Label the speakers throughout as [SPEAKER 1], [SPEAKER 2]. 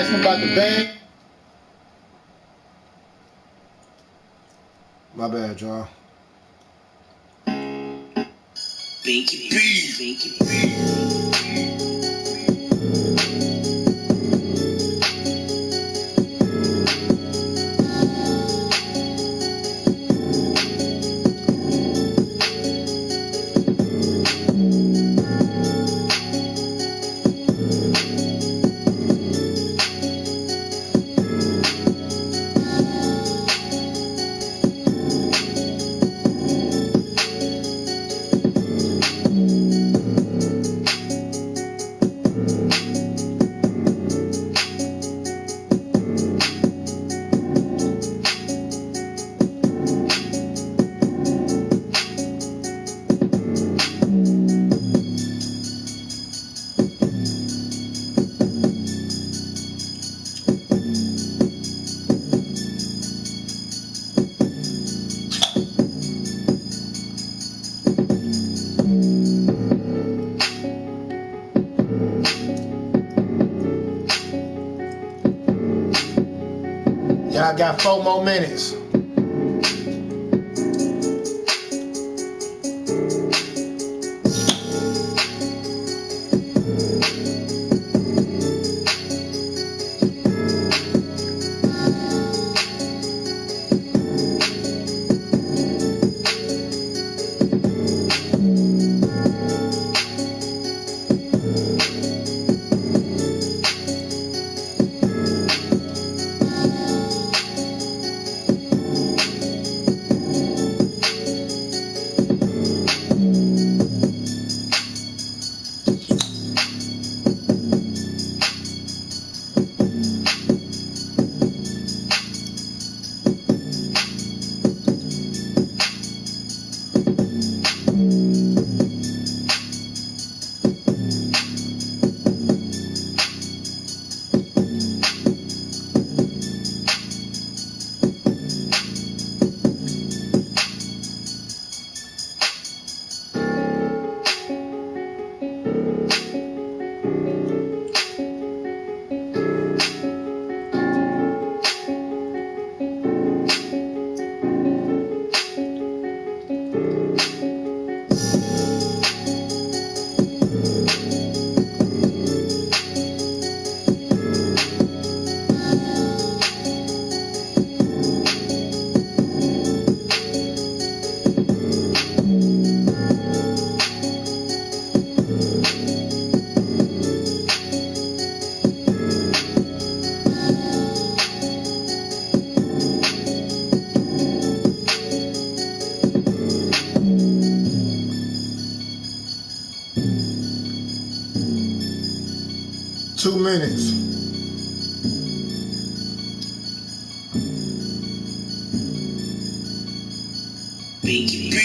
[SPEAKER 1] asking about the band.
[SPEAKER 2] My bad, y'all.
[SPEAKER 3] Binky B.
[SPEAKER 2] Y'all got 4 more minutes. Two minutes.
[SPEAKER 3] Binky B.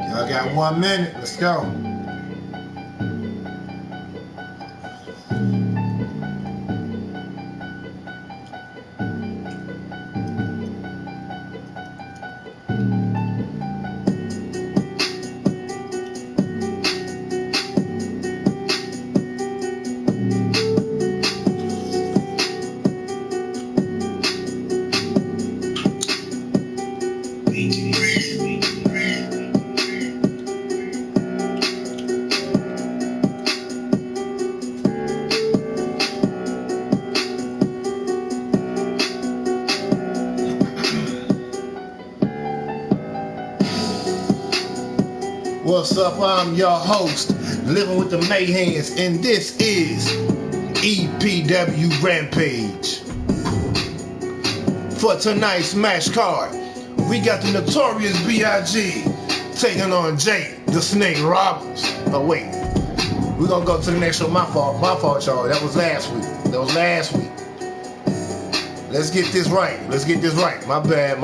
[SPEAKER 2] Y'all got 1 minute. Let's go. What's up? I'm your host, living with the Mayhands, and this is EPW Rampage. For tonight's match card, we got the Notorious B.I.G. taking on Jake the Snake Roberts. Oh wait, we're gonna go to the next show. My fault, y'all. That was last week. Let's get this right. My bad.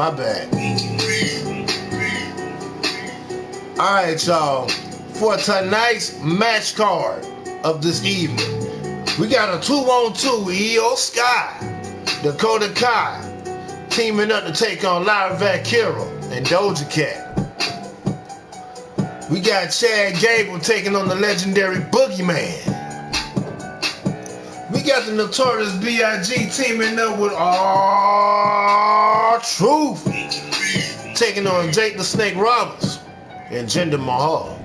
[SPEAKER 2] Alright, y'all. For tonight's match card of this evening, we got a 2-on-2 Io Sky, Dakota Kai teaming up to take on Lyra Valkyra and Doja Cat. We got Chad Gable taking on the legendary Boogeyman. We got the Notorious B.I.G. teaming up with R-Truth, taking on Jake the Snake Roberts and Jinder Mahal.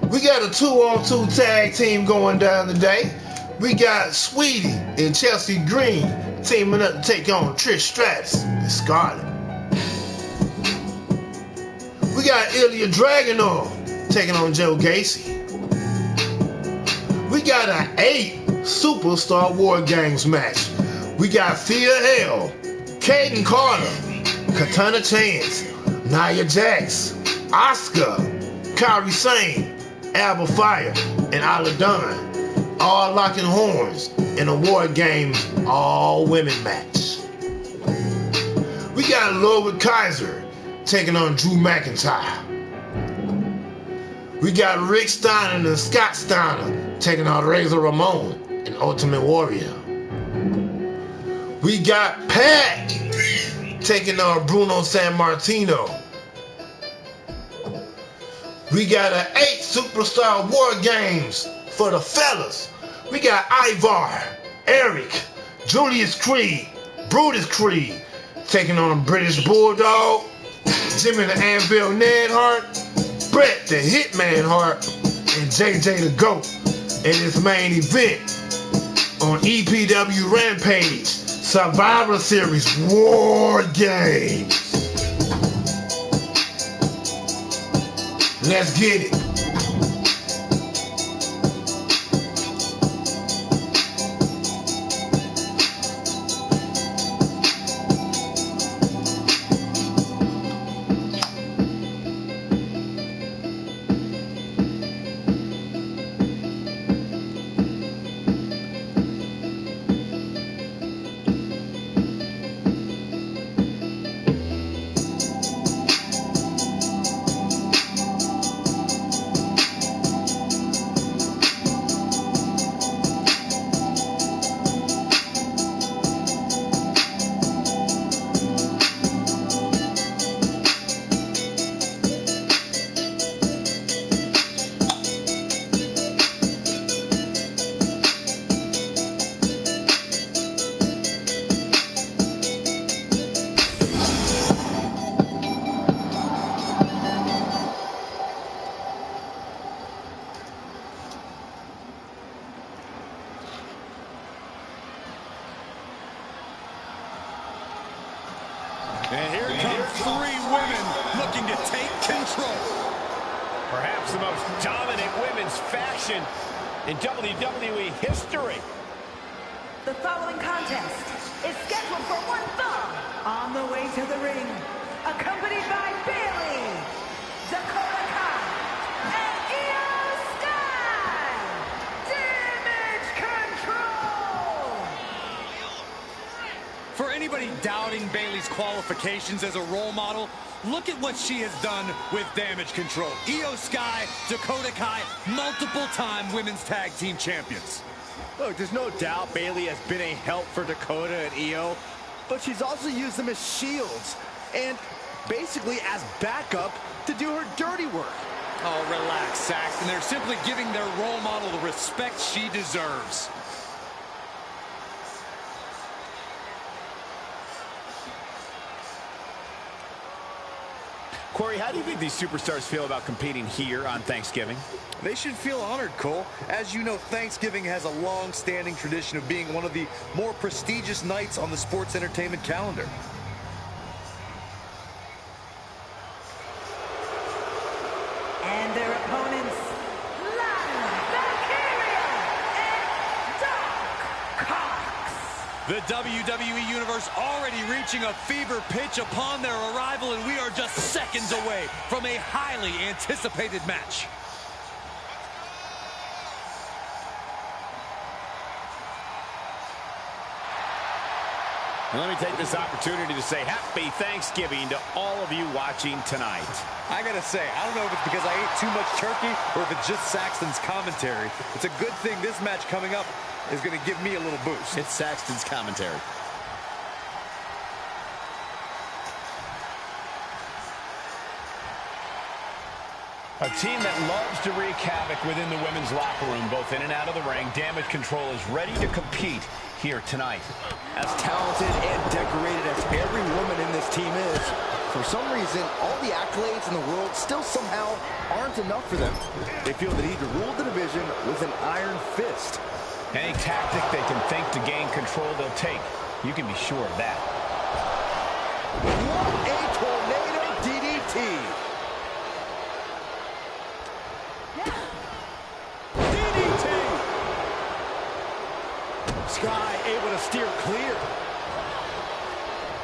[SPEAKER 2] We got a 2-on-2 tag team going down today. We got Sweetie and Chelsea Green teaming up to take on Trish Stratus and Scarlett. We got Ilya Dragunov taking on Joe Gacy. We got an 8 Superstar War Games match. We got Thea Hale, Kaden Carter, Katana Chance, Nia Jax, Asuka, Kairi Sane, Alba Fire, and Isla Dawn, all locking horns in a War Games all-women match. We got Ludwig Kaiser taking on Drew McIntyre. We got Rick Steiner and Scott Steiner taking on Razor Ramon and Ultimate Warrior. We got Pac taking on Bruno Sammartino. We got an 8 Superstar War Games for the fellas. We got Ivar, Eric, Julius Creed, Brutus Creed taking on British Bulldog, Jimmy the Anvil Neidhart, Bret the Hitman Hart, and JJ the GOAT in this main event on EPW Rampage Survivor Series War Games. Let's get it.
[SPEAKER 1] And here come 3 women looking to take control.
[SPEAKER 4] Perhaps the most dominant women's faction in WWE history.
[SPEAKER 5] The following contest is scheduled for 1 fall. On the way to the ring, accompanied by Bayley, Dakota Kai, and Io Sky. Damage Control.
[SPEAKER 1] For anybody doubting Bayley's qualifications as a role model, look at what she has done with Damage Control. Io Sky, Dakota Kai, multiple-time women's tag team champions.
[SPEAKER 6] Look, there's no doubt Bayley has been a help for Dakota and Io, but she's also used them as shields and basically as backup to do her dirty work.
[SPEAKER 1] Oh, relax, Saxton. They're simply giving their role model the respect she deserves.
[SPEAKER 6] Corey, how do you think these superstars feel about competing here on Thanksgiving?
[SPEAKER 7] They should feel honored, Cole. As you know, Thanksgiving has a long-standing tradition of being one of the more prestigious nights on the sports entertainment calendar.
[SPEAKER 5] And their opponents
[SPEAKER 1] The WWE Universe already reaching a fever pitch upon their arrival, and we are just seconds away from a highly anticipated match.
[SPEAKER 4] Let me take this opportunity to say happy Thanksgiving to all of you watching tonight.
[SPEAKER 7] I gotta say, I don't know if it's because I ate too much turkey or if it's just Saxton's commentary. It's a good thing this match coming up is going to give me a little boost.
[SPEAKER 6] It's Saxton's commentary.
[SPEAKER 4] A team that loves to wreak havoc within the women's locker room, both in and out of the ring. Damage Control is ready to compete here tonight.
[SPEAKER 6] As talented and decorated as every woman in this team is, for some reason, all the accolades in the world still somehow aren't enough for them. They feel they need to rule the division with an iron fist.
[SPEAKER 4] Any tactic they can think to gain control, they'll take. You can be sure of that.
[SPEAKER 6] What a tornado DDT! Sky able to steer clear.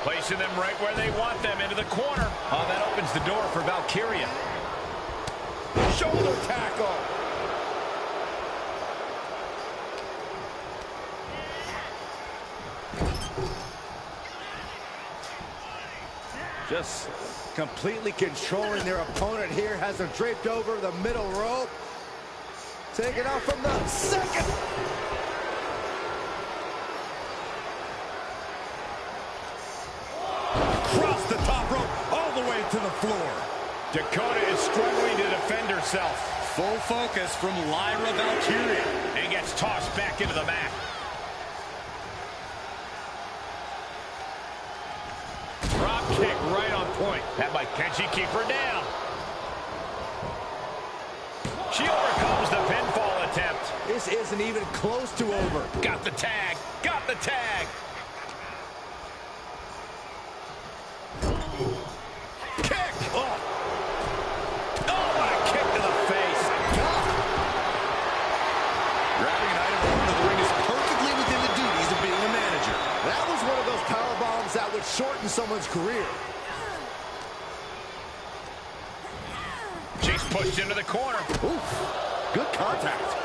[SPEAKER 4] Placing them right where they want them, into the corner. Oh, that opens the door for Valkyria.
[SPEAKER 6] Shoulder tackle. Just completely controlling their opponent here. Has them draped over the middle rope. Taking off from the second.
[SPEAKER 1] Across the top rope, all the way to the floor.
[SPEAKER 4] Dakota is struggling to defend herself.
[SPEAKER 1] Full focus from Lyra Valkyria.
[SPEAKER 4] And gets tossed back into the mat. Drop kick right on point. That might, can she keep her down? She overcomes the pinfall attempt.
[SPEAKER 6] This isn't even close to over.
[SPEAKER 4] Got the tag. Got the tag. Kick. Oh, what a kick to the face.
[SPEAKER 1] Grabbing an item from the ring is perfectly within the duties of being a manager.
[SPEAKER 6] That was one of those power bombs that would shorten someone's career.
[SPEAKER 4] She's pushed into the corner.
[SPEAKER 6] Oof. Good contact.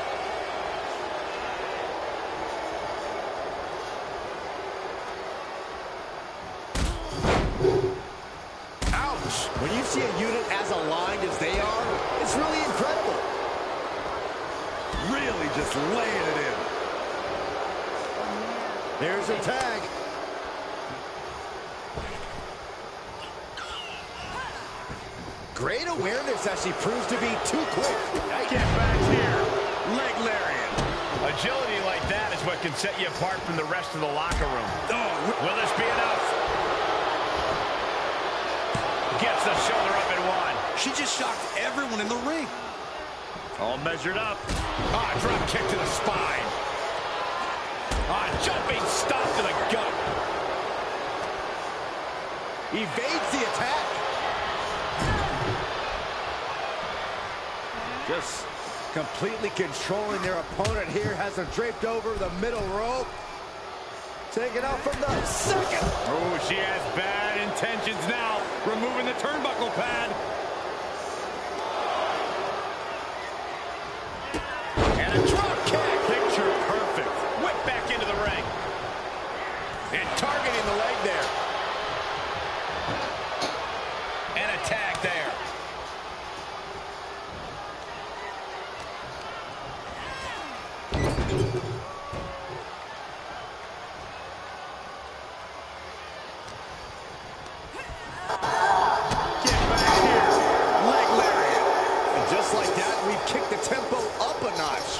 [SPEAKER 6] Ouch. When you see a unit as aligned as they are, it's really incredible.
[SPEAKER 1] Really just laying it in.
[SPEAKER 6] There's her tag. Great awareness as she proves to be too quick.
[SPEAKER 4] Get back here. Leg lariat. Agility like that is what can set you apart from the rest of the locker room. Will this be enough? Gets the shoulder up and one.
[SPEAKER 1] She just shocked everyone in the ring.
[SPEAKER 4] All measured up. Drop kick to the spine. Jumping stop to the gut.
[SPEAKER 6] Evades the attack. Just completely controlling their opponent here. Has them draped over the middle rope. Taking out from the second.
[SPEAKER 1] Oh, she has bad intentions now. Removing the turnbuckle pad.
[SPEAKER 4] And a drop kick. Picture perfect. Whip back into the ring. And targeting the leg there. And a tag there.
[SPEAKER 6] Kick the tempo up a notch.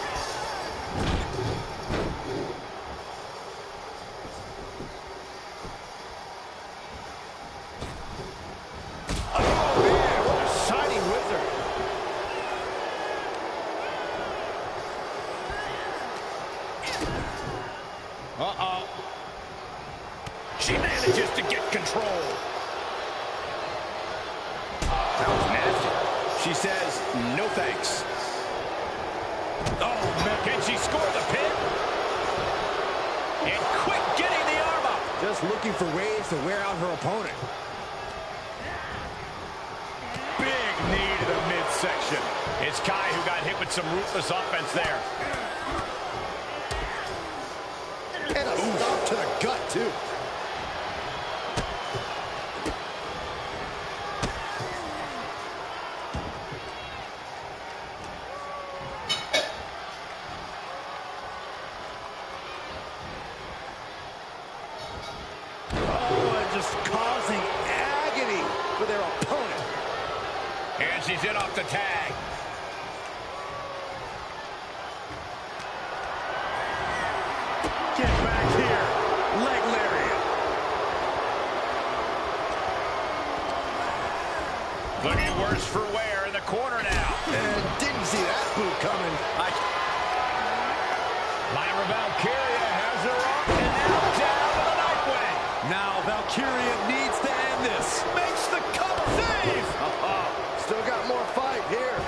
[SPEAKER 6] Oh, man, what a shining wizard.
[SPEAKER 4] She manages to get control. That was nasty. She says, no thanks. Oh, man. Can she score the pin? And quick getting the
[SPEAKER 6] looking for ways to wear out her opponent.
[SPEAKER 4] Big knee to the midsection. It's Kai who got hit with some ruthless offense there.
[SPEAKER 6] And a stop to the gut, too.
[SPEAKER 4] Causing agony for their opponent. And she's in off the tag. Get back here. Leg lariat. Looking worse for wear in the corner now.
[SPEAKER 6] And didn't see that boot coming.
[SPEAKER 4] Myra Valkyria has her up and now down to the Nightwing.
[SPEAKER 1] Now Valkyria needs to end this.
[SPEAKER 4] Makes the cover. Save!
[SPEAKER 6] Still got more fight here.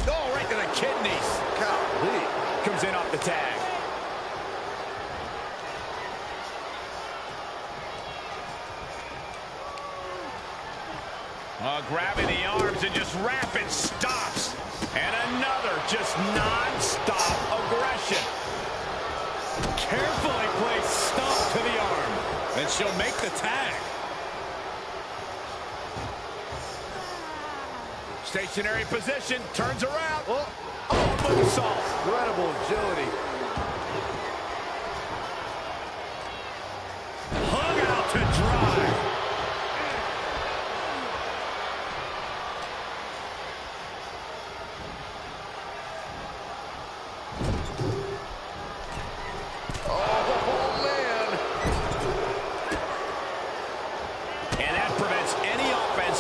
[SPEAKER 4] Oh, right to the kidneys. Golly. Comes in off the tag. Grabbing the arms and just rapid stops. And another just non-stop aggression.
[SPEAKER 1] Carefully placed stomp to the arm. And she'll make the tag.
[SPEAKER 4] Stationary position, turns around. Oh, moonsault.
[SPEAKER 6] Incredible agility.
[SPEAKER 1] Hung out to dry.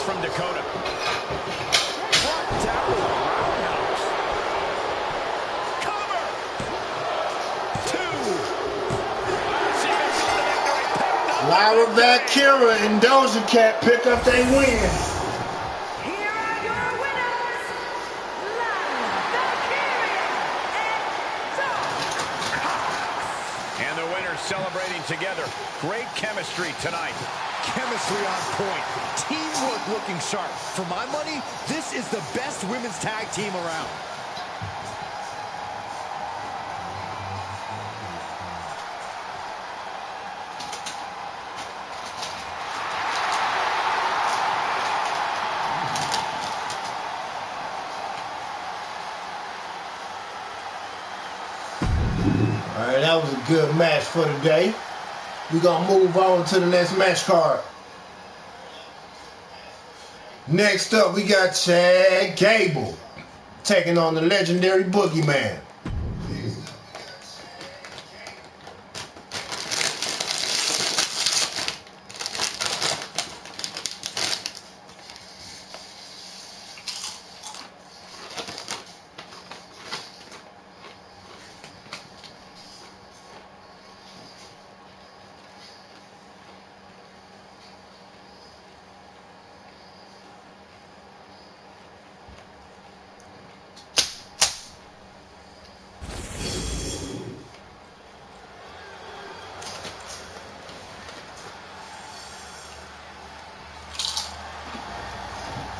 [SPEAKER 4] From Dakota. Cover! 2.
[SPEAKER 2] Myra Valkyria and Doja Cat pick up their win.
[SPEAKER 5] Here are your winners, Myra Valkyria and Doja.
[SPEAKER 4] And the winners celebrating together. Great chemistry tonight.
[SPEAKER 6] Chemistry on point. Teamwork looking sharp. For my money, this is the best women's tag team around.
[SPEAKER 2] All right, that was a good match for today. We're going to move on to the next match card. Next up, we got Chad Gable taking on the legendary Boogeyman.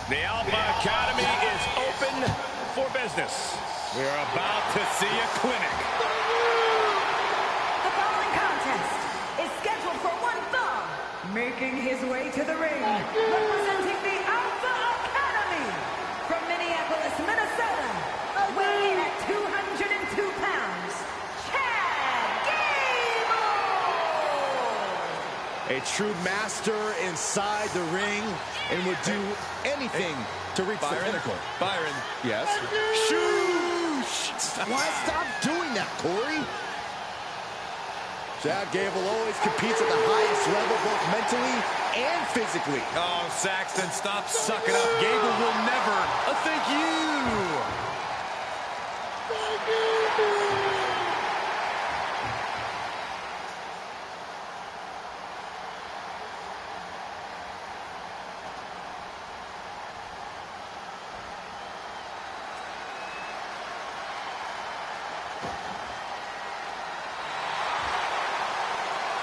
[SPEAKER 4] The Alpha Academy is open for business.
[SPEAKER 1] We're about to see a clinic.
[SPEAKER 5] The following contest is scheduled for one fall. Making his way to the ring, representing the Alpha Academy from Minneapolis, Minnesota, weighing in at 202 pounds, Chad Gable!
[SPEAKER 6] A true master inside the ring and would do anything to reach the pinnacle.
[SPEAKER 1] Byron.
[SPEAKER 6] Yes?
[SPEAKER 1] Shoosh!
[SPEAKER 6] Why stop doing that, Corey? Chad Gable always competes at the highest level, both mentally and physically.
[SPEAKER 1] Oh, Saxton, stop sucking up. Gable will never. Thank you.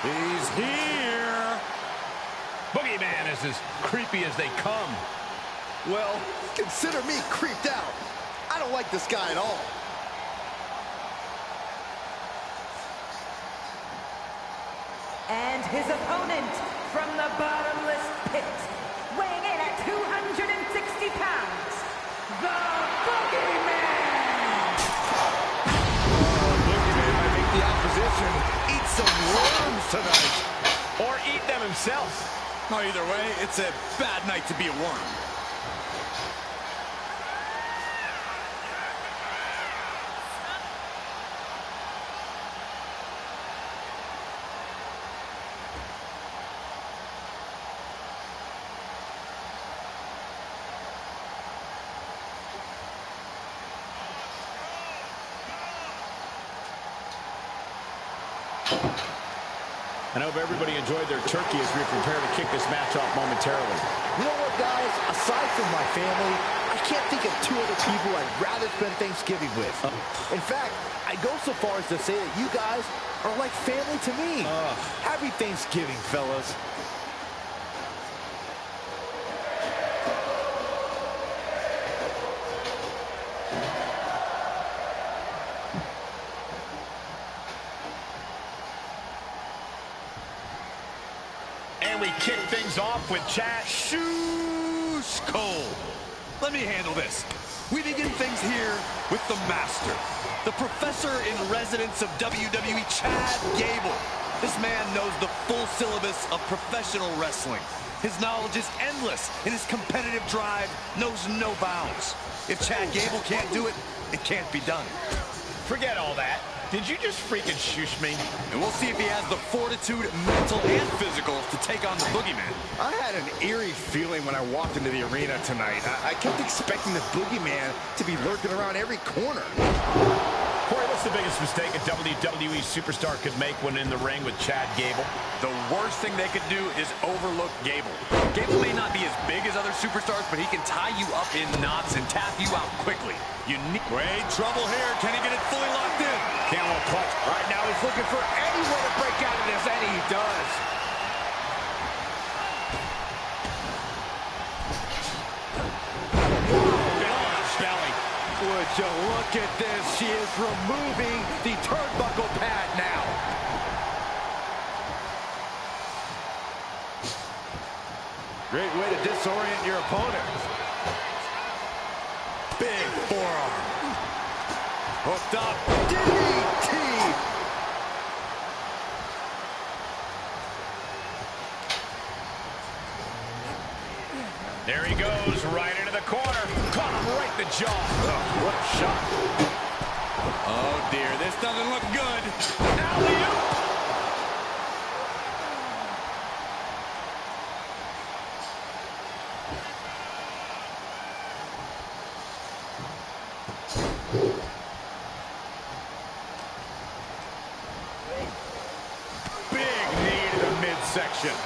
[SPEAKER 1] He's here.
[SPEAKER 4] Boogeyman is as creepy as they come.
[SPEAKER 6] Well, consider me creeped out. I don't like this guy at all.
[SPEAKER 5] And his opponent from the bottomless pit, weighing in at 260 pounds, the Boogeyman!
[SPEAKER 4] Boogeyman might make the opposition eat some worms tonight. Or eat them himself.
[SPEAKER 1] Oh, either way, it's a bad night to be a worm.
[SPEAKER 4] I hope everybody enjoyed their turkey as we prepare to kick this match off momentarily.
[SPEAKER 6] You know what, guys? Aside from my family, I can't think of two other people I'd rather spend Thanksgiving with. In fact, I go so far as to say that you guys are like family to me. Happy Thanksgiving, fellas.
[SPEAKER 4] And we kick things off with Chad.
[SPEAKER 1] Shoosh Cole. Let me handle this. We begin things here with the master, the professor in residence of WWE, Chad Gable. This man knows the full syllabus of professional wrestling. His knowledge is endless, and his competitive drive knows no bounds. If Chad Gable can't do it, it can't be done.
[SPEAKER 4] Forget all that. Did you just freaking shush me?
[SPEAKER 1] And we'll see if he has the fortitude, mental and physical, to take on the Boogeyman.
[SPEAKER 8] I had an eerie feeling when I walked into the arena tonight. I kept expecting the Boogeyman to be lurking around every corner.
[SPEAKER 4] Corey, what's the biggest mistake a WWE superstar could make when in the ring with Chad Gable?
[SPEAKER 1] The worst thing they could do is overlook Gable. Gable may not be as big as other superstars, but he can tie you up in knots and tap you out quickly. Great trouble here. Can he get it fully locked in?
[SPEAKER 8] Camel clutch. Right now he's looking for any way to break out of this, and he does.
[SPEAKER 1] Belly.
[SPEAKER 8] Would you look at this? She is removing the turnbuckle pad now. Great way to disorient your opponent.
[SPEAKER 1] Big forearm. Hooked up.
[SPEAKER 8] DDT.
[SPEAKER 4] There he goes, right into the corner. Caught him right in the jaw. Oh, what a shot.
[SPEAKER 1] Oh, dear. This doesn't look good.
[SPEAKER 4] Alley-oop.
[SPEAKER 1] Big knee to the midsection.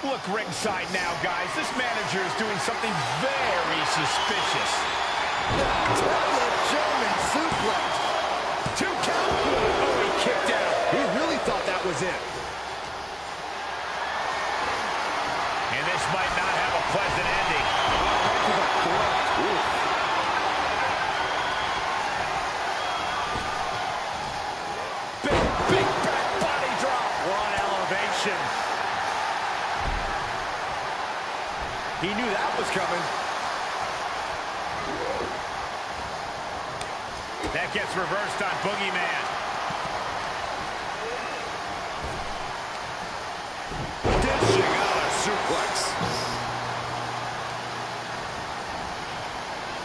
[SPEAKER 4] Look ringside now, guys. This manager is doing something very suspicious.
[SPEAKER 6] German suplex.
[SPEAKER 4] 2 count. Oh, he kicked out.
[SPEAKER 8] He really thought that was it.
[SPEAKER 4] And this might not have a pleasant ending. Big back body drop.
[SPEAKER 8] One elevation. He knew that was coming.
[SPEAKER 4] That gets reversed on Boogeyman.
[SPEAKER 1] Dishing out a suplex.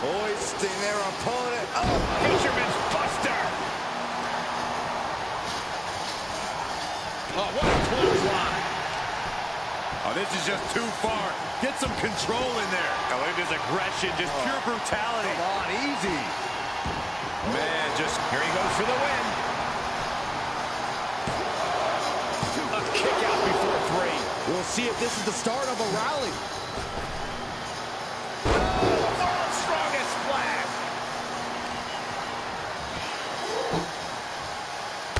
[SPEAKER 8] Hoisting their opponent.
[SPEAKER 4] Oh, Fisherman's Buster.
[SPEAKER 1] Oh, what a clothesline. Oh, this is just too far. Get some control in there. Oh, look at this aggression, just pure brutality.
[SPEAKER 8] Come on, easy.
[SPEAKER 1] Man, just
[SPEAKER 4] Here he goes for the win. A kick out before 3.
[SPEAKER 8] We'll see if this is the start of a rally.
[SPEAKER 4] World's strongest flag.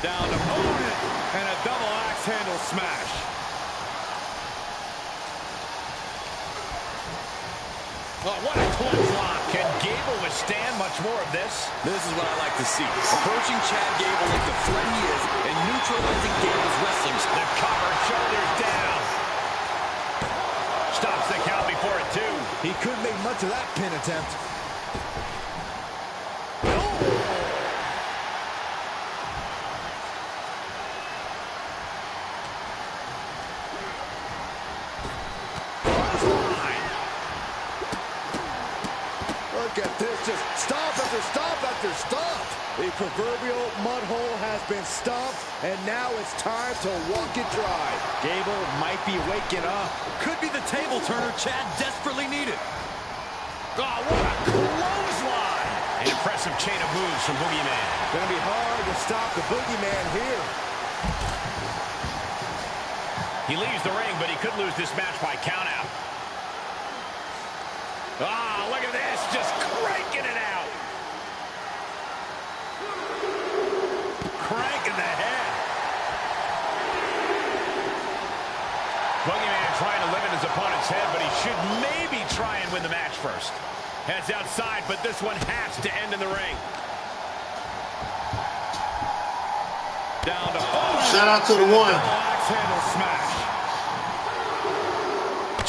[SPEAKER 1] down to handle smash. Oh, what a clothesline.
[SPEAKER 4] Can Gable withstand much more of this?
[SPEAKER 1] This is what I like to see. Approaching Chad Gable like the threat he is and neutralizing Gable's wrestling style.
[SPEAKER 4] The cover, shoulders down. Stops the count before it, too.
[SPEAKER 6] He couldn't make much of that pin attempt. Look at this, just stomp after stomp after stomp. The proverbial mud hole has been stomped, and now it's time to walk it dry. Gable might be waking up.
[SPEAKER 1] Could be the table turner Chad desperately needed. Oh, what a clothesline.
[SPEAKER 4] An impressive chain of moves from Boogeyman.
[SPEAKER 6] Gonna be hard to stop the Boogeyman here.
[SPEAKER 4] He leaves the ring, but he could lose this match by countout. Ah, look at this, just cranking it out. Cranking the head. Boogeyman trying to limit his opponent's head, but he should maybe try and win the match first. Heads outside, but this one has to end in the ring.
[SPEAKER 1] Down to
[SPEAKER 2] Shout out to the one.
[SPEAKER 1] axe handle smash.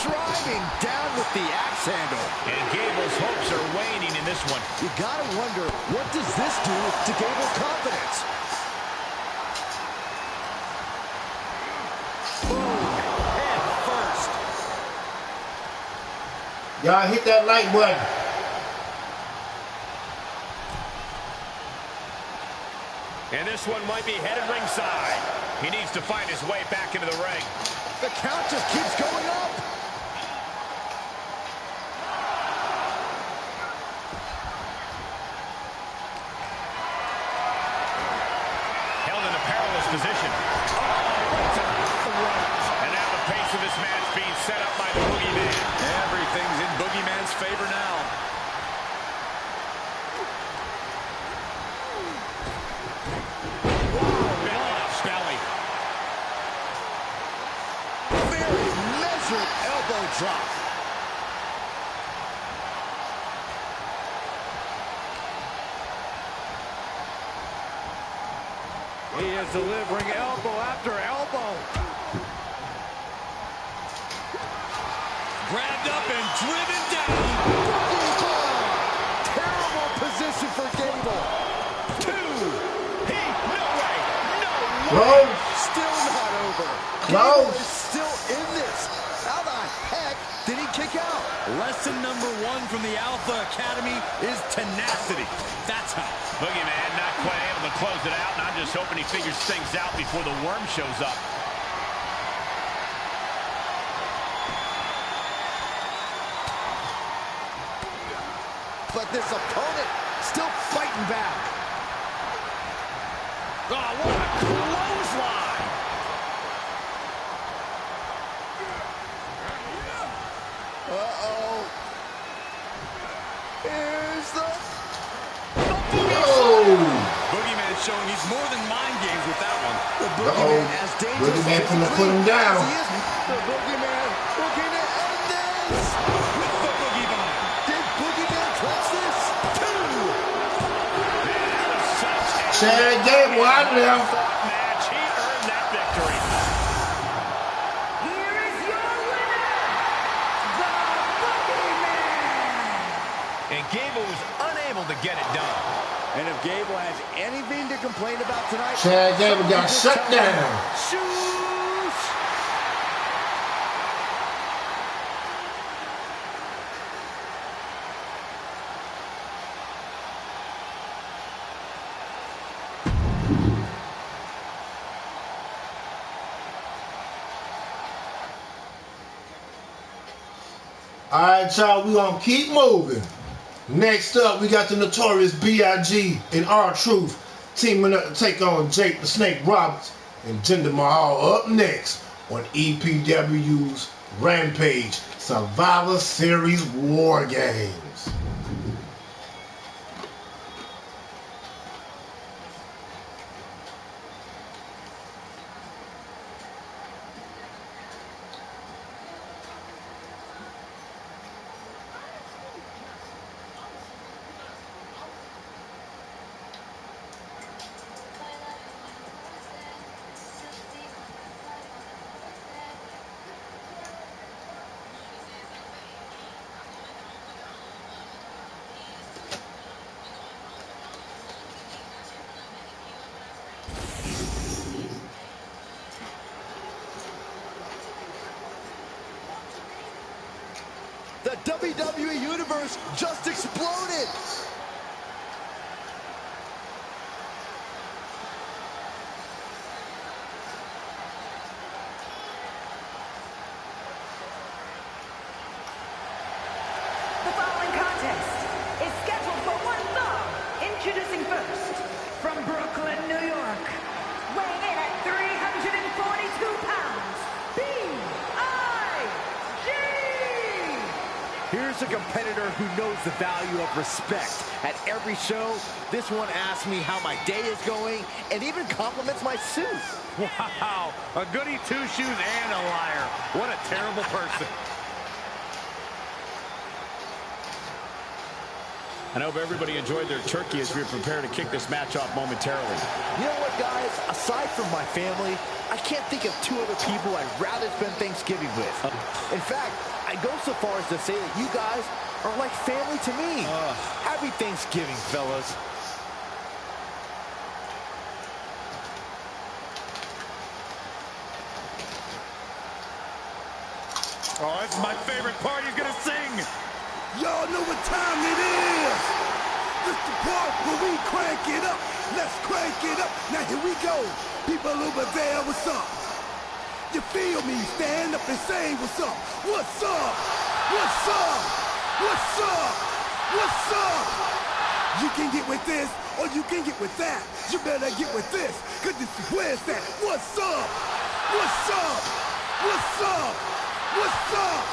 [SPEAKER 6] Driving down with the axe handle.
[SPEAKER 4] And Gable's hopes are waning in this one.
[SPEAKER 6] You gotta wonder, what does this do to Gable's confidence?
[SPEAKER 1] Boom. Head first.
[SPEAKER 2] Y'all hit that like button.
[SPEAKER 4] And this one might be headed ringside. He needs to find his way back into the ring.
[SPEAKER 6] The count just keeps going up.
[SPEAKER 4] Held in a perilous position. And now the pace of this match being set up by the Boogeyman.
[SPEAKER 1] Everything's in Boogeyman's favor now.
[SPEAKER 4] Belly.
[SPEAKER 6] Very measured elbow drop. He is delivering elbow after elbow.
[SPEAKER 1] Grabbed up and driven down.
[SPEAKER 6] Terrible position for Gable.
[SPEAKER 2] Close.
[SPEAKER 6] Still not over.
[SPEAKER 2] Close.
[SPEAKER 6] Gable is still in this. How the heck did he kick out?
[SPEAKER 1] Lesson number 1 from the Alpha Academy is tenacity. That's how.
[SPEAKER 4] Boogeyman not quite able to close it out, and I'm just hoping he figures things out before the worm shows up.
[SPEAKER 6] But this opponent still fighting back.
[SPEAKER 4] Oh, what a clothesline!
[SPEAKER 6] Uh-oh. Here's the...
[SPEAKER 1] Boogeyman showing he's more than mind games with that one.
[SPEAKER 6] The Boogeyman as dangerous
[SPEAKER 2] Boogeyman
[SPEAKER 6] as
[SPEAKER 2] finna put him down.
[SPEAKER 6] he is. The Boogeyman looking to end this.
[SPEAKER 1] With the Boogie Bomb.
[SPEAKER 6] Did Boogeyman clutch this? 2.
[SPEAKER 2] Chad Gable out there.
[SPEAKER 4] Match, he earned that victory.
[SPEAKER 5] Here is your winner, the Boogeyman.
[SPEAKER 4] And Gable was unable to get it done.
[SPEAKER 6] And if Gable has anything to complain about tonight,
[SPEAKER 2] Chad Gable got shut down.
[SPEAKER 6] Shoot!
[SPEAKER 2] All right, y'all, we gonna keep moving. Next up, we got the notorious B.I.G. and R-Truth teaming up to take on Jake the Snake Roberts and Jinder Mahal up next on EPW's Rampage Survivor Series War Games.
[SPEAKER 6] WWE Universe just exploded.
[SPEAKER 5] The following contest is scheduled for one fall. Introducing first, from Brooklyn, New York, weighing in at 342 pounds, B.I.G.
[SPEAKER 6] Here's a competitor who knows the value of respect. At every show, this one asks me how my day is going and even compliments my suit.
[SPEAKER 1] Wow, a goody two-shoes and a liar. What a terrible person.
[SPEAKER 4] I hope everybody enjoyed their turkey as we prepare to kick this match off momentarily.
[SPEAKER 6] You know what, guys? Aside from my family, I can't think of two other people I'd rather spend Thanksgiving with. In fact, I go so far as to say that you guys are like family to me. Happy Thanksgiving, fellas.
[SPEAKER 1] Oh, this is my favorite part. He's gonna sing.
[SPEAKER 9] Y'all know what time it is. This the part where we crank it up. Let's crank it up. Now here we go. People over there, what's up? You feel me? Stand up and say what's up. What's up? What's up? What's up? What's up? You can get with this or you can get with that. You better get with this, cause this is where it's at. What's up? What's up? What's up? What's up?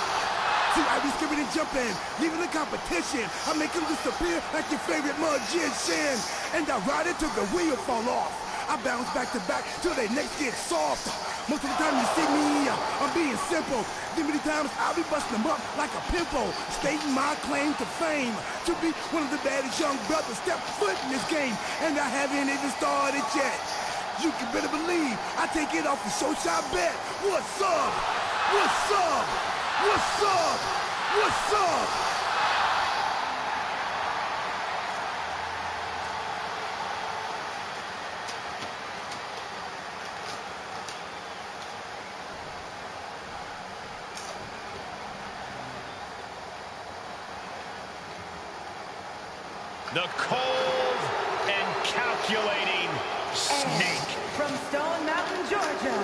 [SPEAKER 9] See, I be skipping and jumping, leaving the competition. I make them disappear like your favorite magician. And I ride it till the wheel fall off. I bounce back to back till they necks get soft. Most of the time you see me, I'm being simple. Then many times I'll be busting them up like a pimple. Stating my claim to fame, to be one of the baddest young brothers step foot in this game. And I haven't even started yet. You can better believe I take it off the show shot bet. What's up? What's up? What's up? What's up?
[SPEAKER 4] The cold and calculating snake.
[SPEAKER 5] From Stone Mountain, Georgia,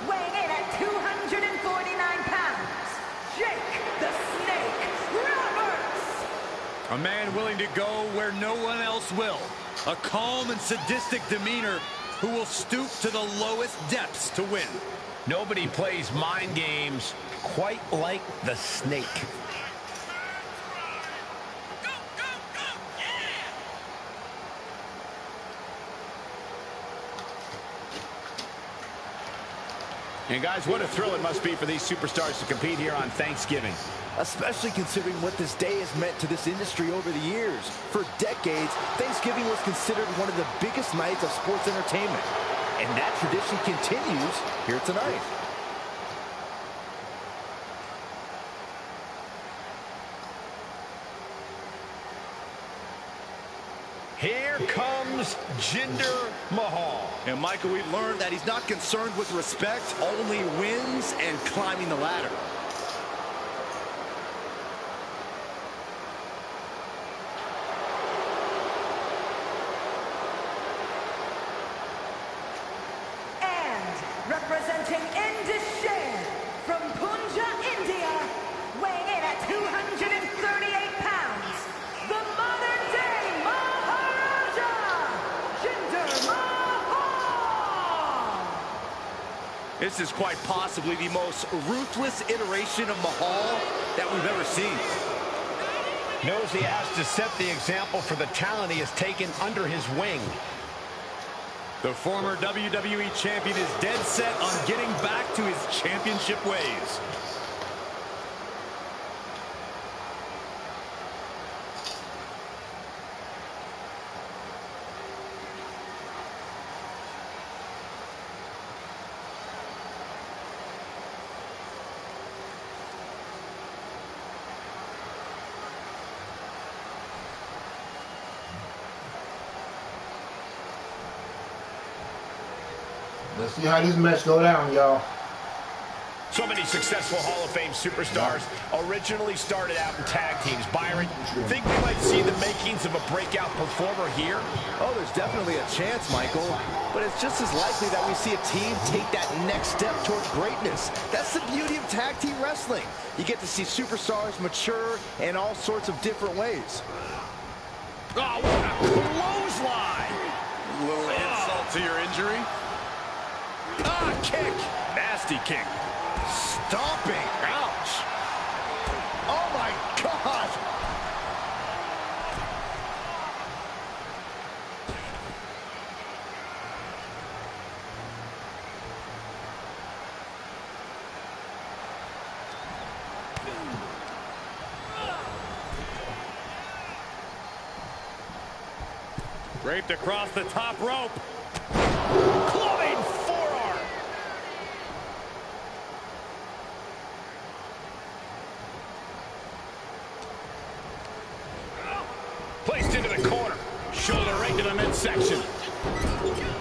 [SPEAKER 5] weighing in at 249 pounds, Jake the Snake Roberts.
[SPEAKER 1] A man willing to go where no one else will. A calm and sadistic demeanor who will stoop to the lowest depths to win.
[SPEAKER 4] Nobody plays mind games quite like the Snake. And guys, what a thrill it must be for these superstars to compete here on Thanksgiving.
[SPEAKER 6] Especially considering what this day has meant to this industry over the years. For decades, Thanksgiving was considered one of the biggest nights of sports entertainment. And that tradition continues here tonight.
[SPEAKER 4] Here comes Jinder Mahal.
[SPEAKER 7] And Michael, we've learned that he's not concerned with respect, only wins and climbing the ladder.
[SPEAKER 5] And representing Indishare from Punjab, India, weighing in at 238 pounds, the modern-day Maharaja, Jinder Mahal.
[SPEAKER 7] This is quite possibly the most ruthless iteration of Mahal that we've ever seen.
[SPEAKER 4] Knows he has to set the example for the talent he has taken under his wing.
[SPEAKER 1] The former WWE champion is dead set on getting back to his championship ways.
[SPEAKER 2] Let's see how this match go down, y'all.
[SPEAKER 4] So many successful Hall of Fame superstars originally started out in tag teams. Byron, think we might see the makings of a breakout performer here?
[SPEAKER 6] Oh, there's definitely a chance, Michael. But it's just as likely that we see a team take that next step towards greatness. That's the beauty of tag team wrestling. You get to see superstars mature in all sorts of different ways.
[SPEAKER 4] Oh, what a clothesline!
[SPEAKER 1] A little insult to your injury.
[SPEAKER 4] Ah, kick! Nasty kick.
[SPEAKER 6] Stomping. Ouch. Oh, my God.
[SPEAKER 1] Draped across the top rope.
[SPEAKER 4] Clubbing forearm. Placed into the corner. Shoulder right to the midsection.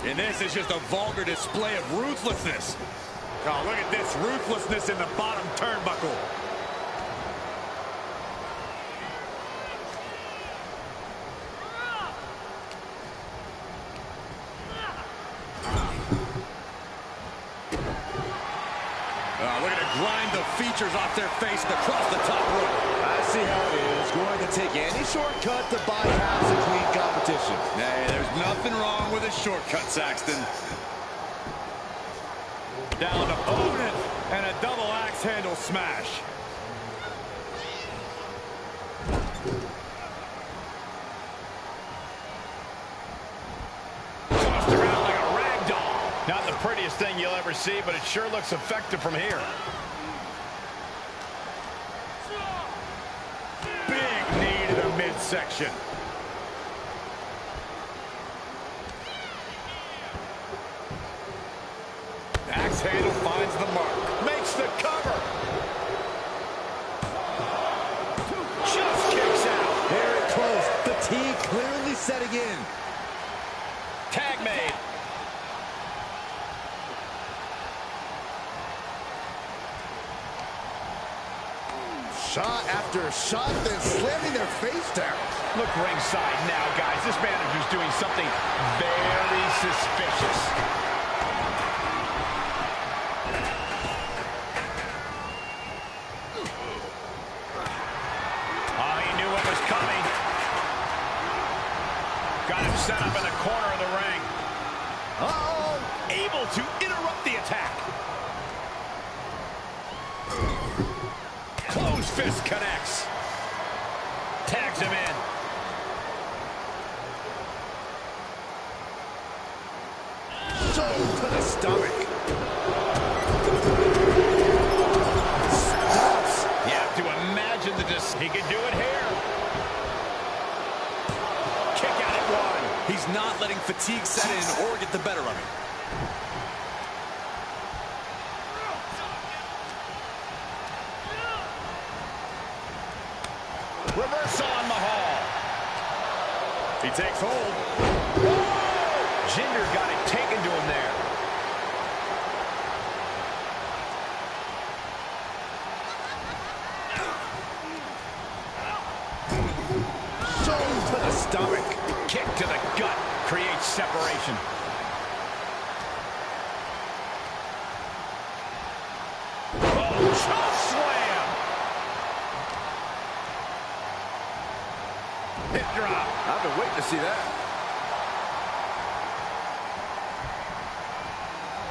[SPEAKER 1] And this is just a vulgar display of ruthlessness. Oh, look at this ruthlessness in the bottom turnbuckle. Look at it grind the features off their face and across the top rope.
[SPEAKER 6] I see how it is. Going to take any shortcut to bypass a clean competition.
[SPEAKER 1] Hey, there's nothing wrong with a shortcut, Saxton. Down opponent and a double axe handle smash.
[SPEAKER 4] Tossed around like a rag doll. Not the prettiest thing you'll ever see, but it sure looks effective from here.
[SPEAKER 1] Big knee to the midsection. Axe handle finds the mark.
[SPEAKER 4] Makes the cover. Just kicks out.
[SPEAKER 6] Very close. Fatigue clearly setting in.
[SPEAKER 4] Tag made.
[SPEAKER 6] Shot after shot, then slamming their face down.
[SPEAKER 4] Look ringside now, guys. This manager's doing something very suspicious. Oh, he knew what was coming. Got him set up in the corner of the ring. Uh-oh! Able to interrupt the attack. Closed fist connects. Tags him in.
[SPEAKER 6] Shoulder to the stomach.
[SPEAKER 4] Stops. You have to imagine he can do it here. Kick out at one.
[SPEAKER 1] He's not letting fatigue set in or get the better of him.
[SPEAKER 4] Reverse on Mahal.
[SPEAKER 1] He takes hold.
[SPEAKER 4] Whoa! Jinder got it taken to him there.
[SPEAKER 6] Shoulder to the stomach.
[SPEAKER 4] Kick to the gut. Creates separation. Oh, choke slam. Hip drop.
[SPEAKER 6] I've been waiting to see that.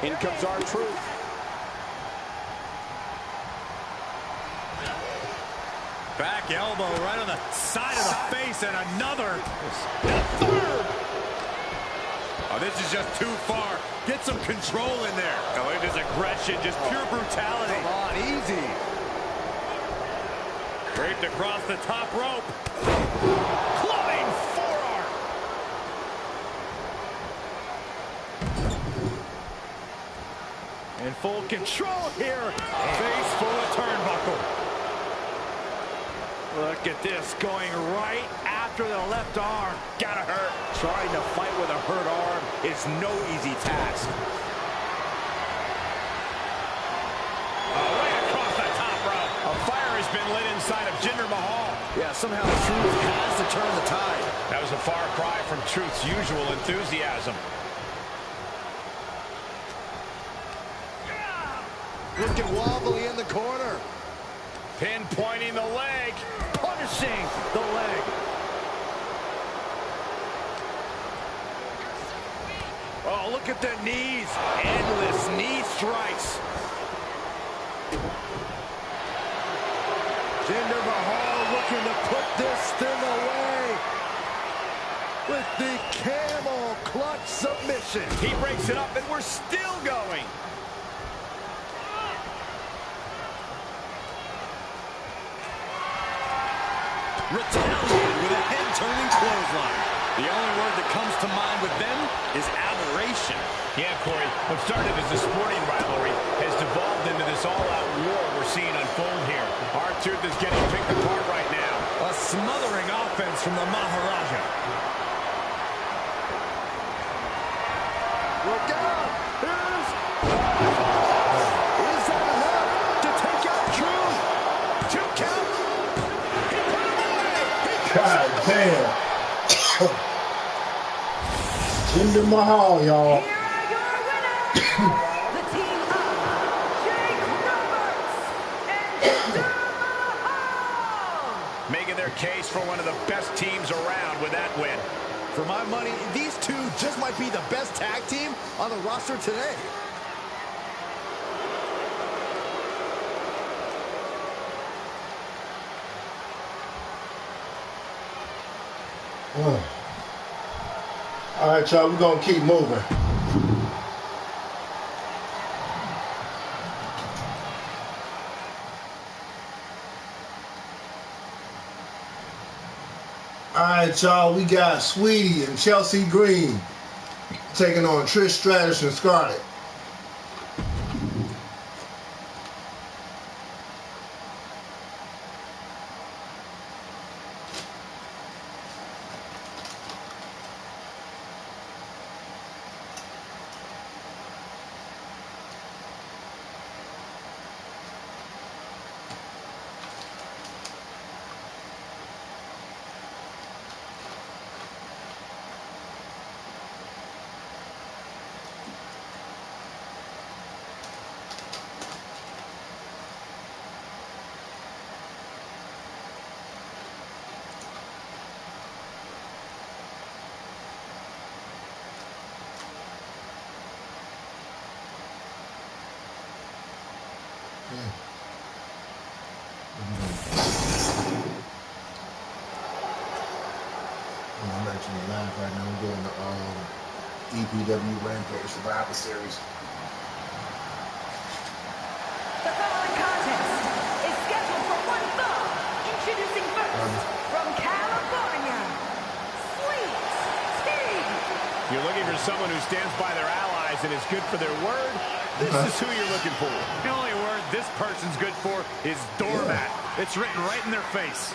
[SPEAKER 6] In comes R-Truth.
[SPEAKER 1] Back elbow right on the side of the face and another.
[SPEAKER 4] Third.
[SPEAKER 1] Oh, this is just too far. Get some control in there. Oh, look at this aggression, just pure brutality.
[SPEAKER 6] Come on, easy.
[SPEAKER 1] Draped across the top rope.
[SPEAKER 4] Clubbing forearm.
[SPEAKER 1] In full control here. Face full of turnbuckle. Look at this, going right after the left arm. Gotta hurt.
[SPEAKER 6] Trying to fight with a hurt arm is no easy task.
[SPEAKER 4] Right across the top rope. A fire has been lit inside of Jinder Mahal.
[SPEAKER 6] Yeah, somehow Truth has to turn the tide.
[SPEAKER 4] That was a far cry from Truth's usual enthusiasm.
[SPEAKER 6] Looking wobbly in the corner.
[SPEAKER 4] Pinpointing the leg.
[SPEAKER 6] Punishing the leg.
[SPEAKER 7] Oh, look at the knees. Endless knee strikes.
[SPEAKER 9] Jinder Mahal looking to put this thing away with the camel clutch submission.
[SPEAKER 4] He breaks it up, and we're still going.
[SPEAKER 1] Retaliated with a head-turning clothesline. The only word that comes to mind with them is aberration.
[SPEAKER 4] Yeah, Corey, what started as a sporting rivalry has devolved into this all-out war we're seeing unfold here. R-Truth is getting picked apart right now.
[SPEAKER 1] A smothering offense from the Maharaja.
[SPEAKER 9] Look out! Is that enough to take out Truth? 2 count. He put him away.
[SPEAKER 2] God damn. Jinder Mahal, y'all.
[SPEAKER 5] Here are your winners, the team of Jake Roberts and Jinder Mahal.
[SPEAKER 4] Making their case for one of the best teams around with that win.
[SPEAKER 6] For my money, these two just might be the best tag team on the roster today.
[SPEAKER 2] All right, y'all, we're going to keep moving. All right, y'all, we got Sweetie and Chelsea Green taking on Trish Stratus and Scarlett. I'm actually live right now. I'm doing the EPW Rampage Survivor Series.
[SPEAKER 5] The following contest is scheduled for one fall. Introducing first, from California, Sweet Tea.
[SPEAKER 4] You're looking for someone who stands by their allies and is good for their word? This is who you're looking for.
[SPEAKER 1] The only word this person's good for is doormat. It's written right in their face.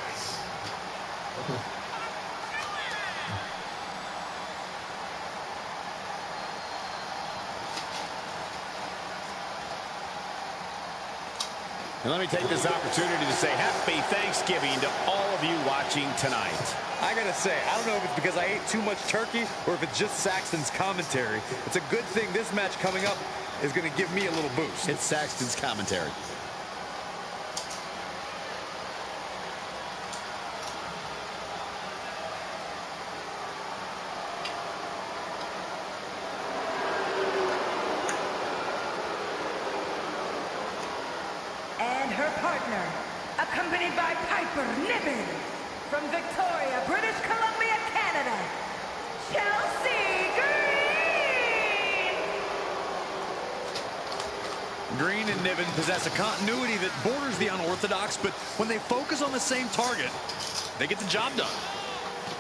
[SPEAKER 4] And let me take this opportunity to say happy Thanksgiving to all of you watching tonight.
[SPEAKER 7] I gotta say, I don't know if it's because I ate too much turkey or if it's just Saxton's commentary. It's a good thing this match coming up is gonna give me a little boost.
[SPEAKER 6] It's Saxton's commentary.
[SPEAKER 5] And her partner, accompanied by Piper Niven, from Victoria, British Columbia, Canada, Chelsea Green.
[SPEAKER 1] Green and Niven possess a continuity that borders the unorthodox, but when they focus on the same target, they get the job done.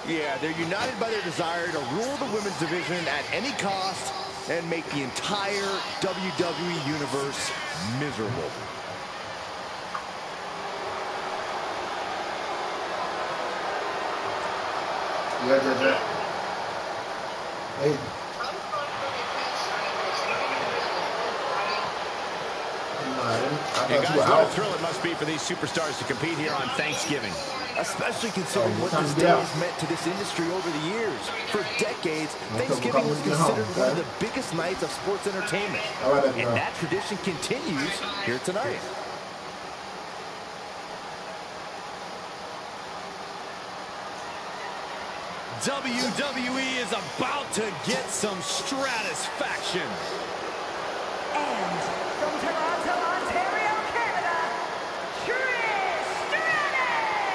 [SPEAKER 6] Yeah, they're united by their desire to rule the women's division at any cost and make the entire WWE Universe miserable.
[SPEAKER 2] Yeah. Hey. No, I didn't.
[SPEAKER 4] You guys, what a thrill it must be for these superstars to compete here on Thanksgiving.
[SPEAKER 6] Especially considering what this day has meant to this industry over the years. For decades, Thanksgiving was considered one of the biggest nights of sports entertainment. And that tradition continues here tonight.
[SPEAKER 1] WWE is about to get some stratisfaction.
[SPEAKER 5] And from Toronto, Ontario, Canada, Trish Stratus!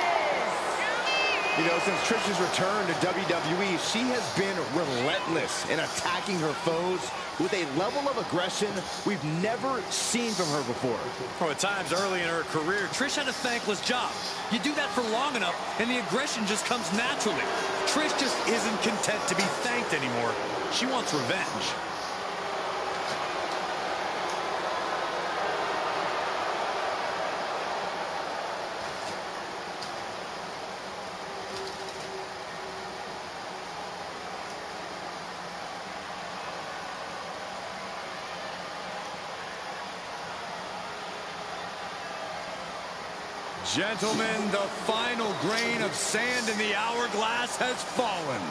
[SPEAKER 6] You know, since Trish's return to WWE, she has been relentless in attacking her foes with a level of aggression we've never seen from her before.
[SPEAKER 1] Oh, at times early in her career, Trish had a thankless job. You do that for long enough, and the aggression just comes naturally. Trish just isn't content to be thanked anymore. She wants revenge. Gentlemen, the final grain of sand in the hourglass has fallen.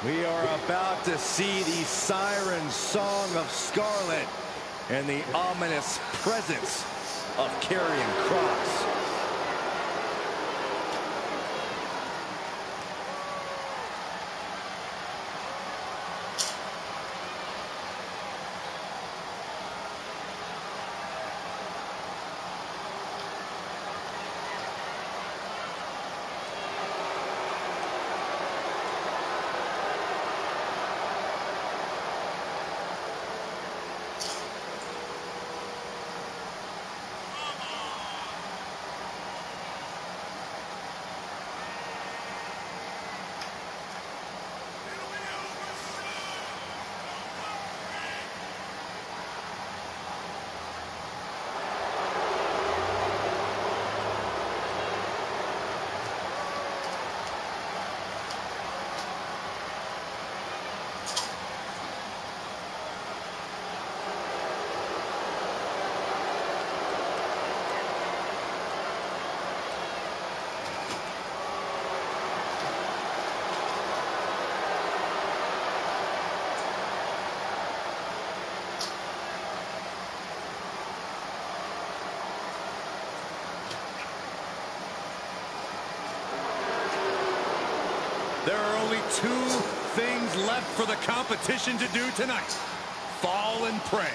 [SPEAKER 6] We are about to see the siren song of Scarlet and the ominous presence of Karrion Kross.
[SPEAKER 1] There are only two things left for the competition to do tonight: fall and pray.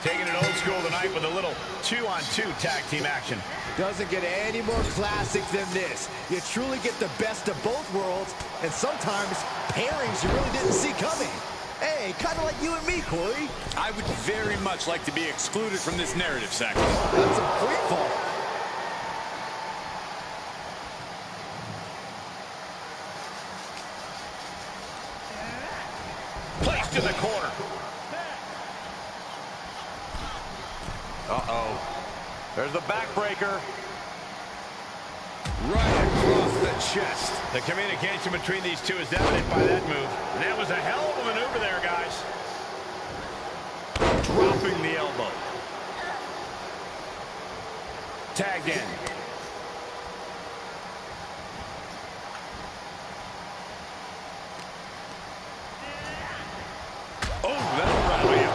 [SPEAKER 4] Taking it old school tonight with a little 2-on-2 tag team action.
[SPEAKER 6] Doesn't get any more classic than this. You truly get the best of both worlds, and sometimes pairings you really didn't see coming. Hey, kind of like you and me, Corey.
[SPEAKER 1] I would very much like to be excluded from this narrative section.
[SPEAKER 6] That's a free fall.
[SPEAKER 4] Placed in the corner. Uh-oh. There's the backbreaker.
[SPEAKER 1] Right across the chest.
[SPEAKER 4] The communication between these two is evident by that move. And that was a hell of a maneuver there, guys.
[SPEAKER 1] Dropping the elbow.
[SPEAKER 4] Tagged in.
[SPEAKER 1] Oh, that'll rally him.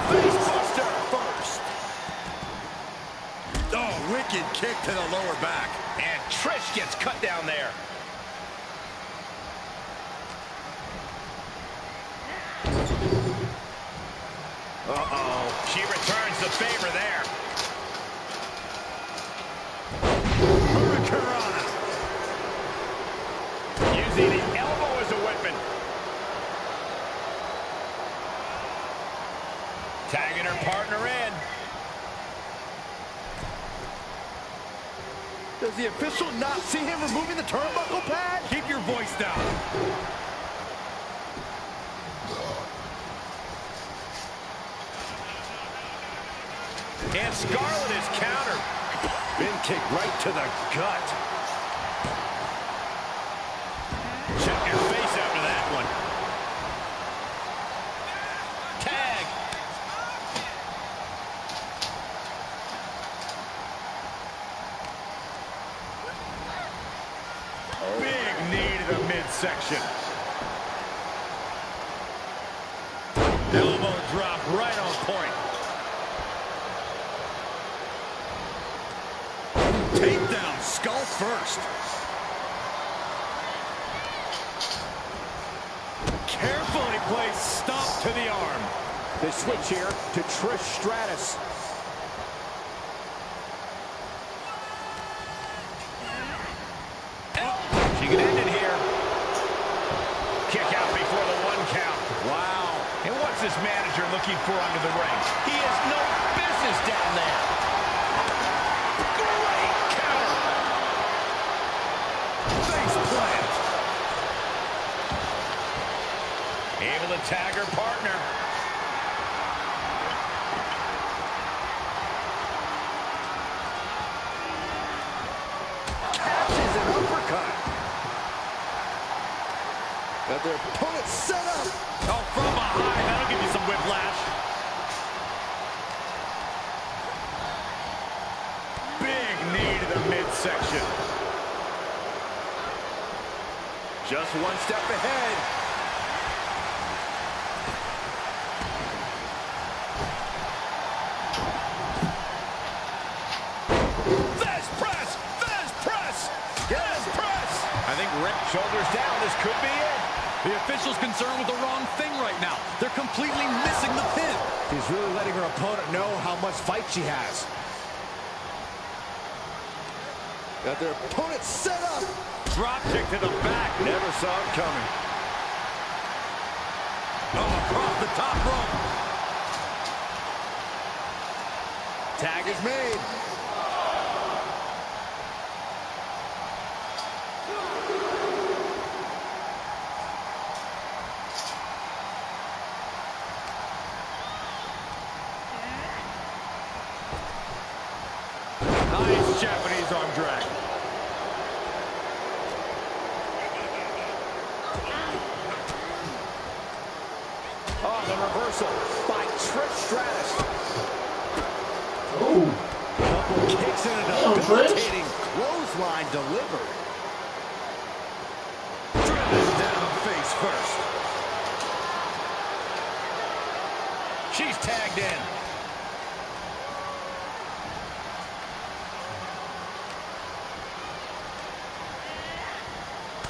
[SPEAKER 1] Facebuster first. Oh, wicked kick to the lower back.
[SPEAKER 4] And Trish gets cut down there. Uh-oh. She returns the favor there. Using the elbow happen. Tagging her partner in.
[SPEAKER 6] Does the official not see him removing the turnbuckle pad?
[SPEAKER 1] Keep your voice down.
[SPEAKER 4] And Scarlett is countered.
[SPEAKER 6] Bin kick right to the gut.
[SPEAKER 4] Check your face after that one. Tag. Big knee to the midsection. Elbow drop right on point.
[SPEAKER 1] Takedown, skull first. Carefully placed stomp to the arm.
[SPEAKER 6] They switch here to Trish Stratus.
[SPEAKER 4] She can end it here. Kick out before the 1 count. Wow. And what's this manager looking for under the ring? He has no business down there. Great counter.
[SPEAKER 1] Face plant.
[SPEAKER 4] Able to tag her partner.
[SPEAKER 6] Catches an uppercut. Got their opponent set up.
[SPEAKER 1] Oh, from behind. That'll give you some whiplash.
[SPEAKER 4] Big knee to the midsection.
[SPEAKER 6] Just one step ahead.
[SPEAKER 4] Fist press! Fist press! Fist press! I think Rick shoulders down. This could be it.
[SPEAKER 1] The official's concerned with the wrong thing right now. They're completely missing the pin.
[SPEAKER 6] She's really letting her opponent know how much fight she has. Got their opponent set up.
[SPEAKER 1] Drop kick to the back.
[SPEAKER 6] Never saw it coming.
[SPEAKER 1] Oh, across the top rope.
[SPEAKER 6] Tag is made.
[SPEAKER 1] Nice Japanese arm drag.
[SPEAKER 6] Oh, the reversal by Trish Stratus.
[SPEAKER 2] Ooh.
[SPEAKER 6] Couple kicks in a debilitating clothesline delivered.
[SPEAKER 1] Driven down face first.
[SPEAKER 4] She's tagged in.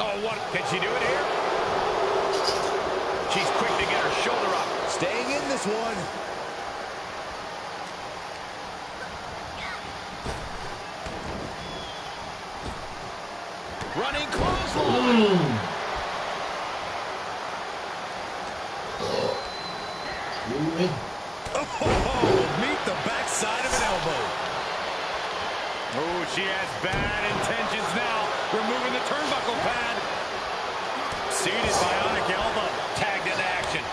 [SPEAKER 4] Oh, what? Can she do it here? She's quick to get her shoulder up.
[SPEAKER 6] Staying in this one.
[SPEAKER 4] Running clothesline.
[SPEAKER 1] Oh, meet the backside of an elbow.
[SPEAKER 4] Oh, she has bad intentions now. Removing the turnbuckle pad. Seated bionic elbow. Tagged into action.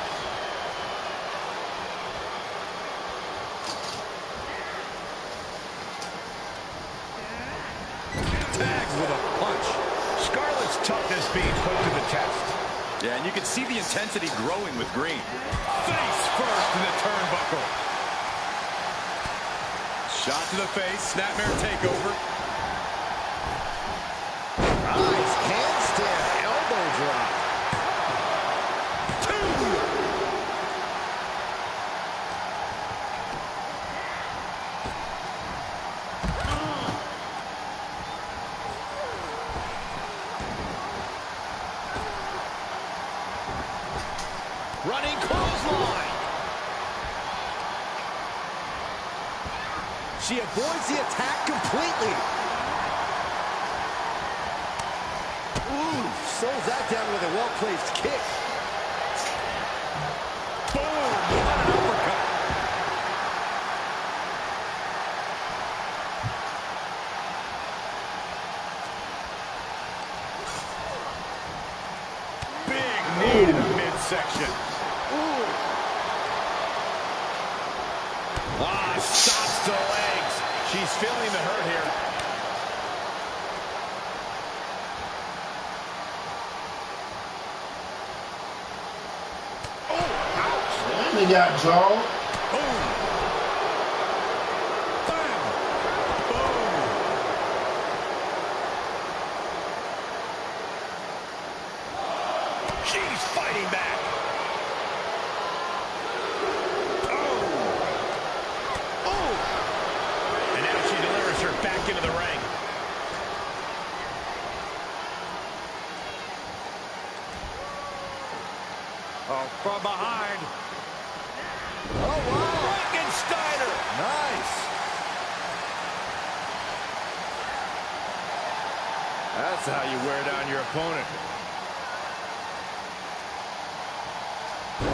[SPEAKER 1] Tags with a punch.
[SPEAKER 4] Scarlett's toughness being put to the test.
[SPEAKER 1] Yeah, and you can see the intensity growing with Green. Face first in the turnbuckle. Shot to the face, snapmare takeover.
[SPEAKER 6] Nice handstand elbow drop.
[SPEAKER 4] Running clothesline.
[SPEAKER 6] She avoids the attack completely. Ooh, slows that down with a well-placed kick.
[SPEAKER 1] Boom! What an uppercut. Big knee in the midsection. Ooh. Ah, stops the legs. She's feeling the hurt here.
[SPEAKER 2] They got jaw.
[SPEAKER 1] Boom. Bam. Boom. She's fighting back. Oh. Oh. And now she delivers her back into the ring. Oh, from behind.
[SPEAKER 6] Oh, wow.
[SPEAKER 1] Frankensteiner.
[SPEAKER 6] Nice.
[SPEAKER 8] That's how you wear down your opponent.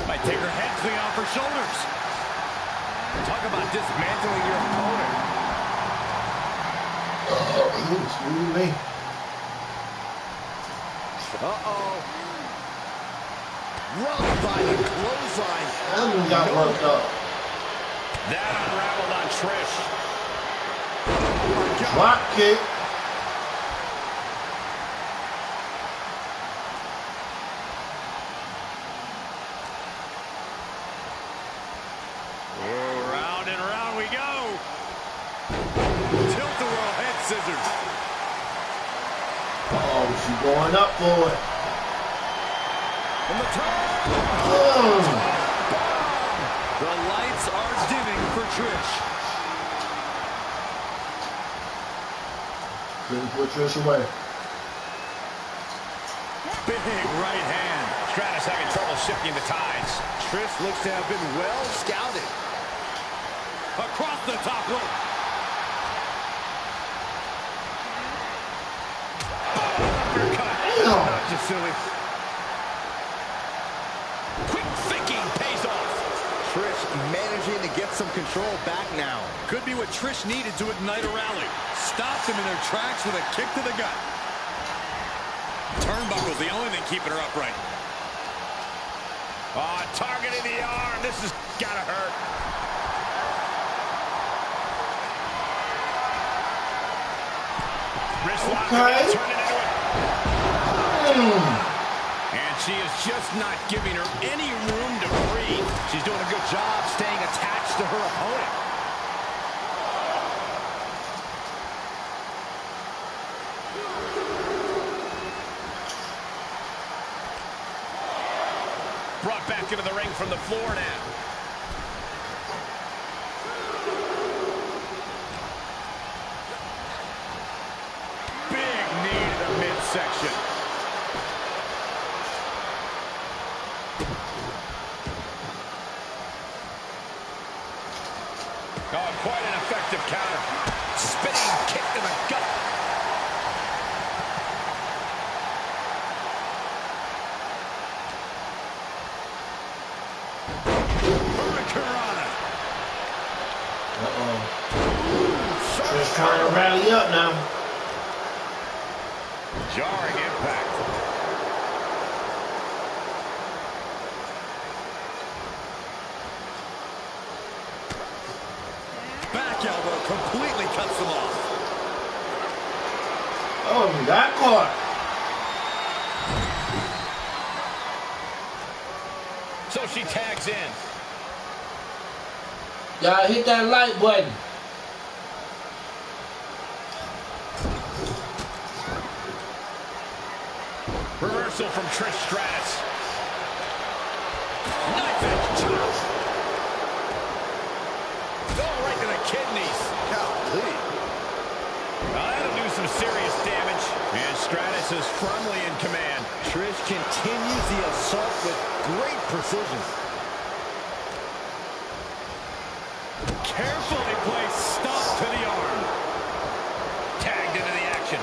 [SPEAKER 1] Might take her head clean off her shoulders. Talk about dismantling your opponent.
[SPEAKER 2] Excuse me.
[SPEAKER 6] Uh-oh. Robbed by the clothesline.
[SPEAKER 2] That one got worked up.
[SPEAKER 1] That unraveled on Trish.
[SPEAKER 2] Drop kick.
[SPEAKER 1] Oh, round and round we go. Tilt-a-whirl head scissors.
[SPEAKER 2] Oh, she's going up for it.
[SPEAKER 1] From the top. The lights are dimming for Trish.
[SPEAKER 2] Couldn't put Trish away.
[SPEAKER 1] Big right hand.
[SPEAKER 4] Stratus having trouble shifting the tides.
[SPEAKER 6] Trish looks to have been well scouted.
[SPEAKER 1] Across the top rope. Uppercut. Not just silly. Quick thinking pays off.
[SPEAKER 6] Trish managing to get some control back now.
[SPEAKER 1] Could be what Trish needed to ignite a rally. Stopped them in their tracks with a kick to the gut. Turnbuckle's the only thing keeping her upright.
[SPEAKER 4] Oh, targeting the arm. This has got to hurt. Wrist lock.
[SPEAKER 2] Okay.
[SPEAKER 4] Turn it into it. And she is just not giving her any room to breathe.
[SPEAKER 1] She's doing a good job staying attached to her opponent.
[SPEAKER 4] Brought back into the ring from the floor now.
[SPEAKER 1] Big knee to the midsection.
[SPEAKER 4] Oh, quite an effective counter. Spinning kick to the gut.
[SPEAKER 2] Trish trying to rally up now.
[SPEAKER 4] Jarring impact.
[SPEAKER 1] Back elbow completely cuts them off.
[SPEAKER 2] Oh, we got caught.
[SPEAKER 4] So she tags in.
[SPEAKER 2] Y'all hit that like button.
[SPEAKER 4] Reversal from Trish Stratus. Knife edge chop. Going right to the kidneys.
[SPEAKER 6] Golly.
[SPEAKER 4] That'll do some serious damage. And Stratus is firmly in command.
[SPEAKER 6] Trish continues the assault with great precision.
[SPEAKER 1] Carefully placed stop to the arm.
[SPEAKER 4] Tagged into the action.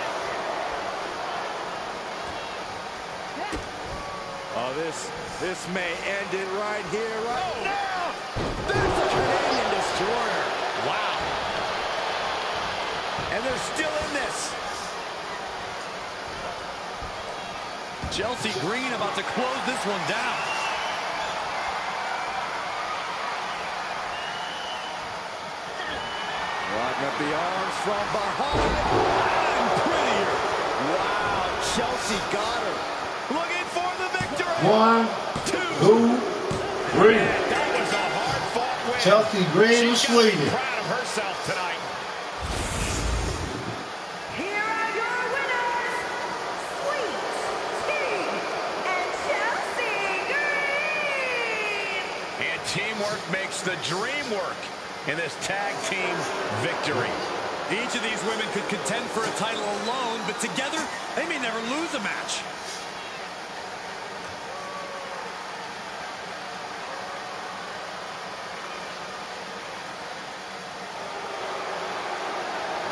[SPEAKER 8] this may end it right here, right now. There's a Canadian destroyer.
[SPEAKER 4] Wow. And they're still in this.
[SPEAKER 1] Chelsea Green about to close this one down.
[SPEAKER 8] Locking up the arms from behind. And prettier. Wow, Chelsea got her.
[SPEAKER 4] Looking for the victory.
[SPEAKER 2] 1, 2, 3.
[SPEAKER 4] That was a hard-fought win.
[SPEAKER 2] Chelsea Green was Sweden.
[SPEAKER 4] Proud of herself tonight.
[SPEAKER 5] Here are your winners, Sweet Tea and Chelsea Green.
[SPEAKER 4] And teamwork makes the dream work in this tag team victory.
[SPEAKER 1] Each of these women could contend for a title alone, but together, they may never lose a match.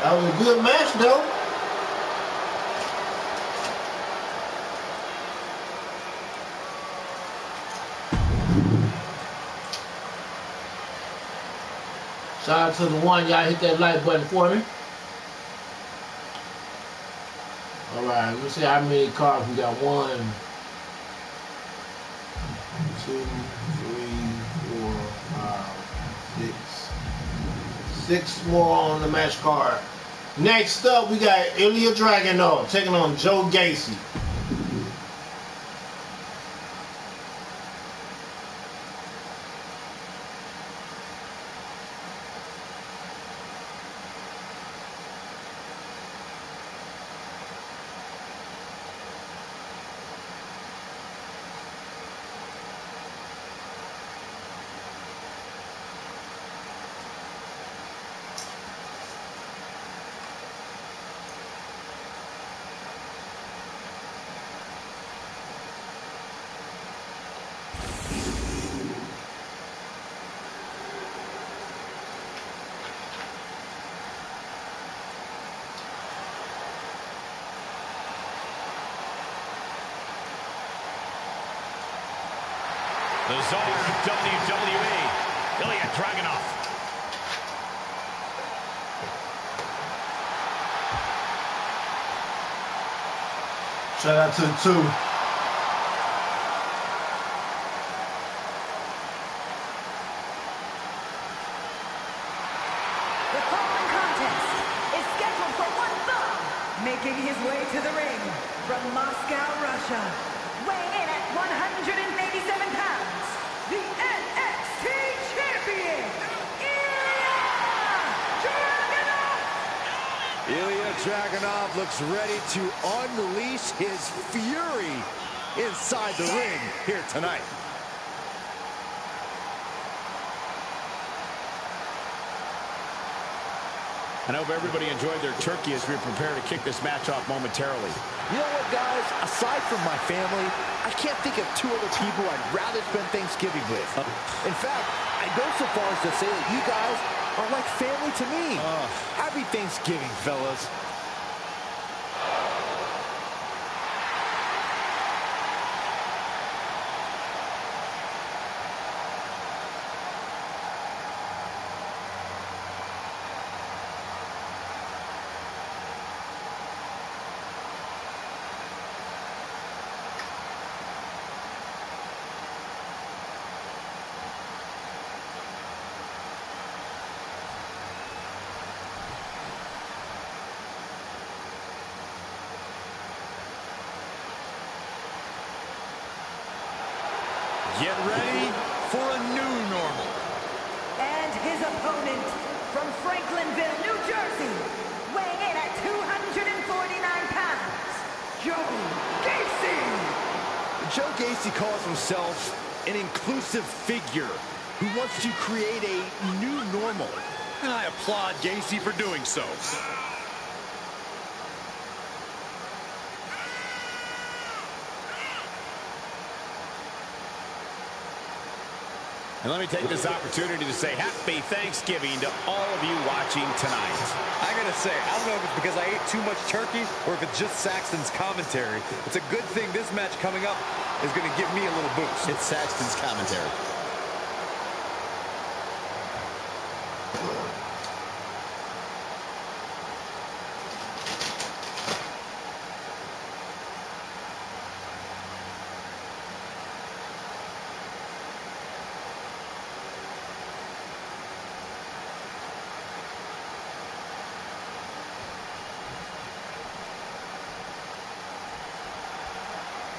[SPEAKER 2] That was a good match, though. Shout out to the one. Y'all hit that like button for me. Alright, let's see how many cards we got. 1, 2, 3, 4, 5, 6. 6 more on the match card. Next up, we got Ilya Dragunov taking on Joe Gacy.
[SPEAKER 4] The czar of WWE, Ilya Dragunov.
[SPEAKER 2] Shout out to the 2.
[SPEAKER 5] The following contest is scheduled for one fall. Making his way to the ring from Moscow, Russia. Weighing in at 187 pounds, the NXT Champion, Ilya Dragunov!
[SPEAKER 8] Ilya Dragunov looks ready to unleash his fury inside the ring here tonight.
[SPEAKER 4] I hope everybody enjoyed their turkey as we prepare to kick this match off momentarily.
[SPEAKER 6] You know what, guys? Aside from my family, I can't think of 2 other people I'd rather spend Thanksgiving with. In fact, I go so far as to say that you guys are like family to me.
[SPEAKER 8] Happy Thanksgiving, fellas.
[SPEAKER 1] Get ready for a new normal.
[SPEAKER 5] And his opponent from Franklinville, New Jersey, weighing in at 249 pounds, Joe Gacy!
[SPEAKER 6] Joe Gacy calls himself an inclusive figure who wants to create a new normal.
[SPEAKER 1] And I applaud Gacy for doing so.
[SPEAKER 4] And let me take this opportunity to say happy Thanksgiving to all of you watching tonight.
[SPEAKER 7] I gotta say, I don't know if it's because I ate too much turkey or if it's just Saxton's commentary. It's a good thing this match coming up is gonna give me a little boost.
[SPEAKER 6] It's Saxton's commentary.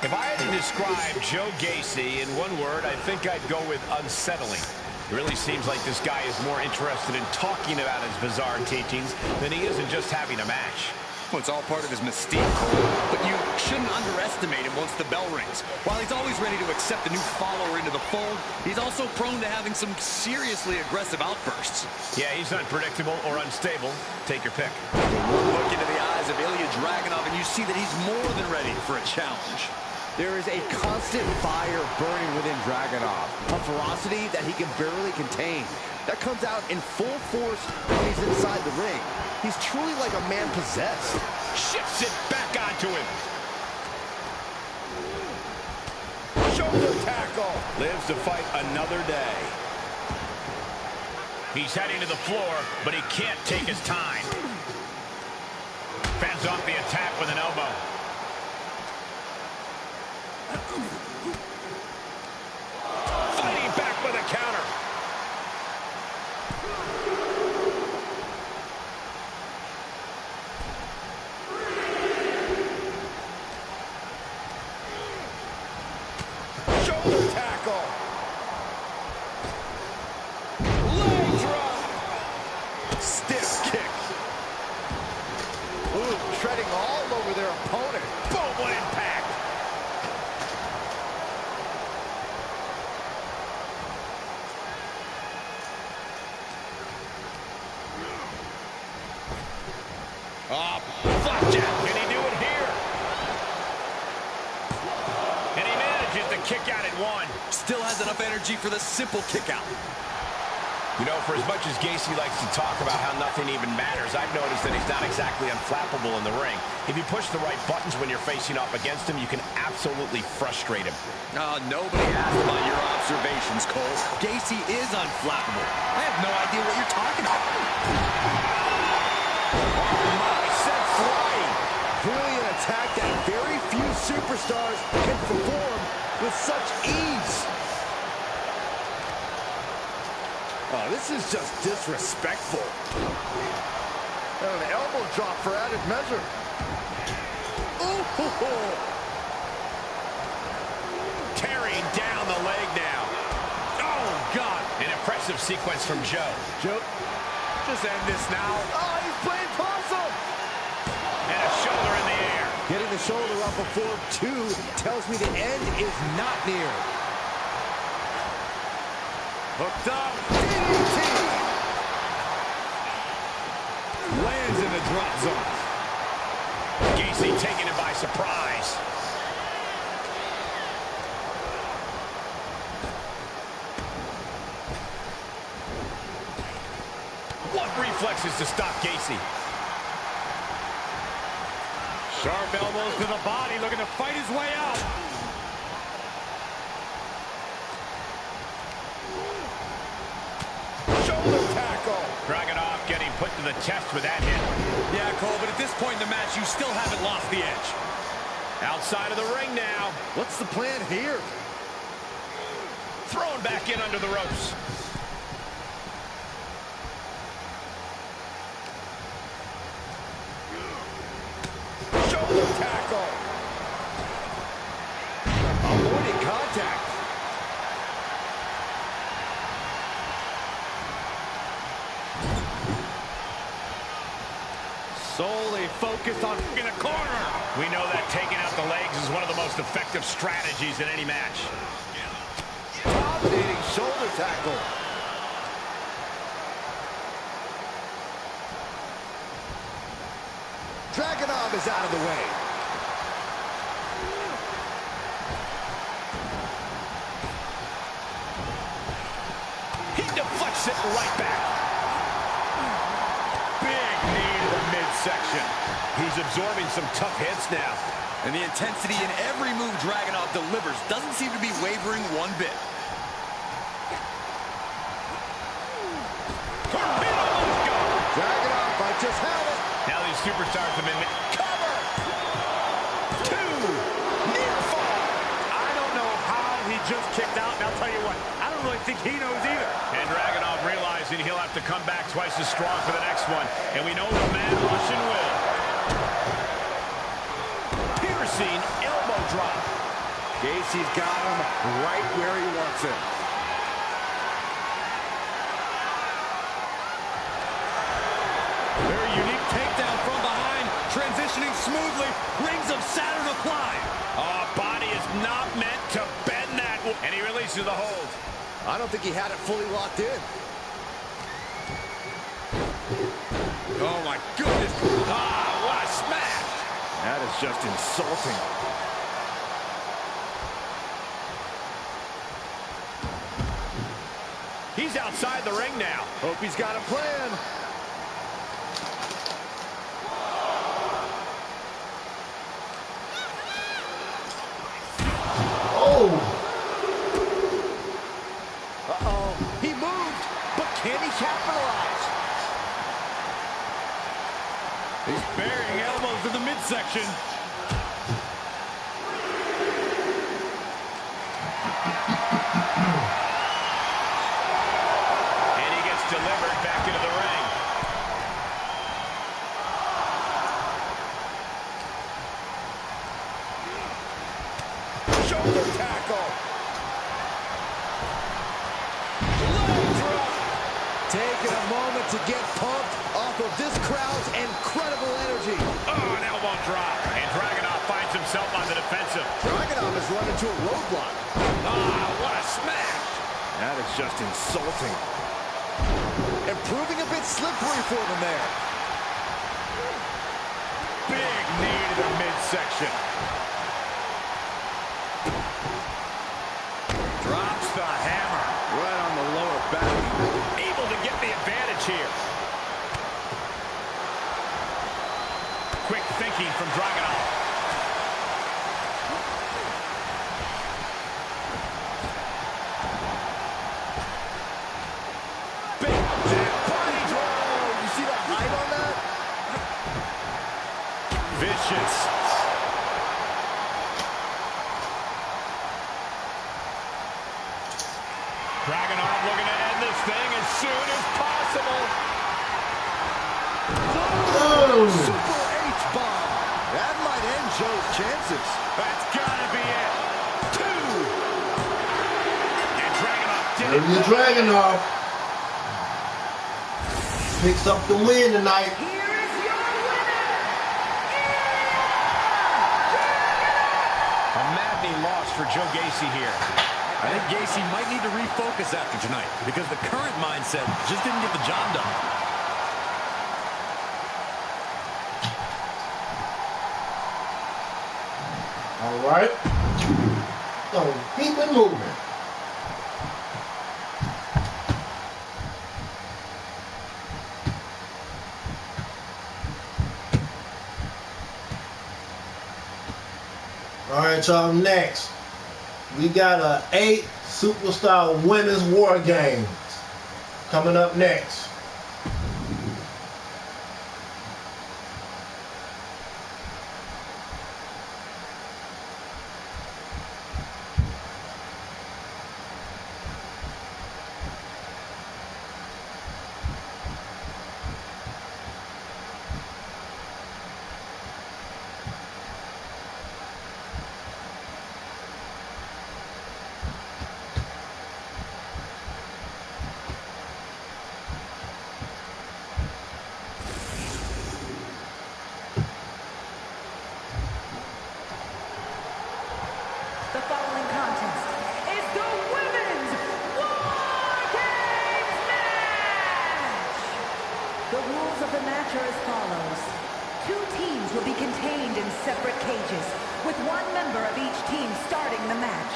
[SPEAKER 4] If I had to describe Joe Gacy in one word, I think I'd go with unsettling. It really seems like this guy is more interested in talking about his bizarre teachings than he is in just having a match.
[SPEAKER 1] Well, it's all part of his mystique, Cole, but you shouldn't underestimate him once the bell rings. While he's always ready to accept a new follower into the fold, he's also prone to having some seriously aggressive outbursts.
[SPEAKER 4] Yeah, he's unpredictable or unstable. Take your pick.
[SPEAKER 1] One look into the eyes of Ilya Dragunov, and you see that he's more than ready for a challenge.
[SPEAKER 6] There is a constant fire burning within Dragunov, a ferocity that he can barely contain. That comes out in full force when he's inside the ring. He's truly like a man possessed.
[SPEAKER 4] Shifts it back onto him. Shoulder tackle. Lives to fight another day. He's heading to the floor, but he can't take his time. Fends off the attack with an elbow. Fighting back with a counter. Shoulder tackle. Leg drop. Stiff kick.
[SPEAKER 6] Ooh, treading all over their opponent.
[SPEAKER 4] Boom, what impact. Oh, flapjack. Can he do it here? And he manages to kick out at one.
[SPEAKER 1] Still has enough energy for the simple kick out.
[SPEAKER 4] You know, for as much as Gacy likes to talk about how nothing even matters, I've noticed that he's not exactly unflappable in the ring. If you push the right buttons when you're facing off against him, you can absolutely frustrate him.
[SPEAKER 1] Nobody asked about your observations, Cole. Gacy is unflappable. I have no idea what you're talking about.
[SPEAKER 4] Sent flying.
[SPEAKER 6] Clearly an attack that very few superstars can perform with such ease.
[SPEAKER 8] Oh, this is just disrespectful. And an elbow drop for added measure.
[SPEAKER 4] Ooh. Tearing down the leg now. Oh, God. An impressive sequence from Joe.
[SPEAKER 8] Joe,
[SPEAKER 1] Just end this now.
[SPEAKER 8] oh, he's playing possum.
[SPEAKER 4] And a shoulder in the air.
[SPEAKER 6] Getting the shoulder up before two tells me the end is not near.
[SPEAKER 1] Hooked up.
[SPEAKER 6] DDT.
[SPEAKER 1] Lands in the drop zone.
[SPEAKER 4] Gacy taking him by surprise. What reflexes to stop Gacy?
[SPEAKER 1] Sharp elbows to the body, looking to fight his way out.
[SPEAKER 4] Shoulder tackle. Dragunov getting put to the test with that hit.
[SPEAKER 1] Yeah, Cole, but at this point in the match, you still haven't lost the edge.
[SPEAKER 4] Outside of the ring now.
[SPEAKER 6] What's the plan here?
[SPEAKER 4] Thrown back in under the ropes. Shoulder tackle.
[SPEAKER 6] Avoiding contact.
[SPEAKER 1] Solely focused on in the corner.
[SPEAKER 4] We know that taking out the legs is one of the most effective strategies in any match.
[SPEAKER 6] Dominating shoulder tackle. Dragunov is out of the way.
[SPEAKER 4] right back.
[SPEAKER 1] Big knee to the midsection.
[SPEAKER 4] He's absorbing some tough hits now.
[SPEAKER 1] And the intensity in every move Dragunov delivers doesn't seem to be wavering one bit.
[SPEAKER 4] Torpedo, let's go.
[SPEAKER 6] Dragunov might just have it.
[SPEAKER 4] Now these superstars have been cover. 2. Near fall.
[SPEAKER 1] I don't know how he just kicked out, and I'll tell you what, I don't really think he knows either.
[SPEAKER 4] And Dragunov realizing he'll have to come back twice as strong for the next one. And we know the man Russian will. Piercing elbow drop.
[SPEAKER 6] Gacy's got him right where he wants him.
[SPEAKER 1] Very unique takedown from behind, transitioning smoothly, rings of Saturn applied.
[SPEAKER 4] Oh, body is not meant to bend that. And he releases the hold.
[SPEAKER 6] I don't think he had it fully locked in.
[SPEAKER 1] Oh my goodness. Ah, what a smash.
[SPEAKER 6] That is just insulting.
[SPEAKER 4] He's outside the ring now.
[SPEAKER 6] Hope he's got a plan.
[SPEAKER 2] Oh!
[SPEAKER 6] Uh-oh. He moved, but can he capitalize?
[SPEAKER 1] He's burying elbows in the midsection.
[SPEAKER 4] And he gets delivered back into the ring.
[SPEAKER 6] Shoulder tackle.
[SPEAKER 4] Leg drop.
[SPEAKER 6] Taking a moment to get pumped off of this crowd's incredible energy.
[SPEAKER 4] Oh, an elbow drop. And Dragunov finds himself on the defensive.
[SPEAKER 6] Dragunov has run into a roadblock.
[SPEAKER 4] Ah, what a smash.
[SPEAKER 6] That is just insulting. And proving a bit slippery for them there.
[SPEAKER 4] Big knee to the midsection. Drops the hammer.
[SPEAKER 6] Right on the lower back.
[SPEAKER 4] Able to get the advantage here. Quick thinking from Dragunov. Big body drop.
[SPEAKER 6] You see the height on that?
[SPEAKER 4] Vicious. Dragunov looking to end this thing as soon as possible.
[SPEAKER 2] Oh!
[SPEAKER 6] Super H-bomb. That might end Joe's chances.
[SPEAKER 4] That's gotta be it. 2. And Dragunov did it.
[SPEAKER 2] There's your Dragunov. Picks up the win tonight.
[SPEAKER 5] Here is your winner,
[SPEAKER 4] A maddening loss for Joe Gacy here.
[SPEAKER 1] I think Gacy might need to refocus after tonight because the current mindset just didn't get the job done.
[SPEAKER 2] All right. So keep it moving. All right, y'all. Next, we got a 8 Superstar Women's War Games coming up next.
[SPEAKER 5] The following contest is the Women's War Games match! The rules of the match are as follows. 2 teams will be contained in separate cages, with 1 member of each team starting the match.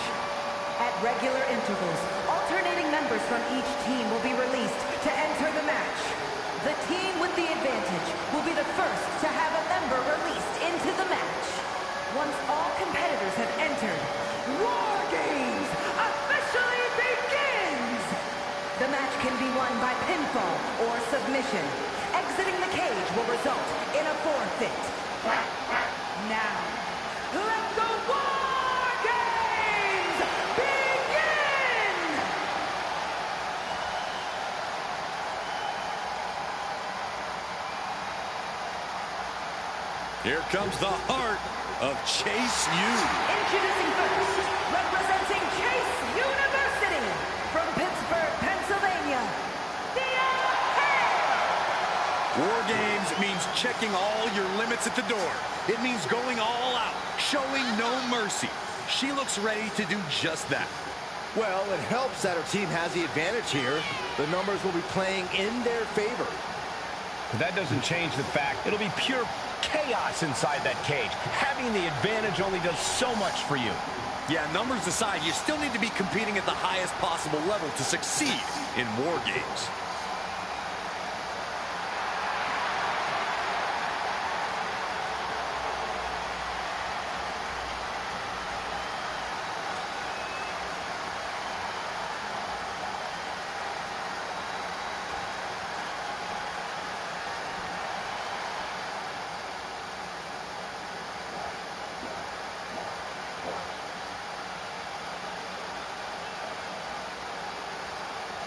[SPEAKER 5] At regular intervals, all Alternating members from each team will be released to enter the match. The team with the advantage will be the first to have a member released into the match. Once all competitors have entered, War Games officially begins! The match can be won by pinfall or submission. Exiting the cage will result in a forfeit. Now, let the War Games begin!
[SPEAKER 1] Here comes the heart of Chase U.
[SPEAKER 5] Introducing first, representing Chase University from Pittsburgh, Pennsylvania, the
[SPEAKER 1] War Games means checking all your limits at the door. It means going all out, showing no mercy. She looks ready to do just that.
[SPEAKER 6] Well, it helps that her team has the advantage here. The numbers will be playing in their favor.
[SPEAKER 4] But that doesn't change the fact it'll be pure chaos inside that cage. Having the advantage only does so much for you.
[SPEAKER 1] Yeah, numbers aside, you still need to be competing at the highest possible level to succeed in War Games.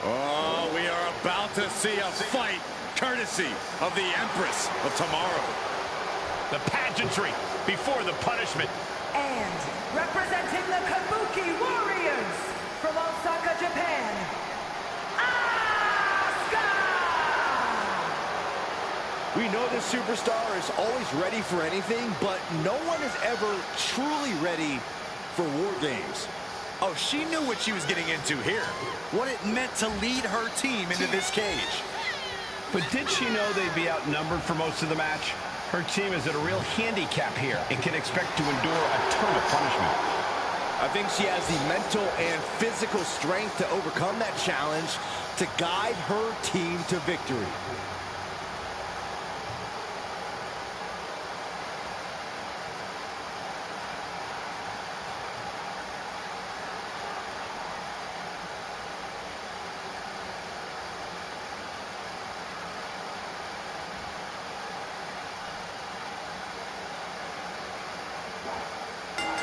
[SPEAKER 1] Oh, we are about to see a fight courtesy of the Empress of Tomorrow.
[SPEAKER 4] The pageantry before the punishment.
[SPEAKER 5] And representing the Kabuki Warriors from Osaka, Japan, Asuka!
[SPEAKER 6] We know this superstar is always ready for anything, but no one is ever truly ready for War Games.
[SPEAKER 1] Oh, she knew what she was getting into here. What it meant to lead her team into this cage.
[SPEAKER 4] But did she know they'd be outnumbered for most of the match? Her team is at a real handicap here and can expect to endure a ton of punishment.
[SPEAKER 6] I think she has the mental and physical strength to overcome that challenge to guide her team to victory.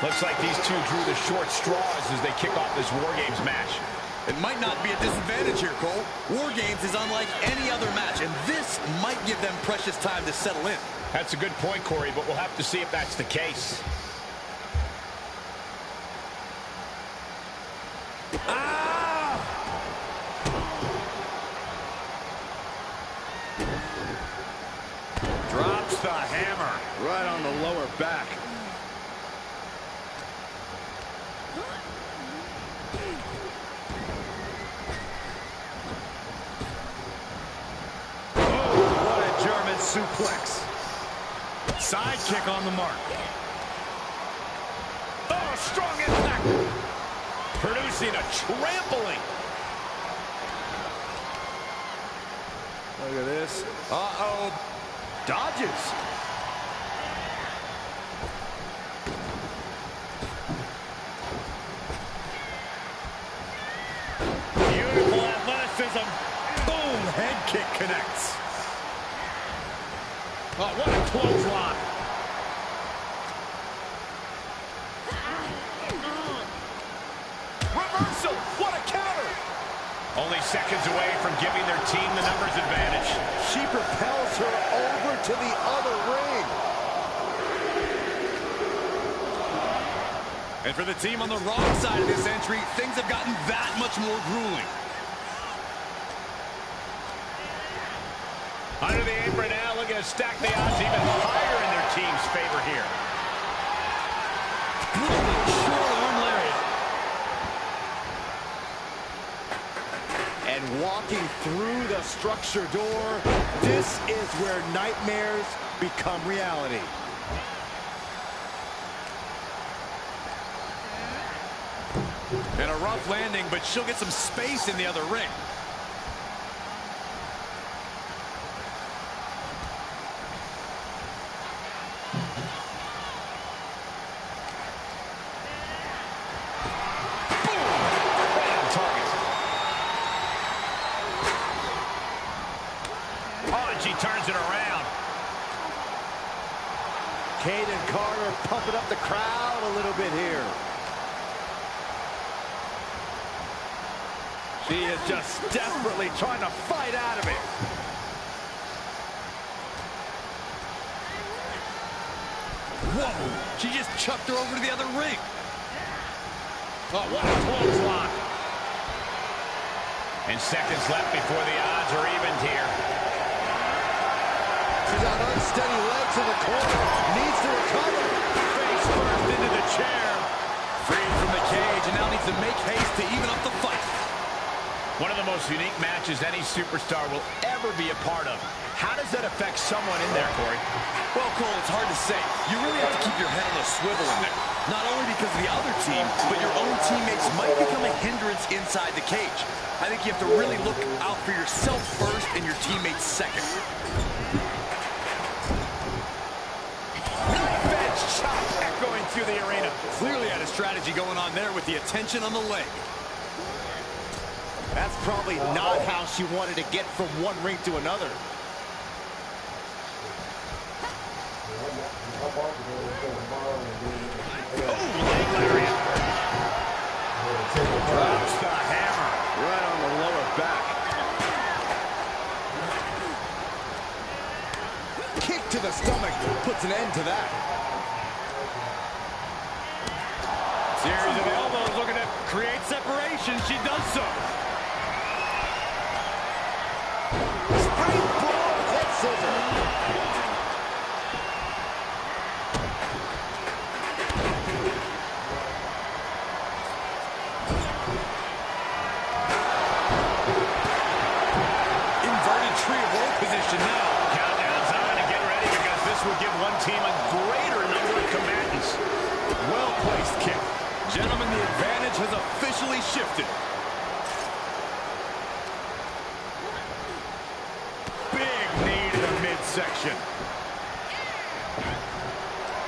[SPEAKER 4] Looks like these two drew the short straws as they kick off this War Games match.
[SPEAKER 1] It might not be a disadvantage here, Cole. War Games is unlike any other match, and this might give them precious time to settle in.
[SPEAKER 4] That's a good point, Corey, but we'll have to see if that's the case.
[SPEAKER 1] Ah! Drops the hammer.
[SPEAKER 8] Right on the lower back.
[SPEAKER 1] Suplex. Side kick on the mark.
[SPEAKER 4] Oh, strong impact. Producing a trampling.
[SPEAKER 6] Look at this. Uh-oh. Dodges.
[SPEAKER 1] Beautiful athleticism. Boom, head kick connects. Oh, what a clothesline.
[SPEAKER 4] Reversal. What a counter. Only seconds away from giving their team the numbers advantage.
[SPEAKER 6] She propels her over to the other ring.
[SPEAKER 1] And for the team on the wrong side of this entry, things have gotten that much more grueling.
[SPEAKER 4] Under the apron now, looking to stack the odds even higher in their team's favor here.
[SPEAKER 1] Short arm lariat.
[SPEAKER 6] And walking through the structure door, this is where nightmares become reality.
[SPEAKER 1] And a rough landing, but she'll get some space in the other ring.
[SPEAKER 4] She turns it around.
[SPEAKER 6] Kaden Carter pumping up the crowd a little bit here.
[SPEAKER 4] She is just desperately trying to fight out of it.
[SPEAKER 1] Whoa! She just chucked her over to the other ring.
[SPEAKER 4] Oh, what a clothesline. And seconds left before the odds are evened here.
[SPEAKER 6] She's on unsteady legs in the corner. Needs to recover.
[SPEAKER 1] Face first into the chair. Freed from the cage and now needs to make haste to even up the fight.
[SPEAKER 4] One of the most unique matches any superstar will ever be a part of. How does that affect someone in there, Corey?
[SPEAKER 1] Well, Cole, it's hard to say. You really have to keep your head on a swivel in there. Not only because of the other team, but your own teammates might become a hindrance inside the cage. I think you have to really look out for yourself first and your teammates second.
[SPEAKER 4] Chop echoing through the arena.
[SPEAKER 1] Clearly had a strategy going on there with the attention on the leg.
[SPEAKER 6] That's probably not how she wanted to get from one ring to another.
[SPEAKER 4] Oh, leg lariat. Drops the hammer right on the lower back.
[SPEAKER 6] Kick to the stomach puts an end to that.
[SPEAKER 1] Series of elbows looking to create separation. She does so.
[SPEAKER 6] Springboard head scissor.
[SPEAKER 1] Inverted tree of woe position now.
[SPEAKER 4] Countdown's on and get ready because this will give one team a greater number of combatants.
[SPEAKER 1] Well-placed kick. Gentlemen, the advantage has officially shifted. Big knee to the midsection.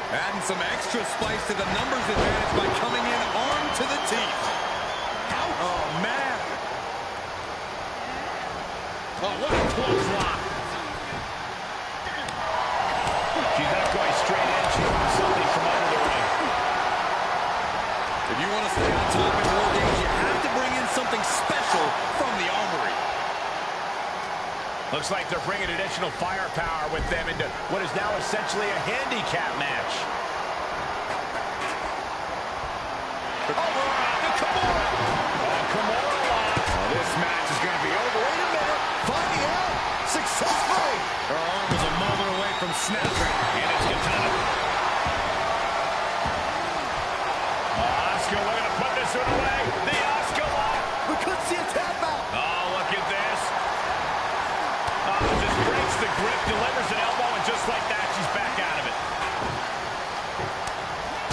[SPEAKER 1] Adding some extra spice to the numbers advantage by coming in arm to the teeth. Ouch. Oh, man.
[SPEAKER 4] Oh, what a clothesline. She's not going straight in. She wants something from under the ring.
[SPEAKER 1] If you want to stay on top in war games, you have to bring in something special from the armory.
[SPEAKER 4] Looks like they're bringing additional firepower with them into what is now essentially a handicap match.
[SPEAKER 1] The Kimura.
[SPEAKER 4] Kimura lock.
[SPEAKER 1] Oh, this match is going to be over. Wait a minute.
[SPEAKER 6] Finding out successfully.
[SPEAKER 1] Her arm was a moment away from snapping.
[SPEAKER 4] And it's Katana. Asuka looking to put this one away. The Asuka lock.
[SPEAKER 6] We could see a tap out.
[SPEAKER 4] Oh, look at this. Just breaks the grip, delivers an elbow, and just like that, she's back out of it.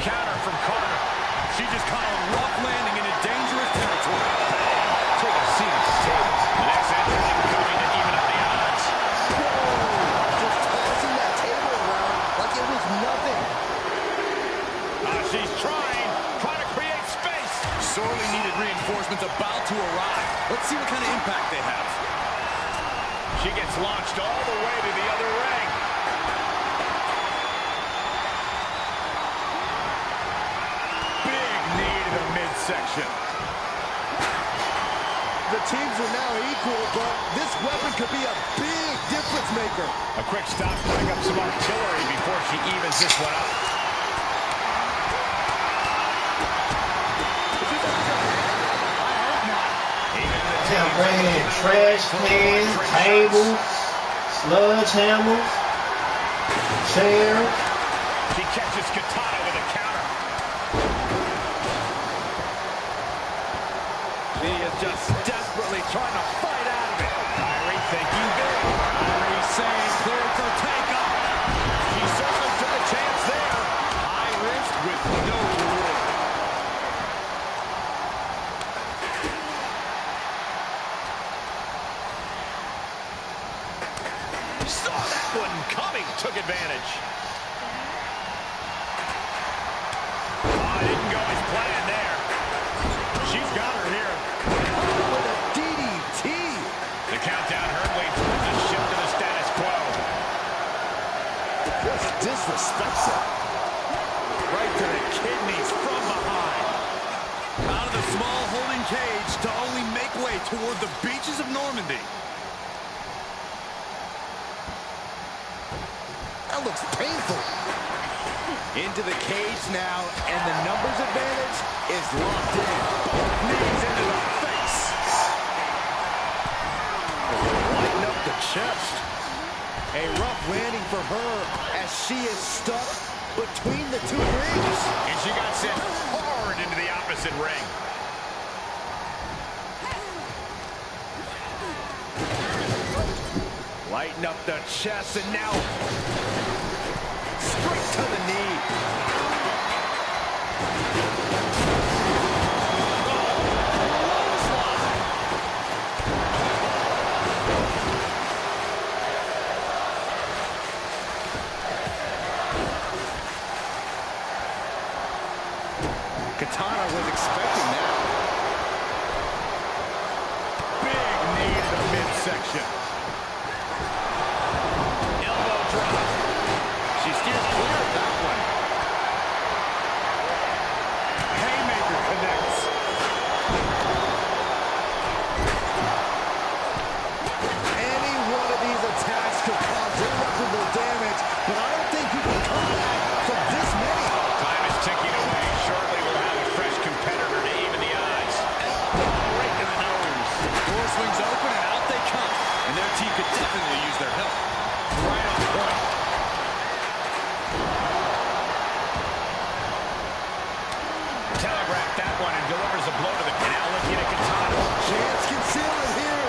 [SPEAKER 4] Counter from Carter.
[SPEAKER 1] She just caught a rough landing into dangerous territory.
[SPEAKER 4] Take a seat at the table. The next entrant coming to even up the odds.
[SPEAKER 6] Just tossing that table around like it was nothing.
[SPEAKER 4] She's trying to create space.
[SPEAKER 1] Sorely needed reinforcements about to arrive. Let's see what kind of impact they have.
[SPEAKER 4] She gets launched all the way to the other ring.
[SPEAKER 1] Big knee to the midsection.
[SPEAKER 6] The teams are now equal, but this weapon could be a big difference maker.
[SPEAKER 4] A quick stop to pick up some artillery before she evens this one up.
[SPEAKER 2] They're bringing in trash cans, tables, sludge hammers, chairs.
[SPEAKER 4] She catches Katana with a counter.
[SPEAKER 1] She is just desperately trying to fight out of it.
[SPEAKER 4] Kyrie thinking big.
[SPEAKER 1] Kyrie saying clear for takeoff.
[SPEAKER 4] She certainly took a chance there.
[SPEAKER 1] High risk with no reward.
[SPEAKER 4] Saw that one coming, took advantage. Oh, it didn't go as planned there. She's got her here.
[SPEAKER 6] With a DDT.
[SPEAKER 4] The countdown hurtling towards a shift to the status quo.
[SPEAKER 6] Just disrespects it.
[SPEAKER 1] Right to the kidneys from behind. Out of the small holding cage to only make way toward the beaches of Normandy.
[SPEAKER 6] That looks painful. Into the cage now, and the numbers advantage is locked in.
[SPEAKER 4] Both knees into the face.
[SPEAKER 6] Lighten up the chest. A rough landing for her as she is stuck between the two rings.
[SPEAKER 4] And she got sent hard into the opposite ring.
[SPEAKER 6] Lighten up the chest, and now straight to the knee. Katana was expecting that.
[SPEAKER 4] Big knee to the midsection. Elbow drop.
[SPEAKER 6] She steers clear of that one.
[SPEAKER 4] Haymaker connects.
[SPEAKER 6] Any one of these attacks could cause irreparable damage, but I don't think you can come back from this many.
[SPEAKER 4] Time is ticking away. Shortly we'll have a fresh competitor to even the odds. Right to the nose.
[SPEAKER 1] Door swings open and out they come. And their team could definitely use their help. Right on point.
[SPEAKER 4] Telegraphed that one and delivers a blow to the now looking at Katana.
[SPEAKER 6] Chance can seal it here.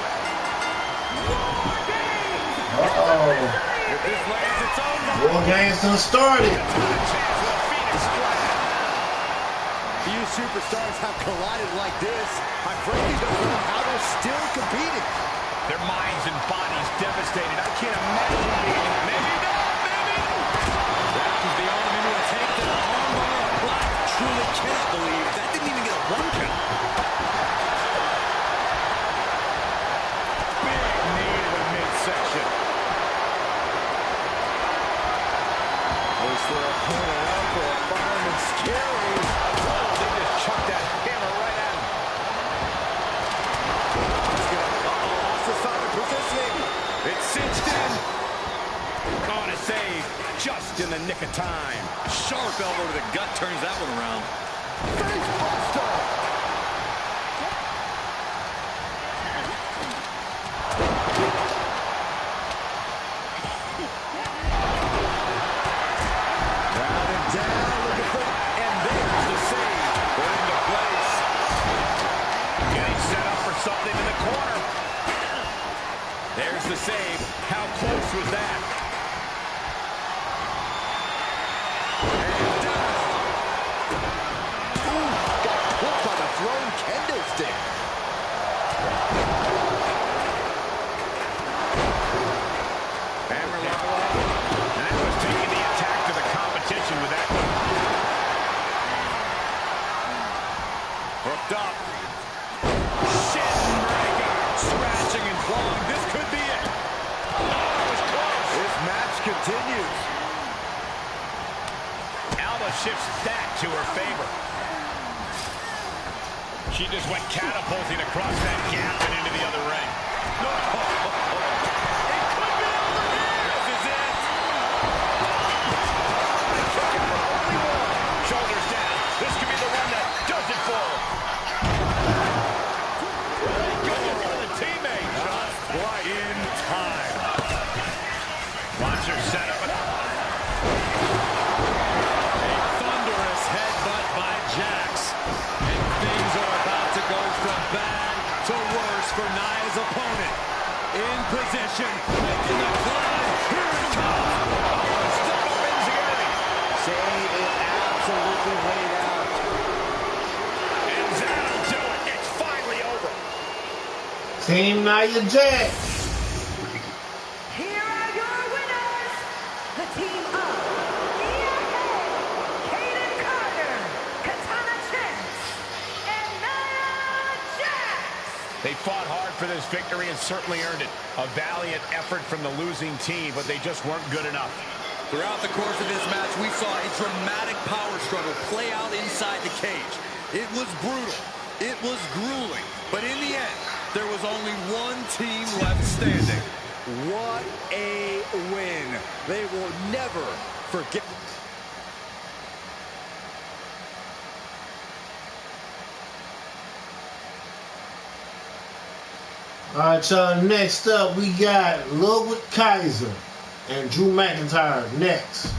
[SPEAKER 2] Uh-oh.
[SPEAKER 4] If this lands, it's over.
[SPEAKER 2] War games done started.
[SPEAKER 4] Katana chance with a Phoenix splash.
[SPEAKER 6] Few superstars have collided like this. I frankly don't know how they're still competing.
[SPEAKER 4] Their minds and bodies devastated. I can't imagine being. Maybe not, maybe.
[SPEAKER 1] Wrapped the arm into a tank to the armbar of Black. Truly cannot believe that didn't even get a 1 count.
[SPEAKER 4] Big knee to the midsection.
[SPEAKER 6] Push their opponent up for a fireman scary.
[SPEAKER 4] Oh, they just chucked that hammer right at him.
[SPEAKER 6] Lost the solid positioning.
[SPEAKER 4] It's cinched in. On a save just in the nick of time.
[SPEAKER 1] Sharp elbow to the gut turns that one around.
[SPEAKER 6] Face buster. Round and down, looking for, and there's the save. Put into place.
[SPEAKER 4] Getting set up for something in the corner. There's the save. How close was that?
[SPEAKER 6] Got hooked on the thrown kendo stick.
[SPEAKER 4] Hammer level up. And that was taking the attack to the competition with that one. Hooked up. Shin breaker.
[SPEAKER 1] Scratching and clawing. This could be it.
[SPEAKER 4] Oh, it was close.
[SPEAKER 6] This match continues.
[SPEAKER 4] Alba shifts that to her favor. She just went catapulting across that gap and into the other ring. It could be over here. This is it. Shoulders down. This could be the one that does it for her. Good for the teammate.
[SPEAKER 1] Just right in time.
[SPEAKER 4] Watch her set up.
[SPEAKER 1] A thunderous headbutt by Jax. And things are about to go from bad to worse for Nia's opponent. In position, making the climb. Here it comes. Oh, step up Enzuigiri.
[SPEAKER 6] Save is absolutely laid out.
[SPEAKER 4] And that'll do it. It's finally over.
[SPEAKER 2] Team Nia Jax.
[SPEAKER 5] Here are your the team of Kaden Carter, Katana Chance, and Nia Jax.
[SPEAKER 4] They fought hard for this victory and certainly earned it. A valiant effort from the losing team, but they just weren't good enough.
[SPEAKER 1] Throughout the course of this match, we saw a dramatic power struggle play out inside the cage. It was brutal. It was grueling. But in the end, there was only one team left standing.
[SPEAKER 6] What a win. They will never forget.
[SPEAKER 2] All right, y'all. Next up, we got Ludwig Kaiser and Drew McIntyre next.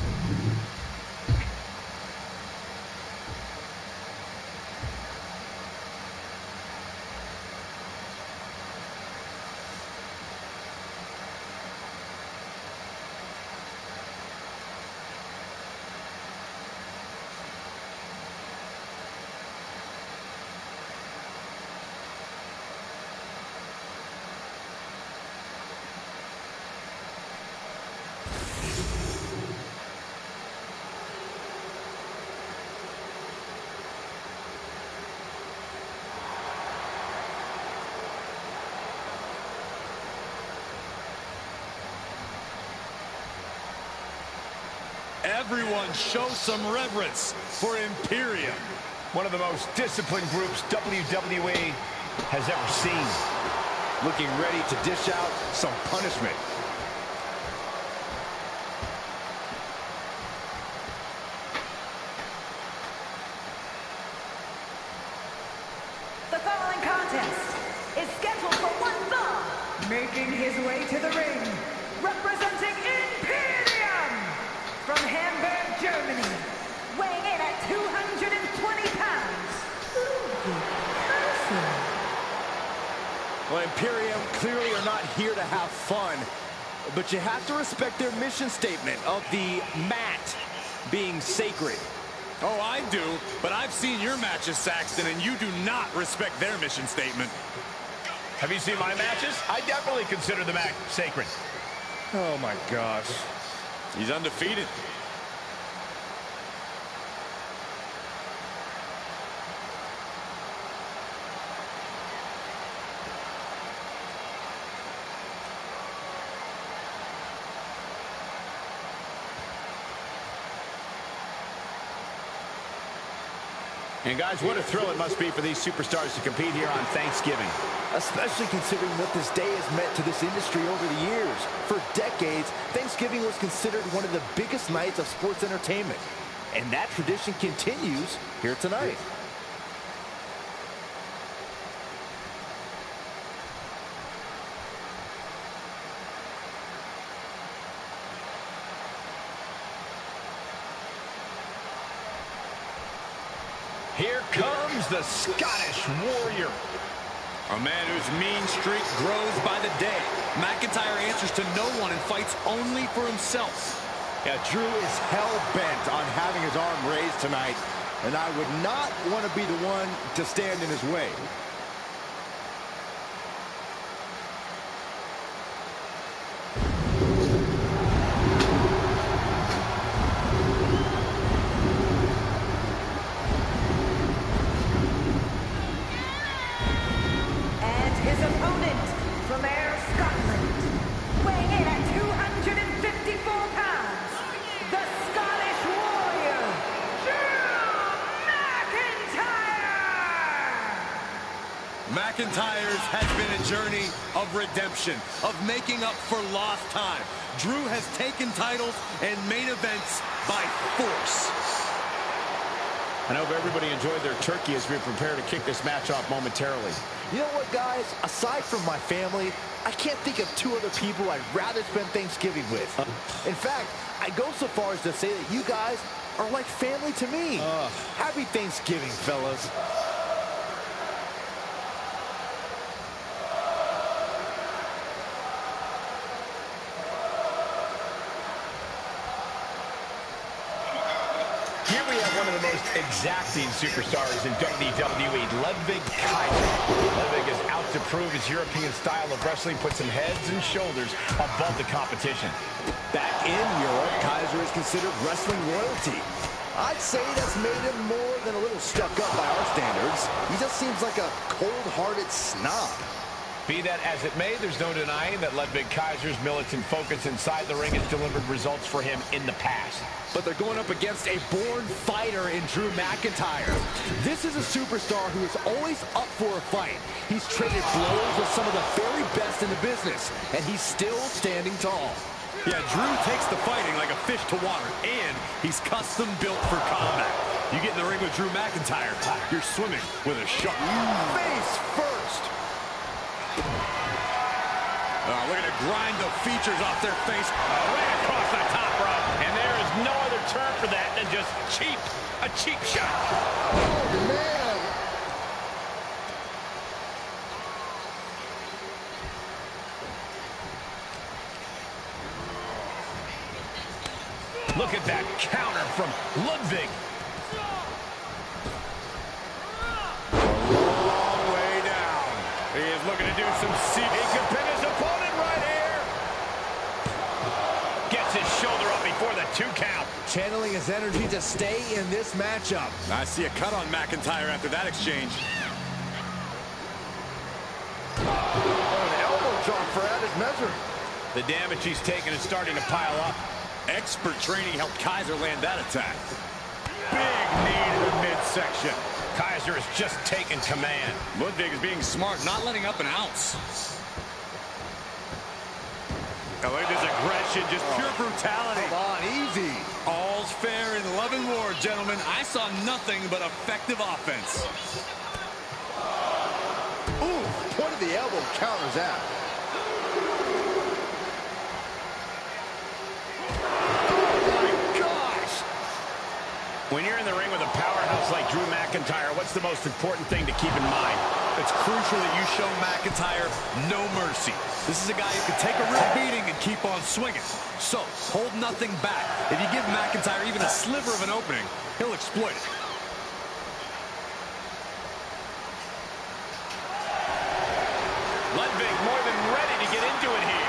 [SPEAKER 1] Everyone show some reverence for Imperium.
[SPEAKER 4] One of the most disciplined groups WWE has ever seen.
[SPEAKER 6] Looking ready to dish out some punishment.
[SPEAKER 5] The following contest is scheduled for one fall. Making his way to the ring, representing Imperium from Hamburg, Germany, weighing in at 220 pounds.
[SPEAKER 6] Well, Imperium clearly are not here to have fun, but you have to respect their mission statement of the mat being sacred.
[SPEAKER 1] Oh, I do, but I've seen your matches, Saxton, and you do not respect their mission statement.
[SPEAKER 4] Have you seen my matches? I definitely consider the match sacred.
[SPEAKER 6] Oh my gosh.
[SPEAKER 1] He's undefeated.
[SPEAKER 4] And guys, what a thrill it must be for these superstars to compete here on Thanksgiving.
[SPEAKER 6] Especially considering what this day has meant to this industry over the years. For decades, Thanksgiving was considered one of the biggest nights of sports entertainment. And that tradition continues here tonight.
[SPEAKER 4] Here comes the Scottish Warrior.
[SPEAKER 1] A man whose mean streak grows by the day. McIntyre answers to no one and fights only for himself.
[SPEAKER 6] Yeah, Drew is hell-bent on having his arm raised tonight, and I would not want to be the one to stand in his way.
[SPEAKER 1] McIntyre's has been a journey of redemption, of making up for lost time. Drew has taken titles and main events by force.
[SPEAKER 4] I hope everybody enjoyed their turkey as we prepare to kick this match off momentarily.
[SPEAKER 6] You know what, guys? Aside from my family, I can't think of two other people I'd rather spend Thanksgiving with. In fact, I go so far as to say that you guys are like family to me. Happy Thanksgiving, fellas.
[SPEAKER 4] Here we have one of the most exacting superstars in WWE, Ludwig Kaiser. Ludwig is out to prove his European style of wrestling puts him heads and shoulders above the competition.
[SPEAKER 6] Back in Europe, Kaiser is considered wrestling royalty. I'd say that's made him more than a little stuck up by our standards. He just seems like a cold-hearted snob.
[SPEAKER 4] Be that as it may, there's no denying that Ludwig Kaiser's militant focus inside the ring has delivered results for him in the past.
[SPEAKER 6] But they're going up against a born fighter in Drew McIntyre. This is a superstar who is always up for a fight. He's traded blows with some of the very best in the business, and he's still standing tall.
[SPEAKER 1] Yeah, Drew takes the fighting like a fish to water, and he's custom built for combat. You get in the ring with Drew McIntyre, you're swimming with a shark.
[SPEAKER 6] Face first.
[SPEAKER 1] Looking to grind the features off their face right across the top rope.
[SPEAKER 4] And there is no other term for that than just cheap. A cheap shot.
[SPEAKER 6] Oh, man.
[SPEAKER 4] Look at that counter from Ludwig.
[SPEAKER 1] Long way down. He is looking to do some seat.
[SPEAKER 4] He could pin his opponent right here. Gets his shoulder up before the 2 count.
[SPEAKER 6] Channeling his energy to stay in this matchup.
[SPEAKER 1] I see a cut on McIntyre after that exchange.
[SPEAKER 6] Oh, an elbow drop for added measure.
[SPEAKER 4] The damage he's taken is starting to pile up.
[SPEAKER 1] Expert training helped Kaiser land that attack. Big knee to the midsection.
[SPEAKER 4] Kaiser is just taking command.
[SPEAKER 1] Ludwig is being smart, not letting up an ounce. Oh, look at this aggression, just pure brutality.
[SPEAKER 6] Come on, easy.
[SPEAKER 1] All's fair in love and war, gentlemen. I saw nothing but effective offense.
[SPEAKER 6] Ooh, point of the elbow counters that.
[SPEAKER 4] When you're in the ring with a powerhouse like Drew McIntyre, what's the most important thing to keep in mind?
[SPEAKER 1] It's crucial that you show McIntyre no mercy. This is a guy who can take a real beating and keep on swinging. So, hold nothing back. If you give McIntyre even a sliver of an opening, he'll exploit it.
[SPEAKER 4] Ludwig more than ready to get into it here.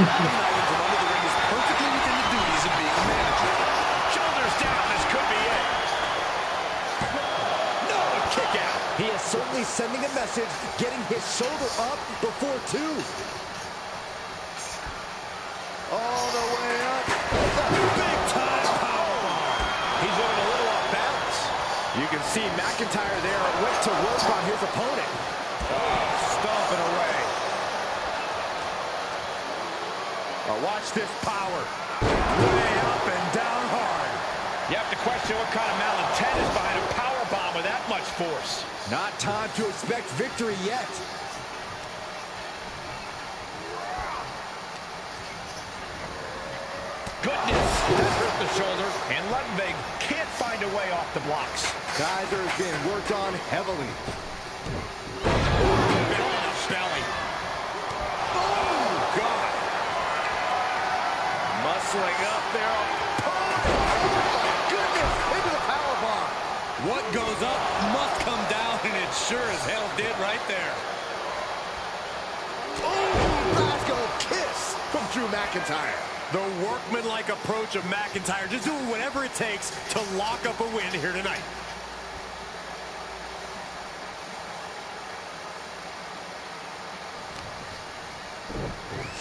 [SPEAKER 1] Having knowledge of under the ring is perfectly within the duties of being a manager.
[SPEAKER 4] Shoulders down, this could be it. No, kick out.
[SPEAKER 6] He is certainly sending a message, getting his shoulder up before 2. All the way up.
[SPEAKER 1] Big time powerbomb.
[SPEAKER 4] He's looking a little off balance.
[SPEAKER 6] You can see McIntyre there went to work on his opponent.
[SPEAKER 1] Stomping away.
[SPEAKER 6] Watch this power.
[SPEAKER 1] Way up and down hard.
[SPEAKER 4] You have to question what kind of malintent is behind a powerbomb with that much force.
[SPEAKER 6] Not time to expect victory yet.
[SPEAKER 4] Goodness, that hurt the shoulder. And Ludwig can't find a way off the blocks.
[SPEAKER 6] Kaiser is being worked on heavily.
[SPEAKER 4] Belly.
[SPEAKER 1] Oh, God.
[SPEAKER 6] Muscling up there. Oh, my goodness, into the powerbomb.
[SPEAKER 1] What goes up must come down, and it sure as hell did right there.
[SPEAKER 6] Oh, Glasgow kiss from Drew McIntyre.
[SPEAKER 1] The workmanlike approach of McIntyre, just doing whatever it takes to lock up a win here tonight.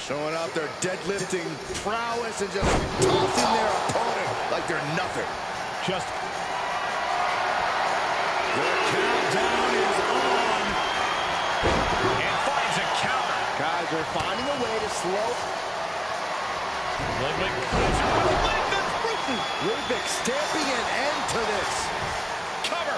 [SPEAKER 6] Showing off their deadlifting prowess and just tossing their opponent like they're nothing.
[SPEAKER 4] Just
[SPEAKER 1] the countdown is on.
[SPEAKER 4] And finds a counter.
[SPEAKER 6] Kaiser finding a way to slow.
[SPEAKER 4] Ludwig Kaiser with a leg that's broken.
[SPEAKER 6] Ludwig stamping an end to this.
[SPEAKER 4] Cover.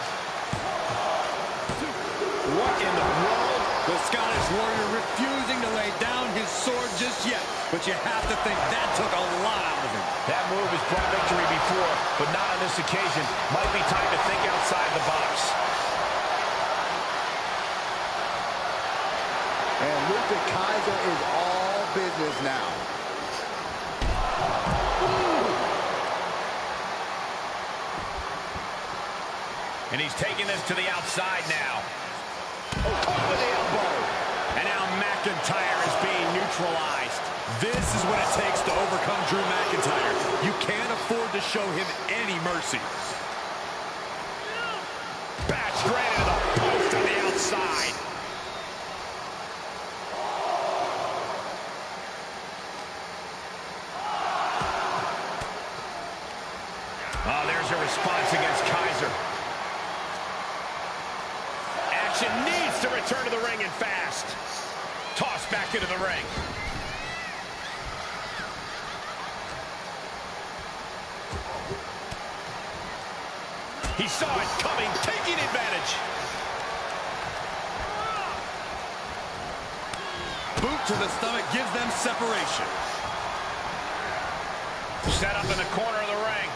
[SPEAKER 4] What in the world?
[SPEAKER 1] The Scottish Warrior refusing to lay down his sword just yet. But you have to think that took a lot out of him.
[SPEAKER 4] That move has brought victory before, but not on this occasion. Might be time to think outside the box.
[SPEAKER 6] And Ludwig Kaiser is all business now.
[SPEAKER 4] And he's taking this to the outside now. Caught with the elbow. And now McIntyre is being neutralized.
[SPEAKER 1] This is what it takes to overcome Drew McIntyre. You can't afford to show him any mercy.
[SPEAKER 4] Bashed right into the post on the outside. Oh, there's a response against Kaiser. Action needs to return to the ring and fast. Tossed back into the ring. He saw it coming, taking advantage.
[SPEAKER 1] Boot to the stomach gives them separation.
[SPEAKER 4] Set up in the corner of the ring.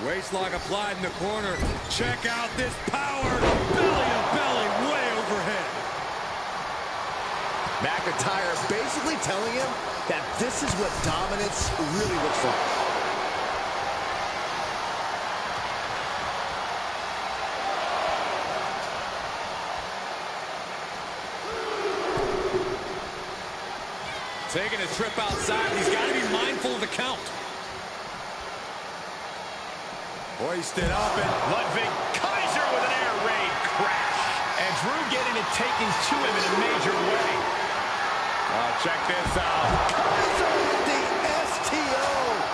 [SPEAKER 1] Waistlock applied in the corner. Check out this power. Belly to belly, way overhead.
[SPEAKER 6] McIntyre basically telling him that this is what dominance really looks like.
[SPEAKER 1] Taking a trip outside. He's got to be mindful of the count. Hoisted up and
[SPEAKER 4] Ludwig Kaiser with an air raid crash. And Drew getting it taken to him in a major way.
[SPEAKER 1] Oh, check this out.
[SPEAKER 6] Kaiser with the STO.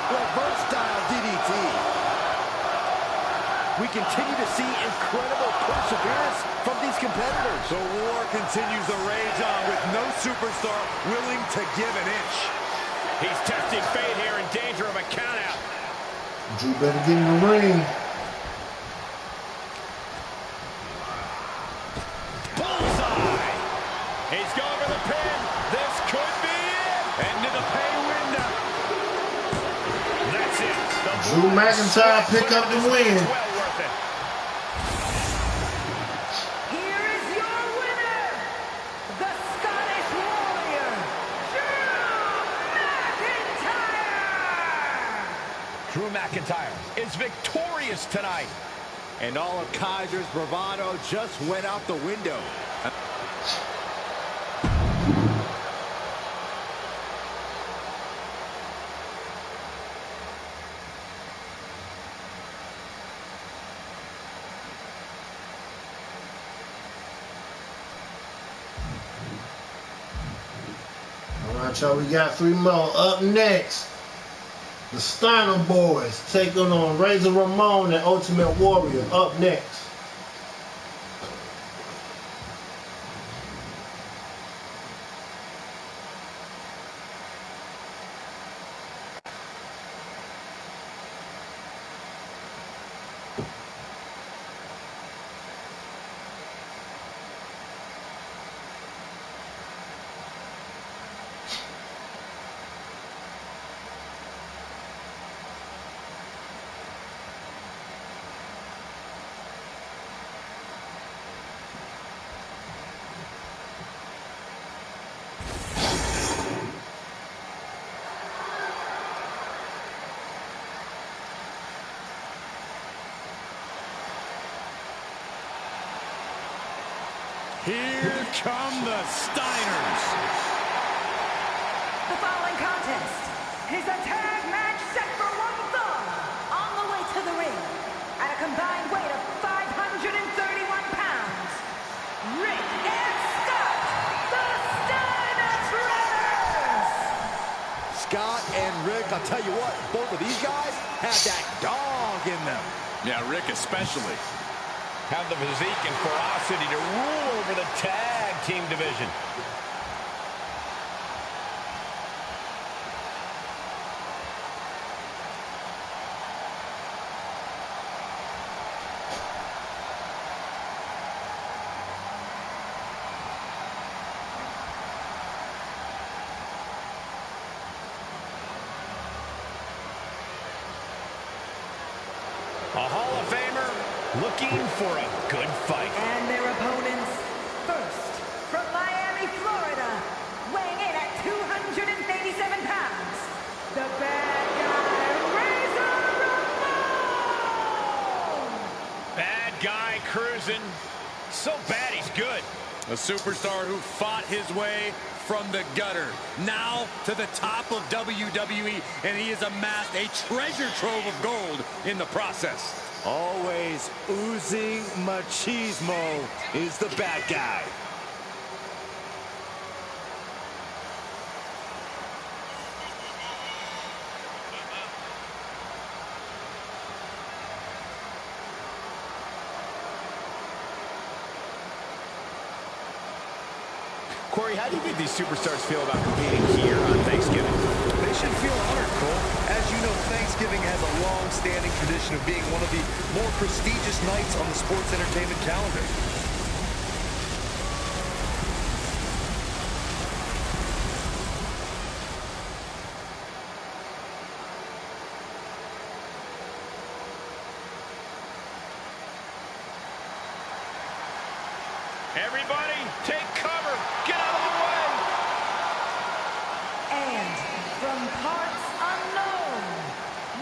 [SPEAKER 6] Reverse style DDT. We continue to see incredible perseverance from these competitors.
[SPEAKER 1] The war continues to rage on with no superstar willing to give an inch.
[SPEAKER 4] He's testing fate here, in danger of a countout.
[SPEAKER 2] Drew better get in the ring.
[SPEAKER 4] Bullseye! He's going for the pin. This could be it.
[SPEAKER 1] Into the pay window.
[SPEAKER 4] That's it.
[SPEAKER 2] Drew McIntyre pick up the win.
[SPEAKER 4] Well worth it.
[SPEAKER 5] Here is your winner, the Scottish Warrior, Drew McIntyre!
[SPEAKER 4] Drew McIntyre is victorious tonight.
[SPEAKER 6] And all of Kaiser's bravado just went out the window.
[SPEAKER 2] All right, y'all, we got 3 more. Up next, the Steiner Boys taking on Razor Ramon and Ultimate Warrior. Up next.
[SPEAKER 1] Here come the Steiners.
[SPEAKER 5] The following contest is a tag match set for one fall. On the way to the ring, at a combined weight of 531 pounds, Rick and Scott, the Steiner Brothers.
[SPEAKER 6] Scott and Rick, I'll tell you what, both of these guys have that dog in them.
[SPEAKER 1] Yeah, Rick especially.
[SPEAKER 4] Have the physique and ferocity to rule over the tag team division. A Hall of Famer looking for a good fight.
[SPEAKER 5] And their opponents, first, from Miami, Florida, weighing in at 287 pounds, the bad guy, Razor Ramon!
[SPEAKER 4] guy cruising. So bad he's good.
[SPEAKER 1] A superstar who fought his way from the gutter, now to the top of WWE, and he has amassed a treasure trove of gold in the process.
[SPEAKER 10] Always oozing machismo is the bad guy.
[SPEAKER 4] Corey, how do you think these superstars feel about competing here on Thanksgiving?
[SPEAKER 7] They should feel honored, Cole. As you know, Thanksgiving has a long-standing tradition of being one of the more prestigious nights on the sports entertainment calendar.
[SPEAKER 4] Everybody, take cover. Get out of the way.
[SPEAKER 5] And from parts unknown,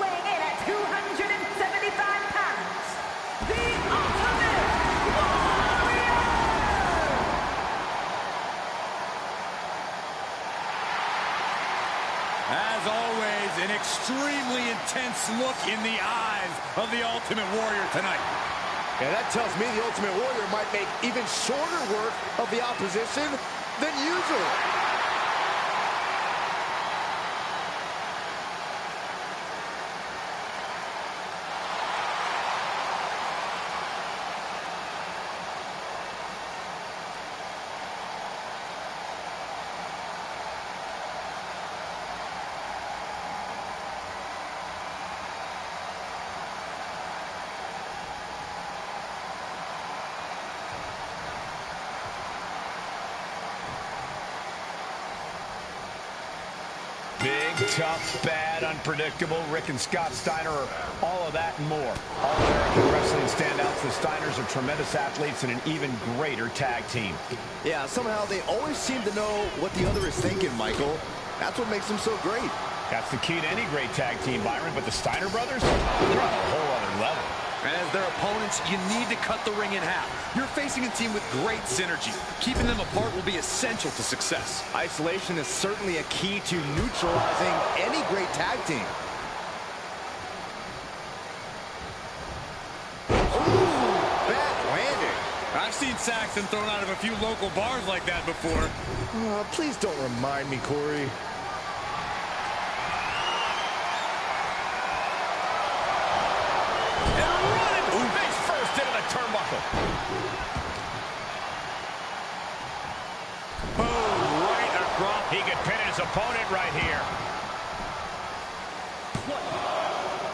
[SPEAKER 5] weighing in at 275 pounds, the Ultimate Warrior!
[SPEAKER 1] As always, an extremely intense look in the eyes of the Ultimate Warrior tonight.
[SPEAKER 6] Yeah, that tells me the Ultimate Warrior might make even shorter work of the opposition than usual.
[SPEAKER 4] Big, tough, bad, unpredictable. Rick and Scott Steiner are all of that and more. All American wrestling standouts. The Steiners are tremendous athletes and an even greater tag team.
[SPEAKER 6] Yeah, somehow they always seem to know what the other is thinking, Michael. That's what makes them so great.
[SPEAKER 4] That's the key to any great tag team, Byron. But the Steiner brothers, they're on a whole other level.
[SPEAKER 1] As their opponents, you need to cut the ring in half. You're facing a team with great synergy. Keeping them apart will be essential to success.
[SPEAKER 6] Isolation is certainly a key to neutralizing any great tag team. Ooh, bad landing.
[SPEAKER 1] I've seen Saxon thrown out of a few local bars like that before.
[SPEAKER 6] Please don't remind me, Corey.
[SPEAKER 4] Turnbuckle. Boom, right across. He could pin his opponent right here.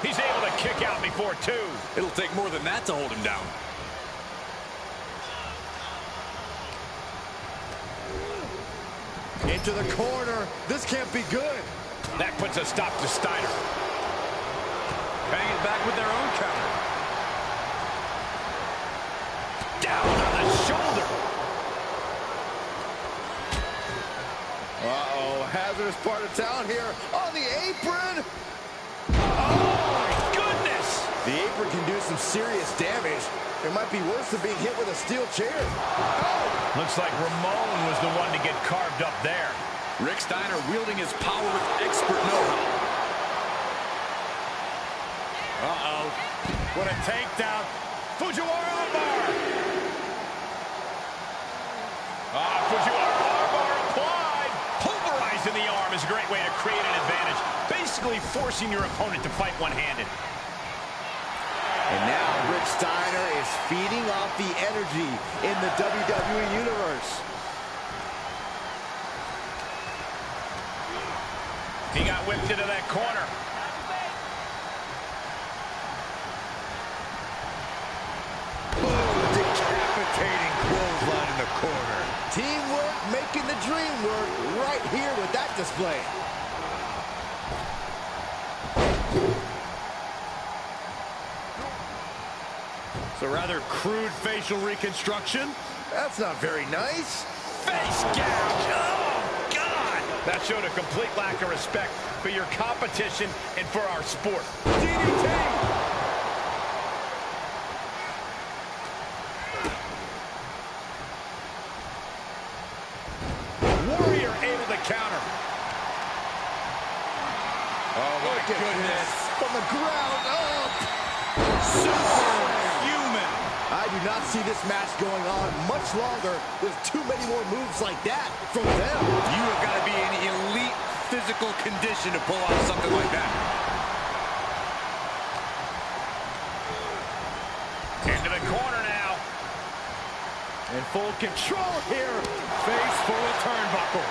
[SPEAKER 4] He's able to kick out before two.
[SPEAKER 1] It'll take more than that to hold him down.
[SPEAKER 6] Into the corner. This can't be good.
[SPEAKER 4] That puts a stop to Steiner.
[SPEAKER 1] Bang it back with their own counter.
[SPEAKER 4] Down on the shoulder.
[SPEAKER 6] Uh-oh, hazardous part of town here on the apron.
[SPEAKER 4] Oh, my goodness.
[SPEAKER 6] The apron can do some serious damage. It might be worse than being hit with a steel chair. Oh.
[SPEAKER 4] Looks like Ramon was the one to get carved up there.
[SPEAKER 1] Rick Steiner wielding his power with expert know-how. Uh-oh. What a takedown. Fujiwara armbar.
[SPEAKER 4] Fujiwara armbar applied. Pulverizing the arm is a great way to create an advantage. Basically forcing your opponent to fight one-handed.
[SPEAKER 6] And now Rick Steiner is feeding off the energy in the WWE Universe.
[SPEAKER 4] He got whipped into that corner.
[SPEAKER 10] Decapitating clothesline in the corner.
[SPEAKER 6] Teamwork making the dream work right here with that display.
[SPEAKER 1] It's a rather crude facial reconstruction.
[SPEAKER 6] That's not very nice.
[SPEAKER 4] Face gouge. Oh, God. That showed a complete lack of respect for your competition and for our sport.
[SPEAKER 6] DDT.
[SPEAKER 1] Oh, my goodness.
[SPEAKER 6] From the ground up.
[SPEAKER 1] Superhuman.
[SPEAKER 6] I do not see this match going on much longer with too many more moves like that from them.
[SPEAKER 1] You have got to be in elite physical condition to pull off something like that.
[SPEAKER 4] Into the corner now.
[SPEAKER 10] In full control here. Face full of turnbuckle.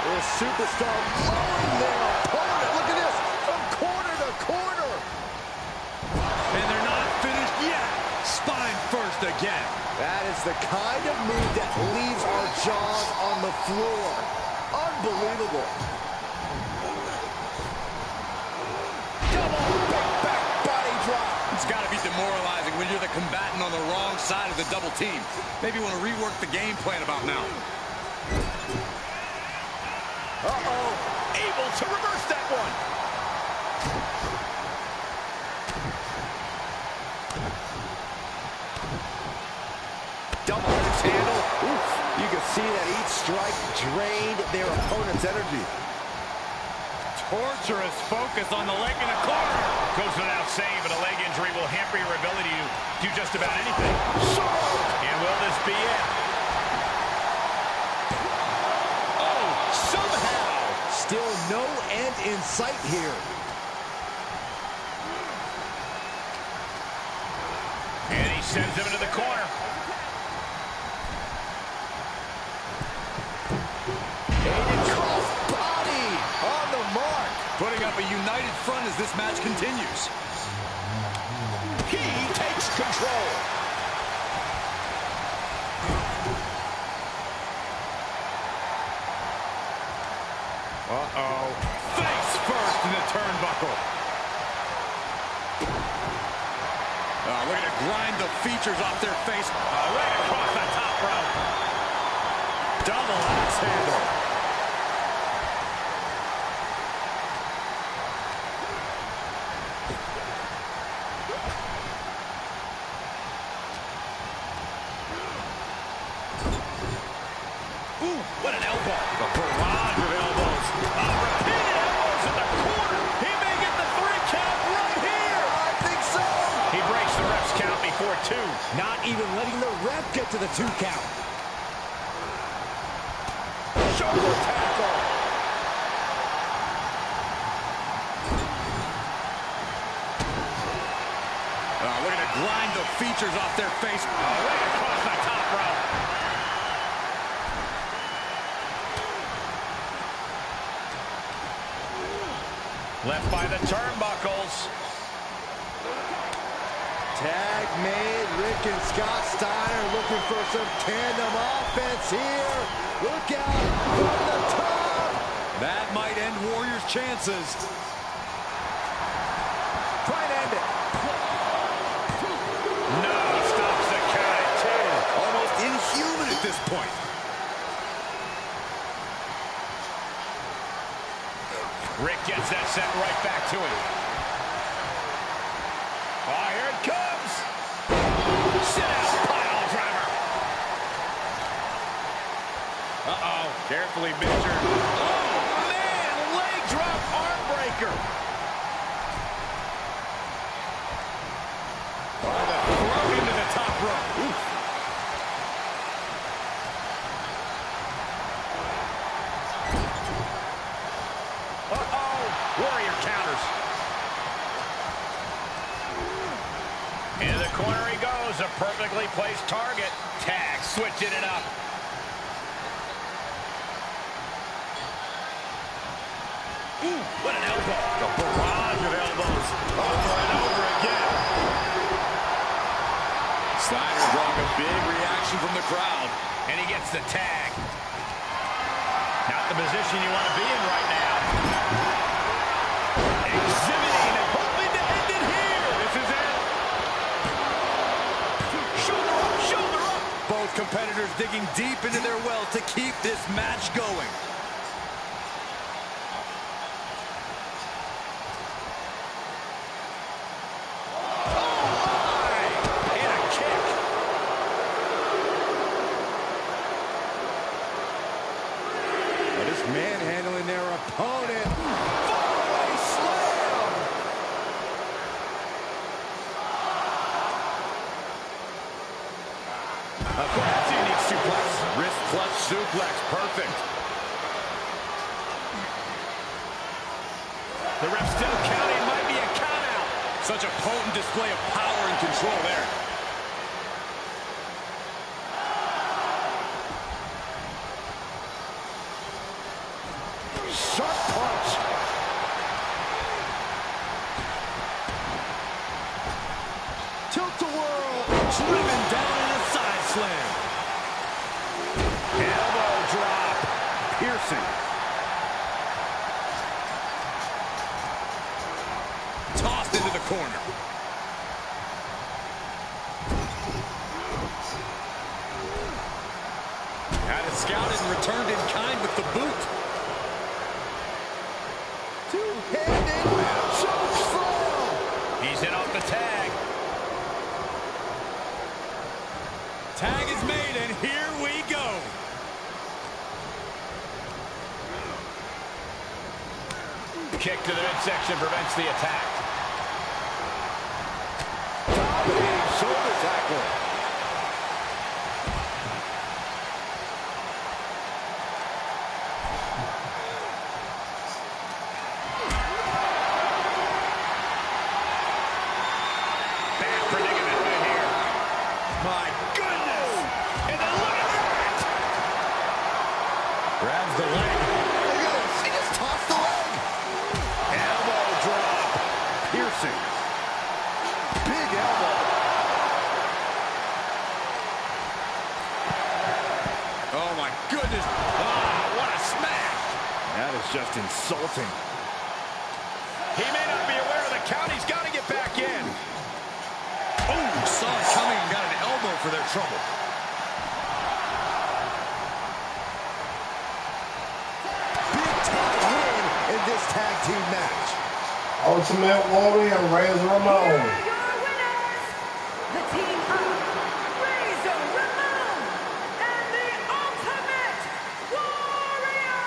[SPEAKER 6] This superstar mowing their opponent. Look at this. From corner to corner.
[SPEAKER 1] And they're not finished yet. Spine first again.
[SPEAKER 6] That is the kind of move that leaves our jaws on the floor. Unbelievable. Double big back body drop.
[SPEAKER 1] It's got to be demoralizing when you're the combatant on the wrong side of the double team. Maybe you want to rework the game plan about now.
[SPEAKER 4] Uh-oh. Able to reverse that one.
[SPEAKER 6] Double axe handle. Oof. You can see that each strike drained their opponent's energy.
[SPEAKER 1] Torturous focus on the leg in the corner.
[SPEAKER 4] Goes without saying, but a leg injury will hamper your ability to do just about anything. And will this be it?
[SPEAKER 6] Oh, somehow. Still no end in sight here.
[SPEAKER 4] And he sends him into the corner.
[SPEAKER 1] Putting up a united front as this match continues.
[SPEAKER 4] He takes control.
[SPEAKER 1] Uh-oh. Face first in the turnbuckle. Looking to grind the features off their face.
[SPEAKER 4] Right across the top rope.
[SPEAKER 1] Double axe handle.
[SPEAKER 4] What an elbow. A barrage of elbows. Repeated elbows in the corner. He may get the 3 count right here.
[SPEAKER 6] I think so.
[SPEAKER 4] He breaks the ref's count before 2.
[SPEAKER 6] Not even letting the ref get to the 2 count. Shoulder tackle.
[SPEAKER 1] Looking to grind the features off their face. Right across the top rope.
[SPEAKER 4] Left by the turnbuckles.
[SPEAKER 6] Tag made. Rick and Scott Steiner looking for some tandem offense here. Look out from the top.
[SPEAKER 1] That might end Warriors' chances.
[SPEAKER 6] Try and end it.
[SPEAKER 4] No, stops the count at 2.
[SPEAKER 1] Almost inhuman at this point.
[SPEAKER 4] Rick gets that sent right back to him. Oh, here it comes. Sit out, pile driver.
[SPEAKER 1] Uh-oh. Carefully measured.
[SPEAKER 4] Oh, man, leg drop arm breaker.
[SPEAKER 1] Thrown into the top rope. Oof.
[SPEAKER 4] Warrior counters. Into the corner he goes. A perfectly placed target. Tag, switching it up. Ooh, what an elbow.
[SPEAKER 1] A barrage of elbows. Over and over again. Steiner drawing a big reaction from the crowd.
[SPEAKER 4] And he gets the tag. Not the position you want to be in right now. Exhibiting and hoping to end it here. This is it. Shoulder up, shoulder up.
[SPEAKER 1] Both competitors digging deep into their well to keep this match going.
[SPEAKER 10] Just manhandling their opponent. Fallaway slam!
[SPEAKER 4] That's a unique suplex. Wrist clutch suplex. Perfect. The ref still counting. Might be a count out.
[SPEAKER 1] Such a potent display of power and control there.
[SPEAKER 10] Sharp punch. Tilt-a-whirl.
[SPEAKER 1] Driven down in a side slam.
[SPEAKER 10] Elbow drop. Piercing.
[SPEAKER 1] Tossed into the corner. Had it scouted and returned in kind with the boot.
[SPEAKER 10] Two-handed choke slam.
[SPEAKER 4] He's hit off the tag.
[SPEAKER 1] Tag is made, and here we go.
[SPEAKER 4] Kick to the midsection prevents the attack.
[SPEAKER 10] Dominating shoulder tackle.
[SPEAKER 4] Bad predicament right here.
[SPEAKER 1] My goodness! And then look at that! Grabs the leg.
[SPEAKER 10] Look at this. He just tossed the leg.
[SPEAKER 4] Elbow drop.
[SPEAKER 10] Piercing. Big elbow.
[SPEAKER 1] Oh my goodness! Ah, what a smash!
[SPEAKER 10] That is just insulting.
[SPEAKER 4] He may not be aware of the count. He's got to get back in.
[SPEAKER 1] Oh, saw it coming and got an elbow for their trouble.
[SPEAKER 10] Big time win in this tag team match.
[SPEAKER 2] Ultimate Warrior and Razor
[SPEAKER 5] Here
[SPEAKER 2] Ramon.
[SPEAKER 5] are your winners, the team of Razor Ramon and the Ultimate Warrior.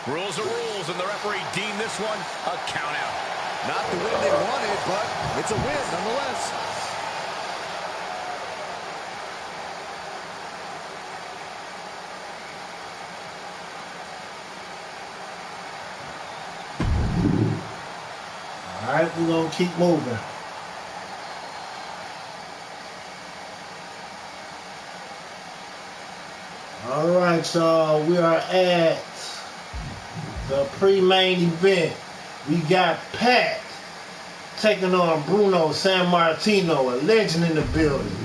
[SPEAKER 4] Rules are rules, and the referee deemed this one a count out.
[SPEAKER 10] Not the win they wanted, but it's a win nonetheless.
[SPEAKER 2] All right, we're going to keep moving. All right, y'all. We are at the pre-main event. We got Pat taking on Bruno Sammartino, a legend in the building.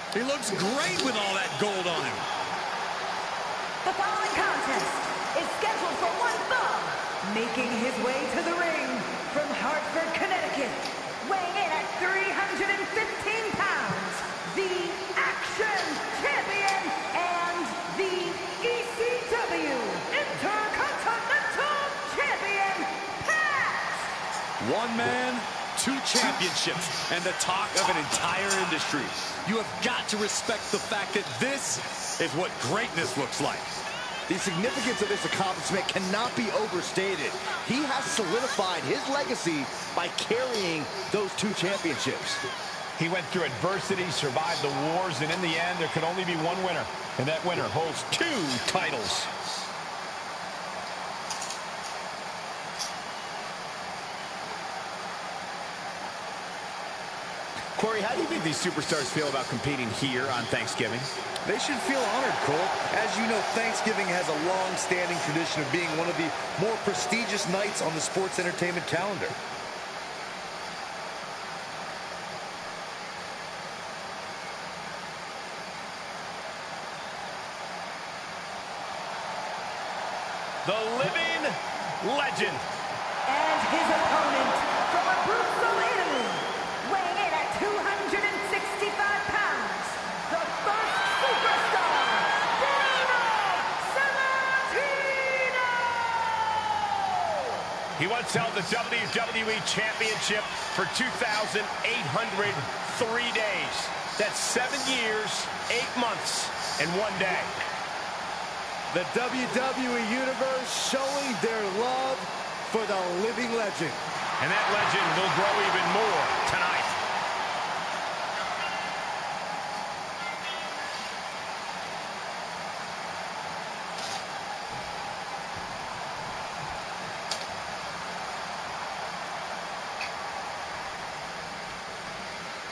[SPEAKER 1] He looks great with all that gold on him.
[SPEAKER 5] The following contest is scheduled for one fall. Making his way to the ring from Hartford, Connecticut, weighing in at 315 pounds, the Action Champion and the ECW Intercontinental Champion, Pat!
[SPEAKER 1] One man, two championships, and the talk of an entire industry. You have got to respect the fact that this is what greatness looks like.
[SPEAKER 6] The significance of this accomplishment cannot be overstated. He has solidified his legacy by carrying those two championships.
[SPEAKER 4] He went through adversity, survived the wars, and in the end, there could only be one winner. And that winner holds 2 titles. Corey, how do you think these superstars feel about competing here on Thanksgiving?
[SPEAKER 7] They should feel honored, Cole. As you know, Thanksgiving has a long-standing tradition of being one of the more prestigious nights on the sports entertainment calendar.
[SPEAKER 4] The living legend.
[SPEAKER 5] And his opponent from Abruzzo, Italy, weighing in at 265 pounds, the first superstar, Bruno Sammartino!
[SPEAKER 4] He once held the WWE Championship for 2,803 days. That's 7 years, 8 months, and 1 day.
[SPEAKER 10] The WWE Universe showing their love for the living legend.
[SPEAKER 4] And that legend will grow even more tonight.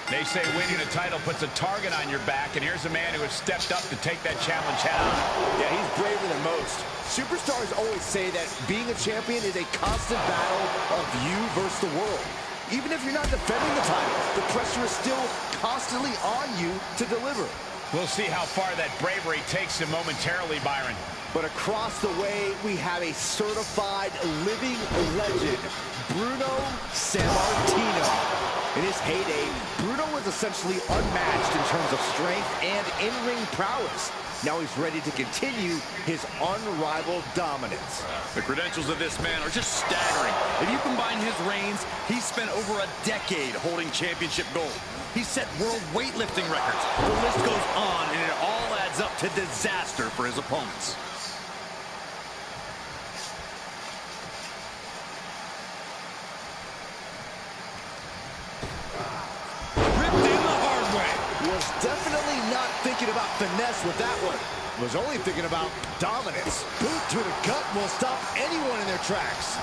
[SPEAKER 4] They say winning a title puts a target on your back, and here's a man who has stepped up to take that challenge head on.
[SPEAKER 6] Yeah, he's braver than most. Superstars always say that being a champion is a constant battle of you versus the world. Even if you're not defending the title, the pressure is still constantly on you to deliver.
[SPEAKER 4] We'll see how far that bravery takes him momentarily, Byron.
[SPEAKER 6] But across the way, we have a certified living legend, Bruno Sammartino. In his heyday, Bruno was essentially unmatched in terms of strength and in-ring prowess. Now he's ready to continue his unrivaled dominance.
[SPEAKER 1] The credentials of this man are just staggering. If you combine his reigns, he's spent over a decade holding championship gold. He's set world weightlifting records. The list goes on, and it all adds up to disaster for his opponents.
[SPEAKER 6] Was definitely not thinking about finesse with that one. Was only thinking about dominance. Boot to the gut will stop anyone in their tracks.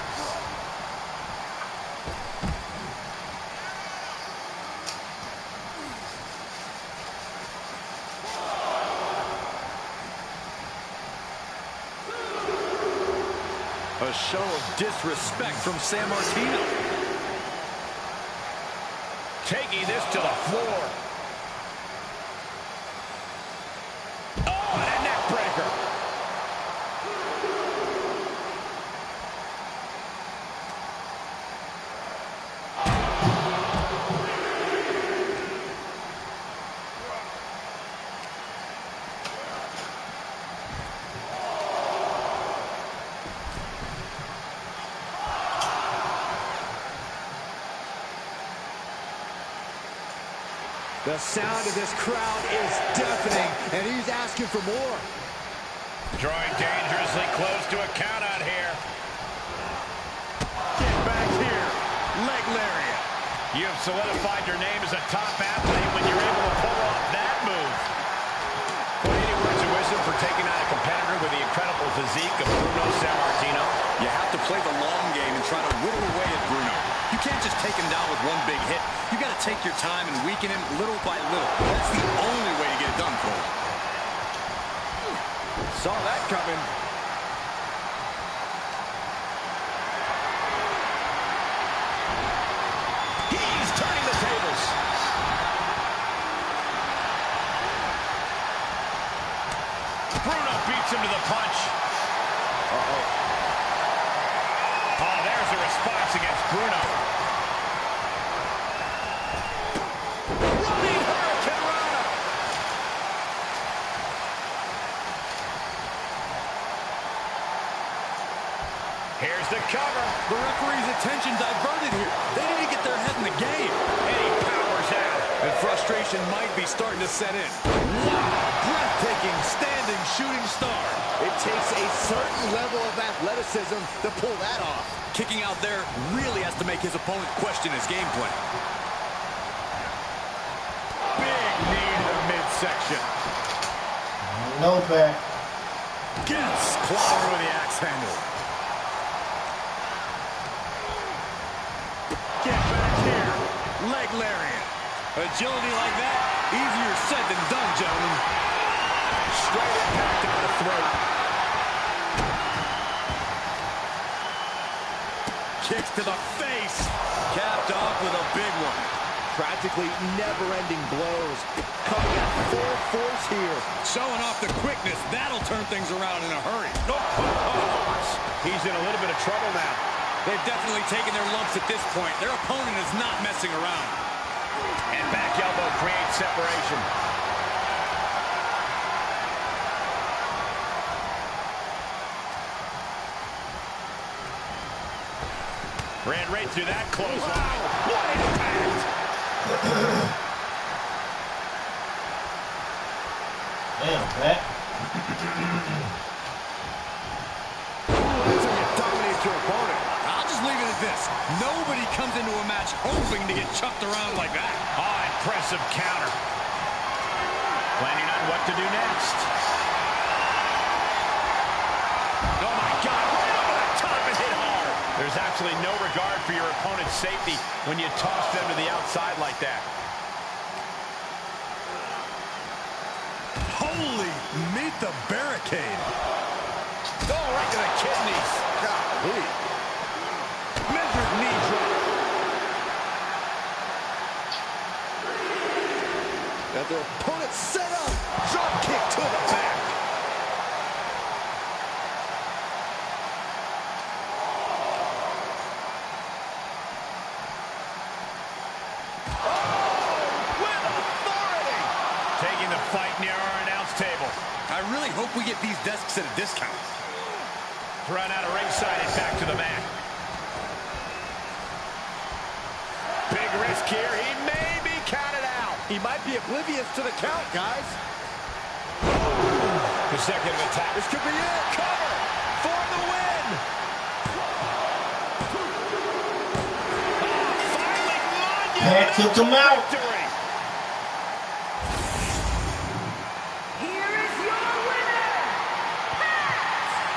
[SPEAKER 1] A show of disrespect from Sammartino.
[SPEAKER 4] Taking this to the floor.
[SPEAKER 10] The sound of this crowd is deafening, and he's asking for more.
[SPEAKER 4] Drawing dangerously close to a count out here.
[SPEAKER 10] Get back here. Leg lariat.
[SPEAKER 4] You have solidified your name as a top athlete when you're able to pull off that move. What any words of wisdom for taking on a competitor with the incredible physique of Bruno Sammartino?
[SPEAKER 1] You have to play the long game and try to whittle away at Bruno. You can't just take him down with one big hit. You got to take your time and weaken him little by little. That's the only way to get it done, Cole.
[SPEAKER 10] Saw that coming.
[SPEAKER 4] He's turning the tables. Bruno beats him to the punch. Oh, there's a response against Bruno. Running Hurricane Rana. Here's the cover.
[SPEAKER 1] The referee's attention diverted here. They need to get their head in the game.
[SPEAKER 4] And he powers out.
[SPEAKER 1] And frustration might be starting to set in. Wow, breathtaking standing shooting star.
[SPEAKER 6] It takes a certain level of athleticism to pull that off.
[SPEAKER 1] Kicking out there really has to make his opponent question his game plan.
[SPEAKER 4] Big knee to the midsection.
[SPEAKER 2] No back.
[SPEAKER 1] Gets clobbered with the axe handle.
[SPEAKER 10] Get back here. Leg lariat.
[SPEAKER 1] Agility like that, easier said than done, gentlemen.
[SPEAKER 4] Straight impact on the throat.
[SPEAKER 1] Kicks to the face. Capped off with a big one.
[SPEAKER 6] Practically never-ending blows. Coming at full force here.
[SPEAKER 1] Showing off the quickness. That'll turn things around in a hurry.
[SPEAKER 4] He's in a little bit of trouble now.
[SPEAKER 1] They've definitely taken their lumps at this point. Their opponent is not messing around.
[SPEAKER 4] And back elbow creates separation. Ran right through that clothesline. Wow. What impact!
[SPEAKER 2] Damn, Pat.
[SPEAKER 10] That's how you dominate your opponent.
[SPEAKER 1] I'll just leave it at this. Nobody comes into a match hoping to get chucked around like that.
[SPEAKER 4] Oh, impressive counter. Planning on what to do next. Oh, my God. Right over the top and hit hard. There's absolutely no regard for your opponent's safety when you toss them to the outside like that.
[SPEAKER 1] Holy, meet the barricade.
[SPEAKER 4] Oh, right to the kidneys.
[SPEAKER 10] Golly.
[SPEAKER 4] Measured knee drop.
[SPEAKER 6] Got their opponent set up. Drop kick to the back.
[SPEAKER 4] Taking the fight near our announce table.
[SPEAKER 1] I really hope we get these desks at a discount.
[SPEAKER 4] Run out of ringside and back to the mat. Big risk here. He may be counted out.
[SPEAKER 6] He might be oblivious to the count, guys.
[SPEAKER 4] Consecutive attack.
[SPEAKER 6] This could be it.
[SPEAKER 4] Cover for the win. Finally,
[SPEAKER 2] Pat took him out.
[SPEAKER 4] victory.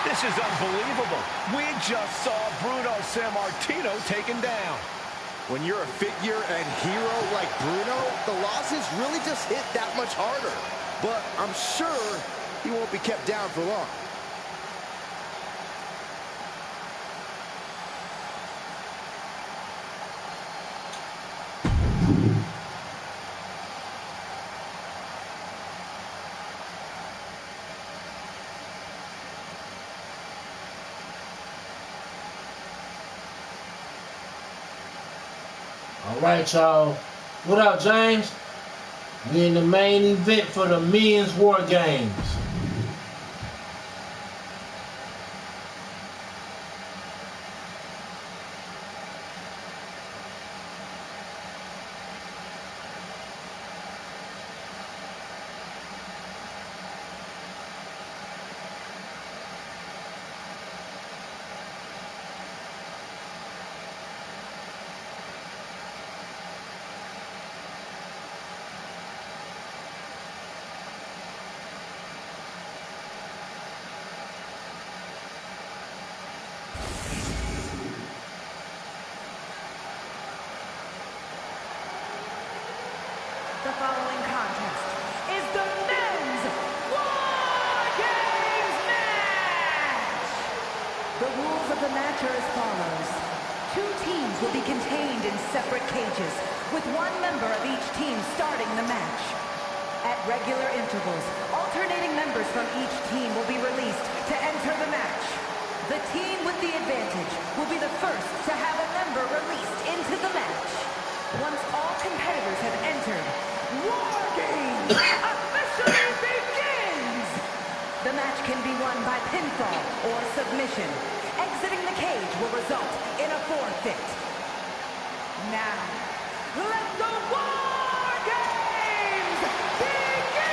[SPEAKER 4] This is unbelievable. We just saw Bruno Sammartino taken down.
[SPEAKER 6] When you're a figure and hero like Bruno, the losses really just hit that much harder. But I'm sure he won't be kept down for long.
[SPEAKER 2] All right, y'all. What up, James? We in the main event for the men's war games.
[SPEAKER 5] The following contest is the men's War Games match! The rules of the match are as follows. 2 teams will be contained in separate cages, with 1 member of each team starting the match. At regular intervals, alternating members from each team will be released to enter the match. The team with the advantage will be the first to have a member released into the match. Once all competitors have entered, War Games officially begins! The match can be won by pinfall or submission. Exiting the cage will result in a forfeit. Now, let the War Games begin!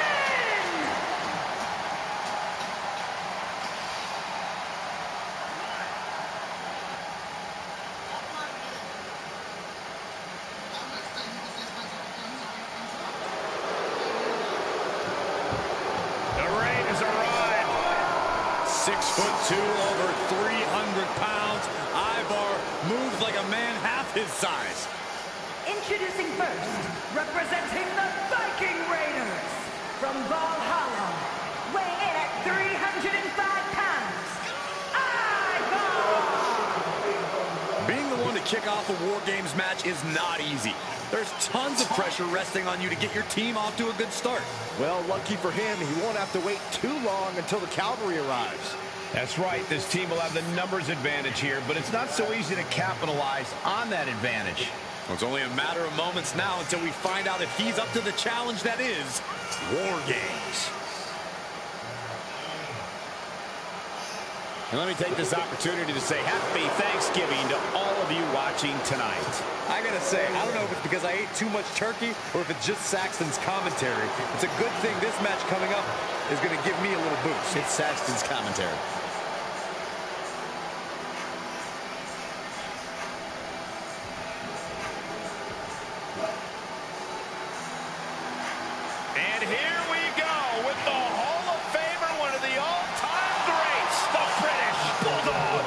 [SPEAKER 4] The ring has arrived.
[SPEAKER 1] 6'2", over 300 pounds. Ivar moves like a man half his size.
[SPEAKER 5] Introducing first, representing the Viking Raiders, from Valhalla, weighing in at 305 pounds, Ivar!
[SPEAKER 1] Being the one to kick off a War Games match is not easy. There's tons of pressure resting on you to get your team off to a good start.
[SPEAKER 6] Well, lucky for him, he won't have to wait too long until the cavalry arrives.
[SPEAKER 4] That's right. This team will have the numbers advantage here, but it's not so easy to capitalize on that advantage.
[SPEAKER 1] Well, it's only a matter of moments now until we find out if he's up to the challenge that is War Games.
[SPEAKER 4] And let me take this opportunity to say happy Thanksgiving to all of you watching tonight.
[SPEAKER 7] I gotta say, I don't know if it's because I ate too much turkey or if it's just Saxton's commentary. It's a good thing this match coming up is gonna give me a little boost.
[SPEAKER 6] It's Saxton's commentary.
[SPEAKER 4] And here we go with the Hall of Famer, one of the all-time greats, the British Bulldog.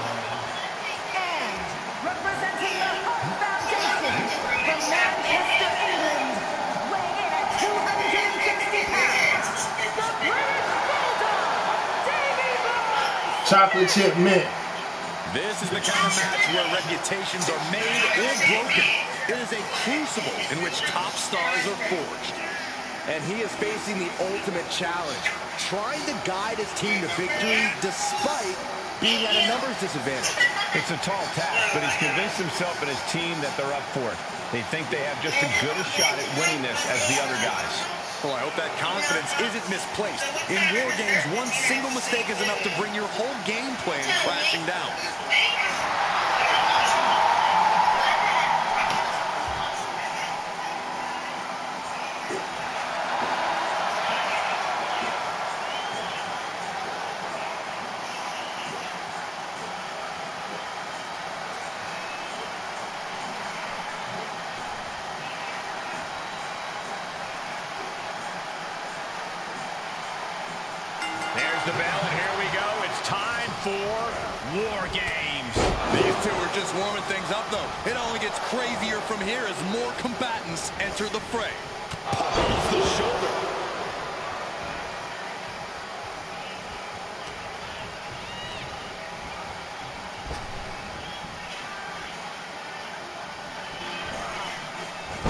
[SPEAKER 5] And representing the Hart Foundation, from Manchester, England, weighing in at 260 pounds, the British Bulldog, Davey Boy!
[SPEAKER 2] Chocolate chip mint.
[SPEAKER 1] This is the kind of match where reputations are made or broken. It is a crucible in which top stars are forged.
[SPEAKER 6] And he is facing the ultimate challenge, trying to guide his team to victory despite being at a numbers disadvantage.
[SPEAKER 4] It's a tall task, but he's convinced himself and his team that they're up for it. They think they have just as good a shot at winning this as the other guys.
[SPEAKER 1] Well, I hope that confidence isn't misplaced. In War Games, one single mistake is enough to bring your whole game plan crashing down.
[SPEAKER 4] There's the bell, and here we go. It's time for War Games.
[SPEAKER 1] These two are just warming things up, though. It only gets crazier from here as more combatants enter the fray.
[SPEAKER 4] Pulls the shoulder.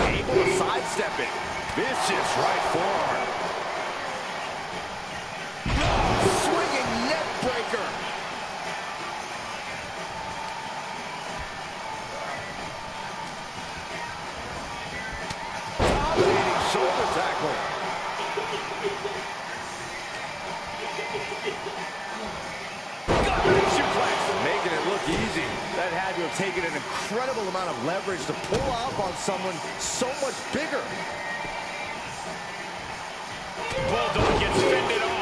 [SPEAKER 4] Able to sidestep it. Vicious right forearm.
[SPEAKER 6] Swinging neck breaker. Dominating shoulder tackle.
[SPEAKER 4] Gut-wrenching suplex.
[SPEAKER 6] Making it look easy. That had to have taken an incredible amount of leverage to pull out on someone so much bigger.
[SPEAKER 4] Bulldog gets fended off.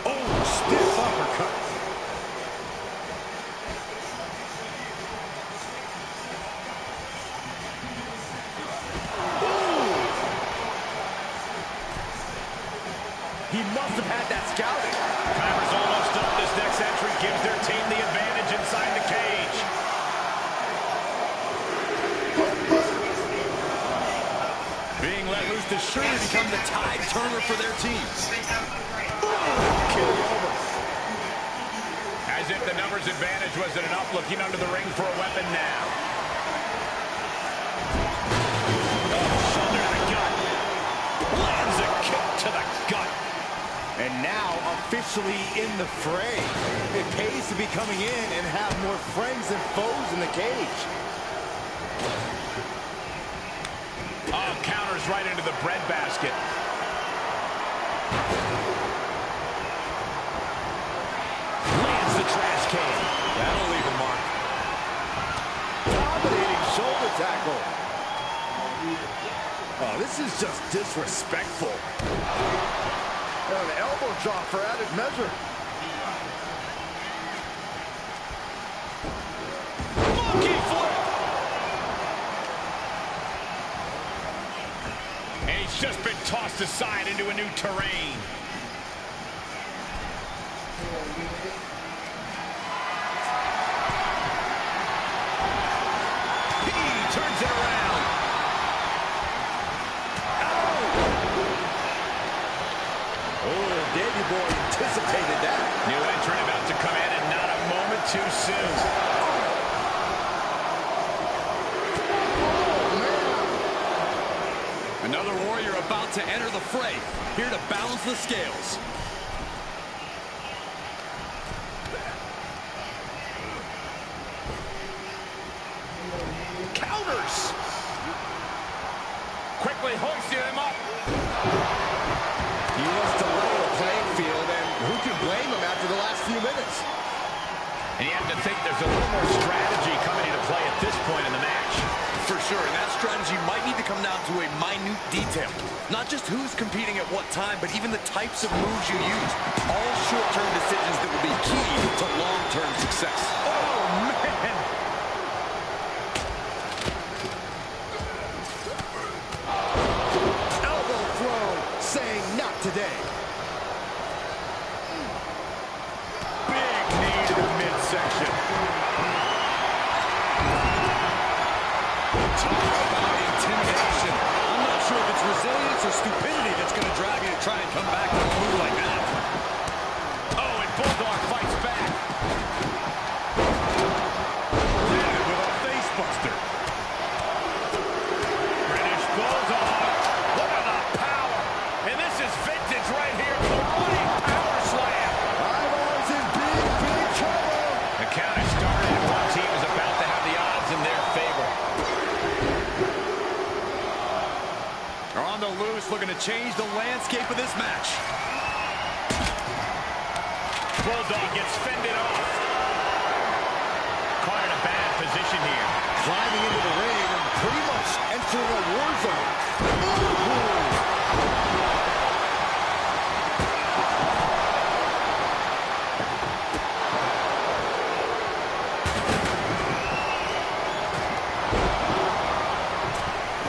[SPEAKER 4] Oh, stiff uppercut.
[SPEAKER 6] He must have had that scouting.
[SPEAKER 4] Timer's almost up. This next entry gives their team the advantage inside the cage.
[SPEAKER 1] Being let loose to surely become the tide turner for their team.
[SPEAKER 6] Kill over.
[SPEAKER 4] As if the numbers advantage wasn't enough, looking under the ring for a weapon now. Oh, shoulder to the gut. Lands a kick to the gut.
[SPEAKER 6] And now officially in the fray. It pays to be coming in and have more friends than foes in the cage.
[SPEAKER 4] Oh, counters right into the breadbasket. Lands the trash can.
[SPEAKER 1] That'll leave a mark.
[SPEAKER 6] Dominating shoulder tackle. Oh, this is just disrespectful. And an elbow drop for added measure.
[SPEAKER 4] Monkey flip. And he's just been tossed aside into a new terrain.
[SPEAKER 6] Davey Boy anticipated that.
[SPEAKER 4] New entrant about to come in, and not a moment too soon.
[SPEAKER 1] Another warrior about to enter the fray, here to balance the scales.
[SPEAKER 4] Counters! Quickly hoisting him up.
[SPEAKER 6] He wants to level the playing field, and who can blame him after the last few minutes?
[SPEAKER 4] And you have to think there's a little more strategy coming into play at this point in the match.
[SPEAKER 1] For sure, and that strategy might need to come down to a minute detail. Not just who's competing at what time, but even the types of moves you use. All short-term decisions that will be key to long-term success.
[SPEAKER 4] Oh, man!
[SPEAKER 6] Elbow throw, saying not today.
[SPEAKER 4] Big knee to the midsection.
[SPEAKER 1] Talk about intimidation. I'm not sure if it's resilience or stupidity that's going to drive you to try and come back with a move like that.
[SPEAKER 4] Oh, and Bulldog fights back.
[SPEAKER 1] Landed with a face buster.
[SPEAKER 4] British Bulldog. Look at the power. And this is vintage right here. The running power slam.
[SPEAKER 6] Ivar's in big, big trouble.
[SPEAKER 4] The count has started, and one team is about to have the odds in their favor.
[SPEAKER 1] They're on the loose, looking to change the landscape of this match.
[SPEAKER 4] Bulldog gets fended off. Caught in a bad position here.
[SPEAKER 6] Climbing into the ring and pretty much entering a war zone. Ooh.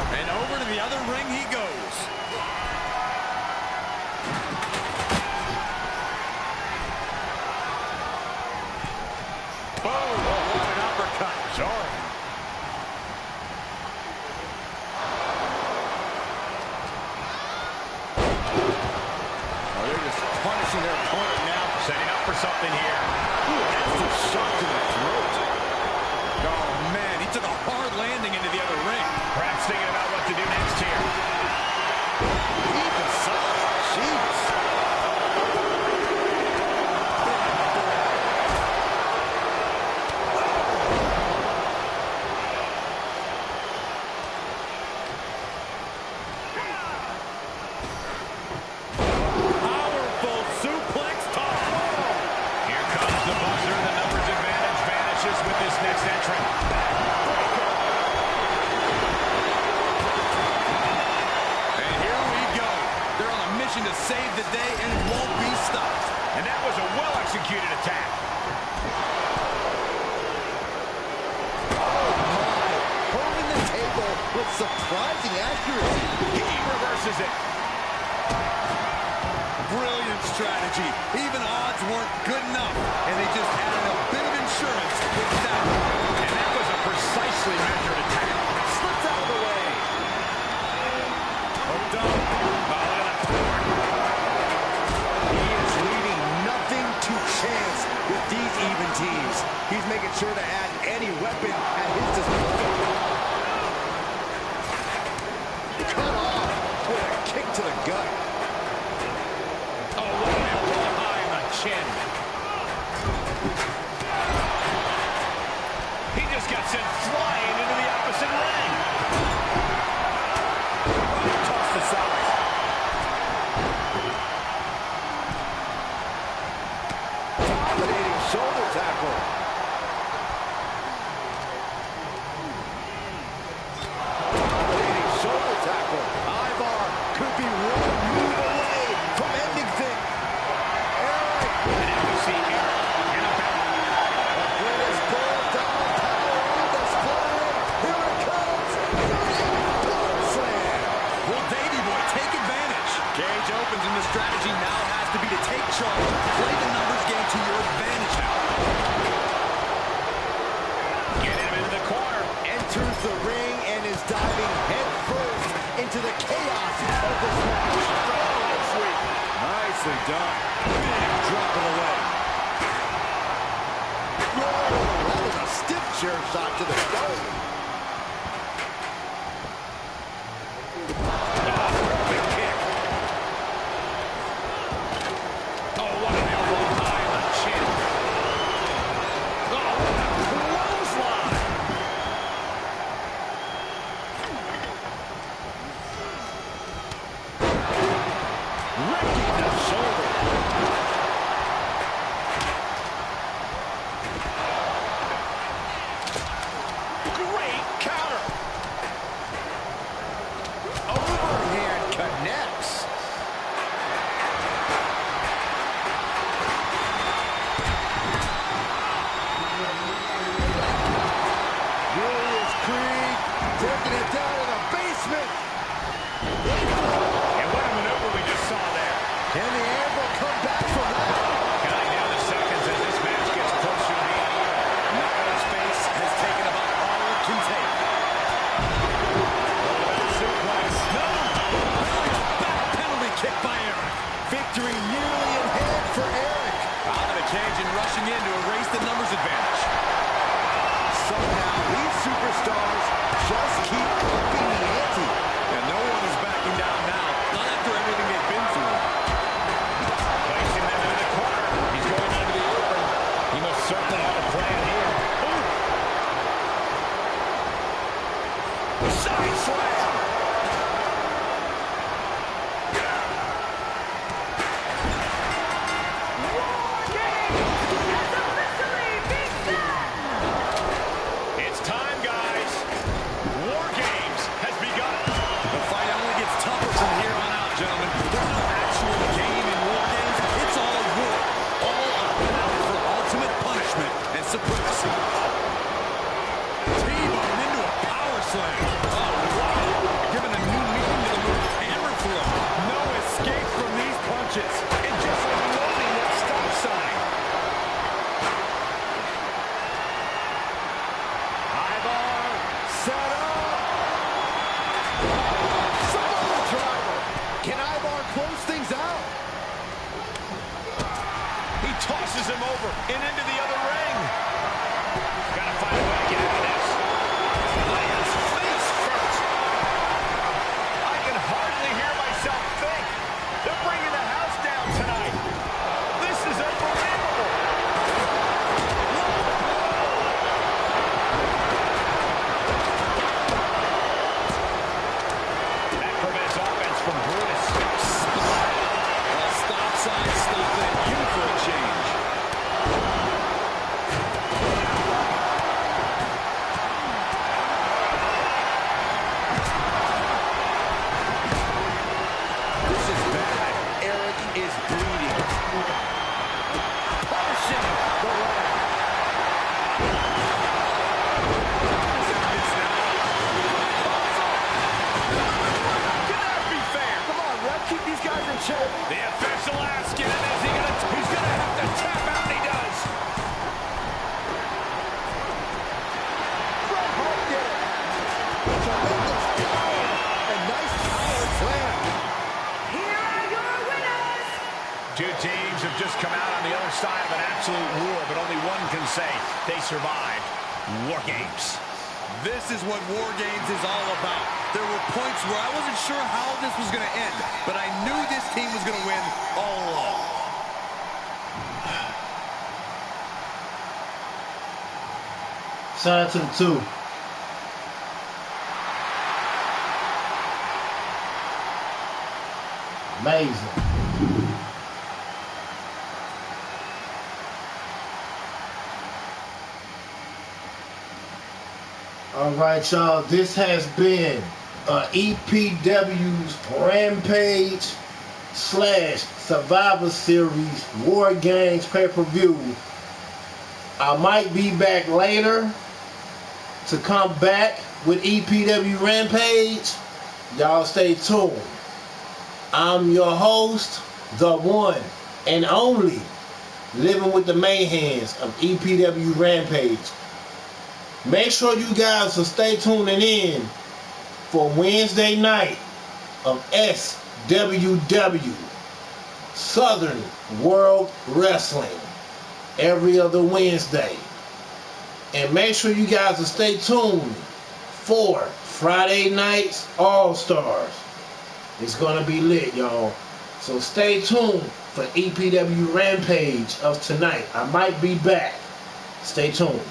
[SPEAKER 1] And over to the other ring he goes.
[SPEAKER 4] Boom! Oh, what an uppercut. Jarring.
[SPEAKER 6] Oh, they're just punishing their opponent now.
[SPEAKER 4] Setting up for something here.
[SPEAKER 6] Ooh, nasty shot to the throat.
[SPEAKER 1] Oh, man, he took a hard landing into the other ring.
[SPEAKER 4] Perhaps thinking about what to do next here.
[SPEAKER 6] Even so, jeez.
[SPEAKER 1] Powerful suplex toss.
[SPEAKER 4] Here comes the buzzer. The numbers advantage vanishes with this next entrant.
[SPEAKER 1] And here we go. They're on a mission to save the day, and it won't be stopped.
[SPEAKER 4] And that was a well-executed attack.
[SPEAKER 6] Holding the table with surprising accuracy.
[SPEAKER 4] He reverses it.
[SPEAKER 1] Brilliant strategy. Even odds weren't good enough, and they just added a bit of insurance with that.
[SPEAKER 4] And that was a precisely measured attack.
[SPEAKER 6] Slips out of the way.
[SPEAKER 1] Hooked up.
[SPEAKER 4] Oh, look at the forward.
[SPEAKER 6] He is leaving nothing to chance with these even teams. He's making sure to add any weapon at his disposal. Cut off with a kick to the gut.
[SPEAKER 4] Oh, what an elbow high in the chin. He just got sent flying into the opposite ring.
[SPEAKER 6] Tossed aside. Dominating shoulder tackle. Dominating shoulder tackle. Ivar could be one move away from ending things. Eric.
[SPEAKER 4] And now we see Eric in a battle.
[SPEAKER 6] The British Bulldog power on display. Here it comes. Blood slam.
[SPEAKER 1] Will Davey Boy take advantage? Cage opens, and the strategy now has to be to take charge. Play the numbers game to your advantage now.
[SPEAKER 4] Get him into the corner.
[SPEAKER 6] Enters the ring and is diving head first into the chaos of this match.
[SPEAKER 4] Oh, sweet.
[SPEAKER 6] Nice
[SPEAKER 10] Nicely done. Big drop of the leg.
[SPEAKER 6] Whoa, that was a stiff chair shot to the dome.
[SPEAKER 4] Big kick. Oh, what an elbow high on the chin. Oh, what a clothesline. Wrecking the shoulder. Great counter.
[SPEAKER 6] Overhand connects. Darius taking it down in the basement.
[SPEAKER 4] And what a maneuver we just saw there.
[SPEAKER 6] Can the anvil come back from that?
[SPEAKER 4] Counting down the seconds as this match gets closer to the end.
[SPEAKER 1] Knockout's face has taken about all it can take.
[SPEAKER 4] Suplex.
[SPEAKER 1] No! Back penalty kick by Eric.
[SPEAKER 6] Victory nearly in hand for Eric.
[SPEAKER 1] Out of the cage and rushing in to erase the numbers advantage.
[SPEAKER 6] Somehow these superstars just keep upping the ante.
[SPEAKER 1] And no one is backing down now. Not after everything they've been through.
[SPEAKER 4] Placing them into the corner. He's going into the apron. He must certainly have a plan here. Ooh. Side slam. It's time, guys. War Games has begun.
[SPEAKER 1] The fight only gets tougher from here on out, gentlemen. There's no actual game in War Games. It's all war. All a battle for ultimate punishment and supremacy. T-bone into a power slam. Oh, wow. Giving a new meaning to the move hammer throw.
[SPEAKER 10] No escape from these punches.
[SPEAKER 4] And just unloading that stop sign.
[SPEAKER 10] High bar. Set up.
[SPEAKER 6] Samoa driver. Can Ivar close things out?
[SPEAKER 4] He tosses him over and into the other ring. Gotta find a way to get out of this. Lands face first. I can hardly hear myself think. They're bringing the house down tonight. This is unbelievable. That prevents offense from Brutus.
[SPEAKER 1] A stop sign stopping you for a change.
[SPEAKER 4] This is bad. Eric is bleeding. Punishing the leg. Can that be fair?
[SPEAKER 6] Come on, ref, keep these guys in check.
[SPEAKER 4] The official asking him, he's gonna have to tap out, and he does.
[SPEAKER 6] Bret Hart did it. Tremendous power and nice power slam.
[SPEAKER 5] Here are your winners.
[SPEAKER 4] Two teams have just come out on the other side of an absolute war, but only one can say they survived War Games.
[SPEAKER 1] This is what War Games is all about. There were points where I wasn't sure how this was going to end, but I knew this team was going to win all along.
[SPEAKER 2] Shout out to the two. Amazing. All right, y'all. This has been EPW's Rampage / Survivor Series War Games pay-per-view. I might be back later to come back with EPW Rampage. Y'all stay tuned. I'm your host, the one and only Living with the Mayhands of EPW Rampage. Make sure you guys will stay tuning in for Wednesday night of SWW. Southern World Wrestling every other Wednesday. And make sure you guys will stay tuned for Friday Night's All-Stars. It's going to be lit, y'all. So stay tuned for EPW Rampage of tonight. I might be back. Stay tuned.